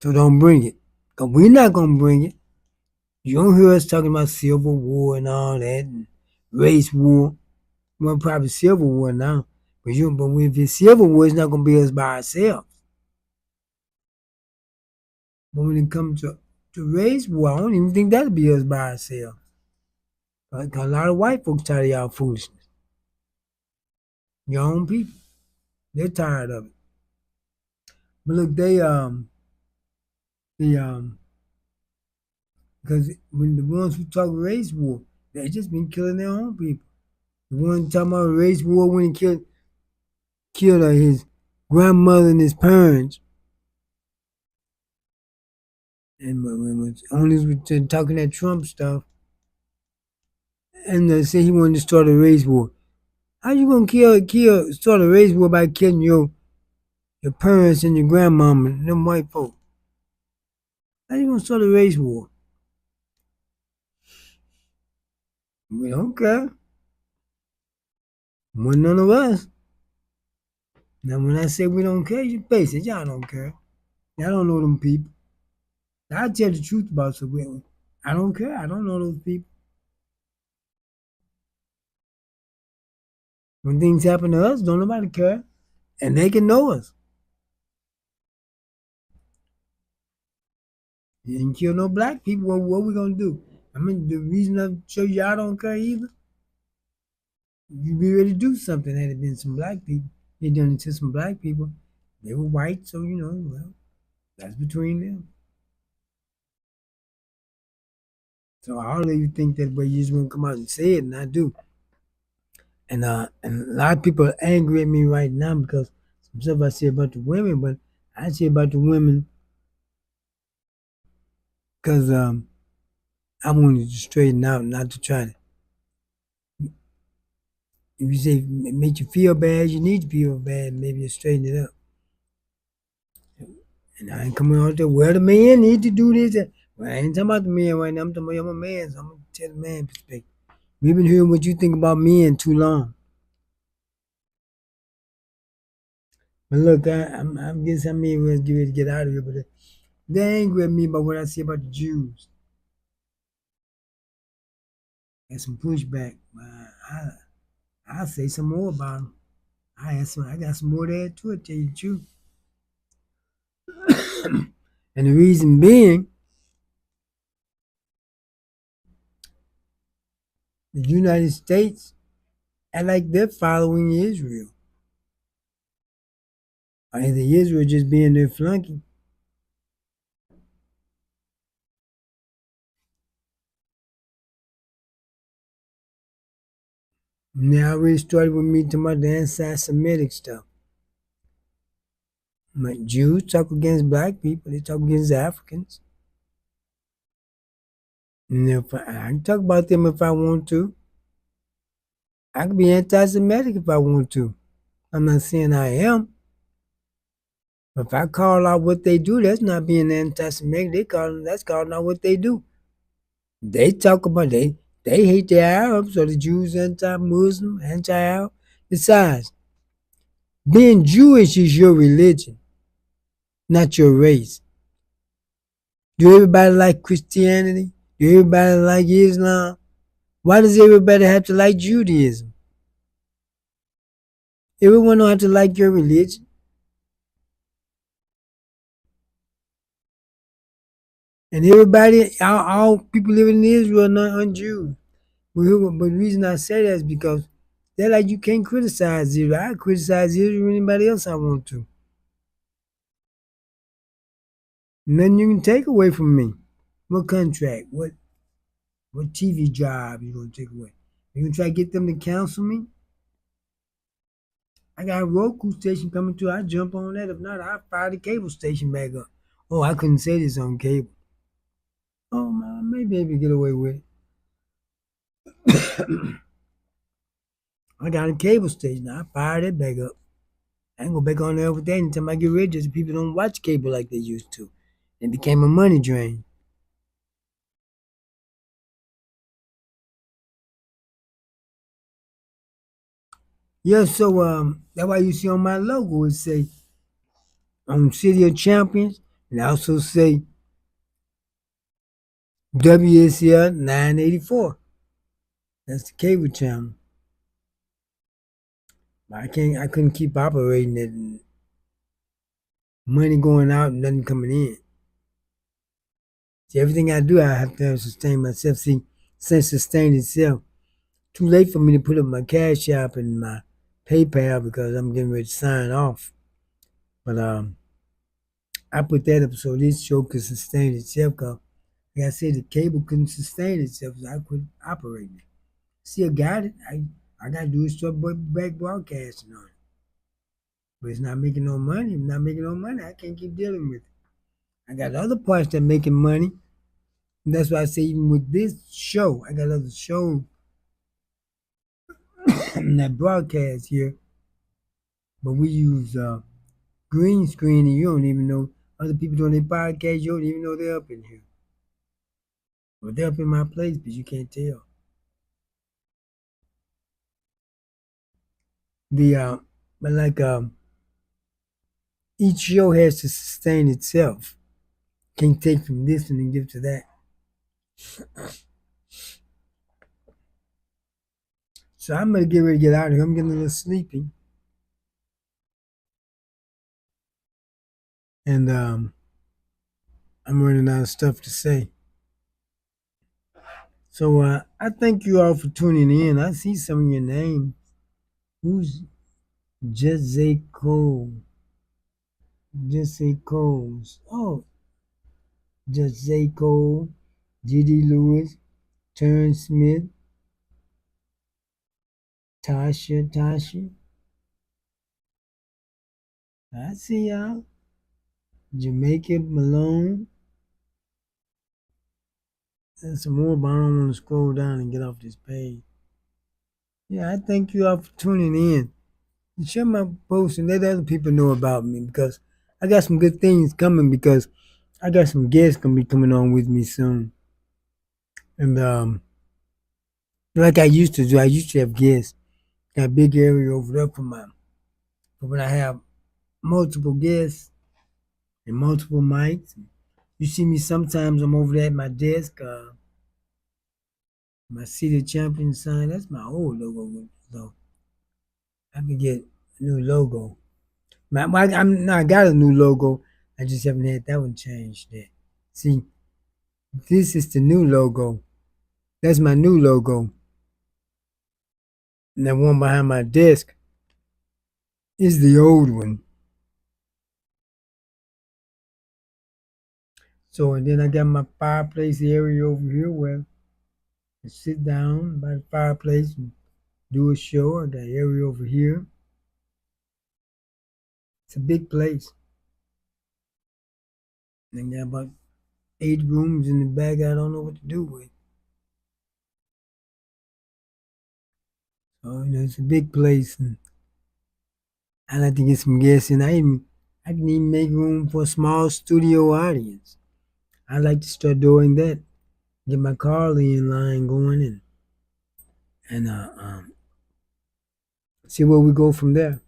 So don't bring it. Because we're not going to bring it. You don't hear us talking about Civil War and all that, and race war. Well, probably Civil War now. But if it's Civil War, it's not going to be us by ourselves. But when it comes to race war, I don't even think that'll be us by ourselves. Because a lot of white folks tired of y'all foolishness. Your own people. They're tired of it. But look, because when the ones who talk race war, they just been killing their own people. The one talking about race war when he killed his grandmother and his parents, and when only was talking that Trump stuff, and they say he wanted to start a race war. How you gonna start a race war by killing your parents and your grandmama and them white folks? How you gonna start a race war? We don't care. Well, none of us. Now, when I say we don't care, you face it. Y'all don't care. Y'all don't know them people. I tell the truth about some. I don't care. I don't know those people. When things happen to us, don't nobody care, and they can know us. You didn't kill no black people. What we gonna do? I mean, the reason I show you I don't care either. You be ready to do something. Had it been some black people, they done it to some black people. They were white, so well, that's between them. So I don't even think that way. You just won't come out and say it, and I do. And a lot of people are angry at me right now because some stuff I say about the women, but I say about the women because I wanted to straighten out, not to try to. If you say it make you feel bad, you need to feel bad. Maybe you straighten it up. And I ain't coming out there. Well, the man need to do this. Well, I ain't talking about the man right now. I'm talking about my man. So I'm gonna tell the man perspective. We've been hearing what you think about men too long. But look, I'm guess I may well get ready to get out of here. But they angry at me about what I say about the Jews. And some pushback. I'll say some more about them. I got some more to add to it, tell you the truth. And the reason being, the United States act like they're following Israel. Or either Israel just being their flunky. Now I already started with me talking about the anti-Semitic stuff. Like Jews talk against black people, they talk against Africans. And if I can talk about them if I want to. I can be anti-Semitic if I want to. I'm not saying I am. But if I call out what they do, that's not being anti-Semitic. That's calling out what they do. They talk about they hate the Arabs or the Jews anti-Muslim, anti-Arab. Besides, being Jewish is your religion, not your race. Do everybody like Christianity? Do everybody like Islam? Why does everybody have to like Judaism? Everyone don't have to like your religion. And everybody, all people living in Israel are not Jews. But the reason I say that is because they're like you can't criticize Israel. I criticize Israel or anybody else I want to. Nothing you can take away from me. What contract? What TV job you gonna take away? You gonna try to get them to cancel me? I got a Roku station coming through. I jump on that. If not, I'll fire the cable station back up. Oh, I couldn't say this on cable. Oh man, maybe I can get away with it. I got a cable station. I fired it back up. I ain't go back on there with that until I get rid of it. People don't watch cable like they used to. It became a money drain. Yeah, so that's why you see on my logo it say City of Champions, and I also say WSL 984. That's the cable channel. I couldn't keep operating it, and money going out and nothing coming in. See, everything I do, I have to sustain myself. See, since sustain itself, too late for me to put up my Cash App and my PayPal because I'm getting ready to sign off. But I put that up so this show could sustain itself. Cause like I said, the cable couldn't sustain itself, so I quit operating it. Still got it. I got to do is start back broadcasting on it. But it's not making no money. If it's not making no money, I can't keep dealing with it. I got other parts that making money. And that's why I say even with this show, I got other shows that broadcast here, but we use green screen and you don't even know other people doing their podcast, you don't even know they're up in here. But they're up in my place, but you can't tell. The but like each show has to sustain itself. Can't take from this and then give to that. So I'm gonna get ready to get out of here. I'm getting a little sleepy. And I'm running out of stuff to say. So I thank you all for tuning in. I see some of your names. Who's Jesse Cole? Jesse Coles. Oh, Jesse Cole, G.D. Lewis, Turn Smith, Tasha. I see y'all. Jamaica Malone. And some more, but I don't want to scroll down and get off this page. Yeah, I thank you all for tuning in. Share my post and let other people know about me because I got some good things coming because I got some guests gonna be coming on with me soon. And like I used to do, I used to have guests. Got a big area over there for when I have multiple guests and multiple mics. You see me sometimes I'm over there at my desk, my City Champion sign. That's my old logo. So I can get a new logo. I got a new logo. I just haven't had that one changed yet. See, this is the new logo. That's my new logo. And that one behind my desk is the old one. So, and then I got my fireplace area over here where I sit down by the fireplace and do a show. I got an area over here. It's a big place. And I got about 8 rooms in the back I don't know what to do with. So, it's a big place. And I like to get some guests in. I can even make room for a small studio audience. I like to start doing that. Get my Carly in line going and see where we go from there.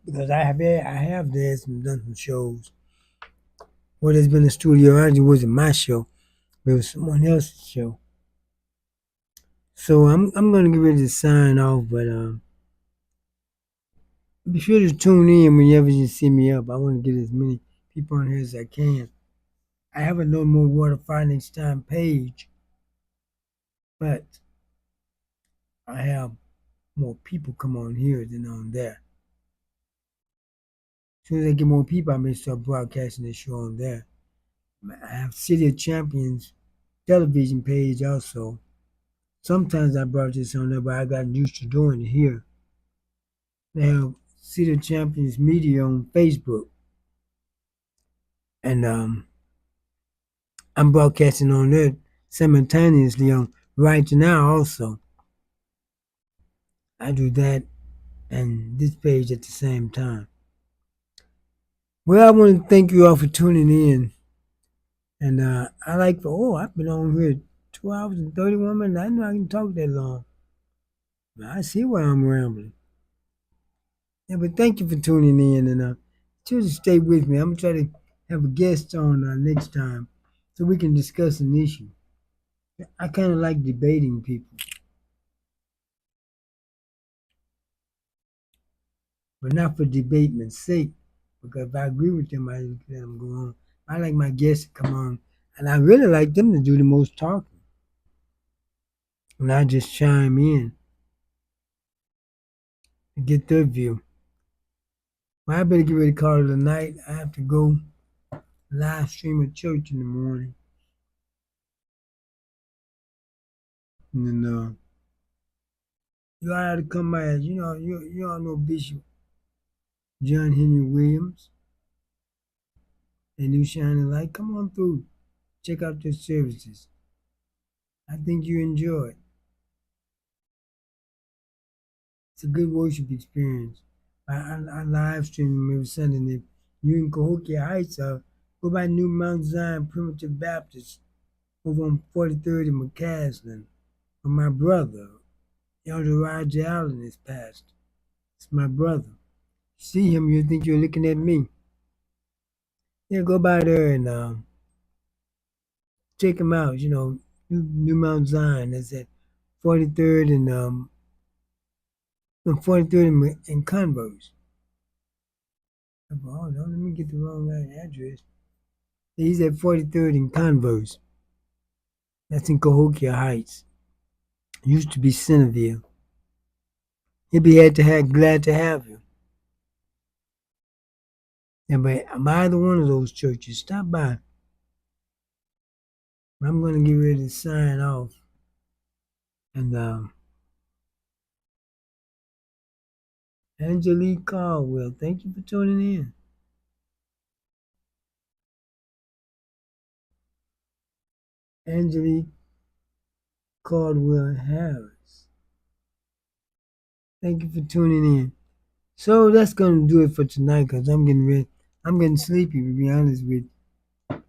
Because I have done some shows where there's been a studio audience. It wasn't my show, but it was someone else's show. So I'm gonna get ready to sign off, but be sure to tune in whenever you see me up. I want to get as many people on here as I can. I have a No More Water Fire Next Time page, but I have more people come on here than on there. As soon as I get more people, I may start broadcasting this show on there. I have City of Champions television page also. Sometimes I brought this on there, but I got used to doing it here. They have City of Champions Media on Facebook. And I'm broadcasting on there simultaneously on right now also. I do that and this page at the same time. Well, I want to thank you all for tuning in. And I've been on here 2 hours and 31 minutes. I know I can talk that long. I see why I'm rambling. Yeah, but thank you for tuning in and just stay with me. I'm going to try to have a guest on next time so we can discuss an issue. I kind of like debating people, but not for debatement's sake. Because if I agree with them, I let them go on. I like my guests to come on, and I really like them to do the most talking, and I just chime in to get their view. Well, I better get ready to call it a night. I have to go live stream at church in the morning, and then you all have to come by. You all know Bishop John Henry Williams, and New Shining Light. Come on through, check out their services. I think you enjoy it. It's a good worship experience. I live stream them every Sunday. And if you in Cahokia Heights, go by New Mount Zion Primitive Baptist over on 43rd and McCaslin. Or my brother, Elder Roger Allen, is pastor. It's my brother. See him, you think you're looking at me. Yeah, go by there and check him out. New Mount Zion. That's at 43rd and 43rd and Converse. Oh, no, let me get the wrong address. He's at 43rd and Converse. That's in Cahokia Heights. Used to be Centerville. He'll be glad to have you. Yeah, but I'm either one of those churches. Stop by. I'm going to get ready to sign off. And Angelique Caldwell, thank you for tuning in. Angelique Caldwell Harris, thank you for tuning in. So that's going to do it for tonight because I'm getting ready. I'm getting sleepy, to be honest with you.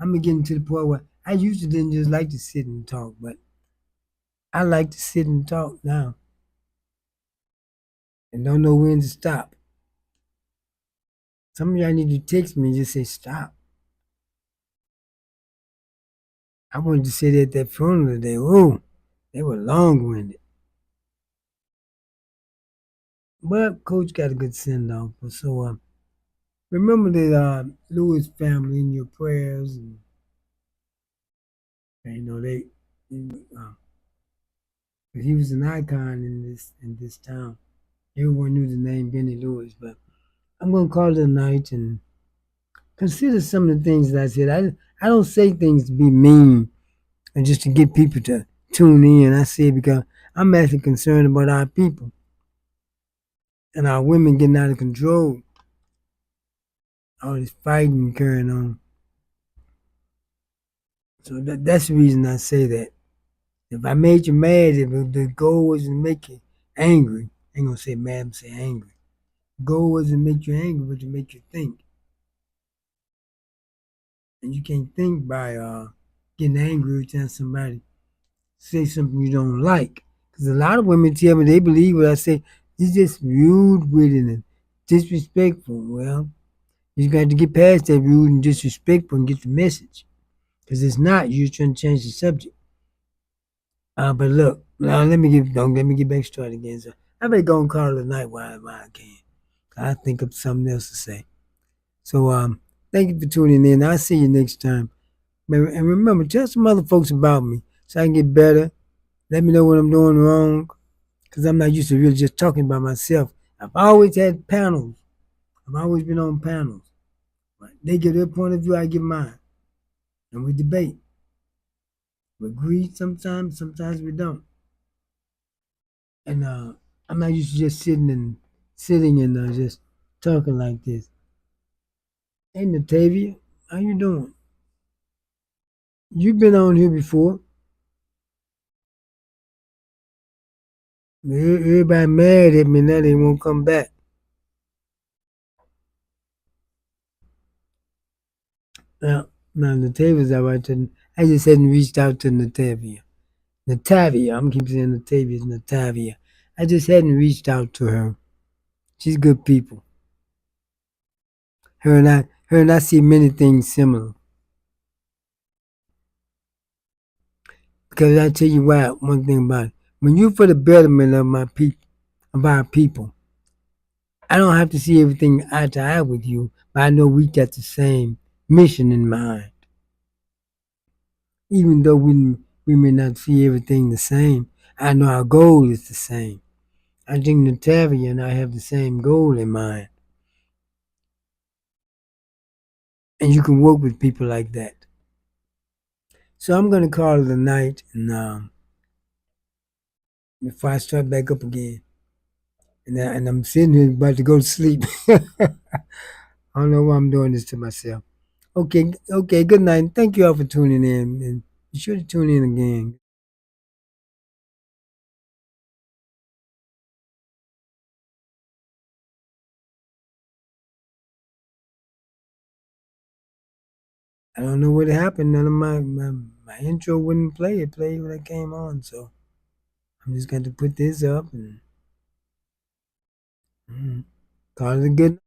I'm getting to the point where I used to didn't just like to sit and talk, but I like to sit and talk now and don't know when to stop. Some of y'all need to text me and just say stop. I wanted to sit at that funeral today. Oh, they were long-winded. But Coach got a good send-off. So remember the Lewis family in your prayers. And uh, he was an icon in this town. Everyone knew the name Benny Lewis. But I'm going to call it a night and consider some of the things that I said. I don't say things to be mean and just to get people to tune in. I say it because I'm actually concerned about our people and our women getting out of control. All this fighting carrying on. So that's the reason I say that. If I made you mad, if the goal was to make you angry, I ain't gonna say mad, I'm say angry. The goal wasn't to make you angry, but to make you think. And you can't think by getting angry every time somebody say something you don't like. Because a lot of women tell me they believe what I say. You're just rude with it and disrespectful. Well, you got to get past that rude and disrespectful and get the message. Because it's not, you're trying to change the subject. But look, now don't let me get back started again. So I better go and call it a night while I can. I think of something else to say. So thank you for tuning in. I'll see you next time. And remember, tell some other folks about me so I can get better. Let me know what I'm doing wrong. Because I'm not used to really just talking about myself. I've always had panels. I've always been on panels. But they give their point of view, I give mine. And we debate. We agree sometimes we don't. And I'm not used to just sitting and just talking like this. Hey Natavia, how you doing? You've been on here before. Everybody mad at me now. They won't come back. Now Natavia's all right. I just hadn't reached out to Natavia. Natavia, I'm keep saying Natavia, it's Natavia. I just hadn't reached out to her. She's good people. Her and I see many things similar. Because I tell you why, one thing about it. When you for the betterment of my people, of our people, I don't have to see everything eye to eye with you, but I know we got the same mission in mind. Even though we may not see everything the same, I know our goal is the same. I think Natavia and I have the same goal in mind. And you can work with people like that. So I'm gonna call it a night, and before I start back up again, and I'm sitting here about to go to sleep. I don't know why I'm doing this to myself. Okay, good night. Thank you all for tuning in, and be sure to tune in again. I don't know what happened. None of my intro wouldn't play. It played when I came on, so I'm just going to put this up and call it a good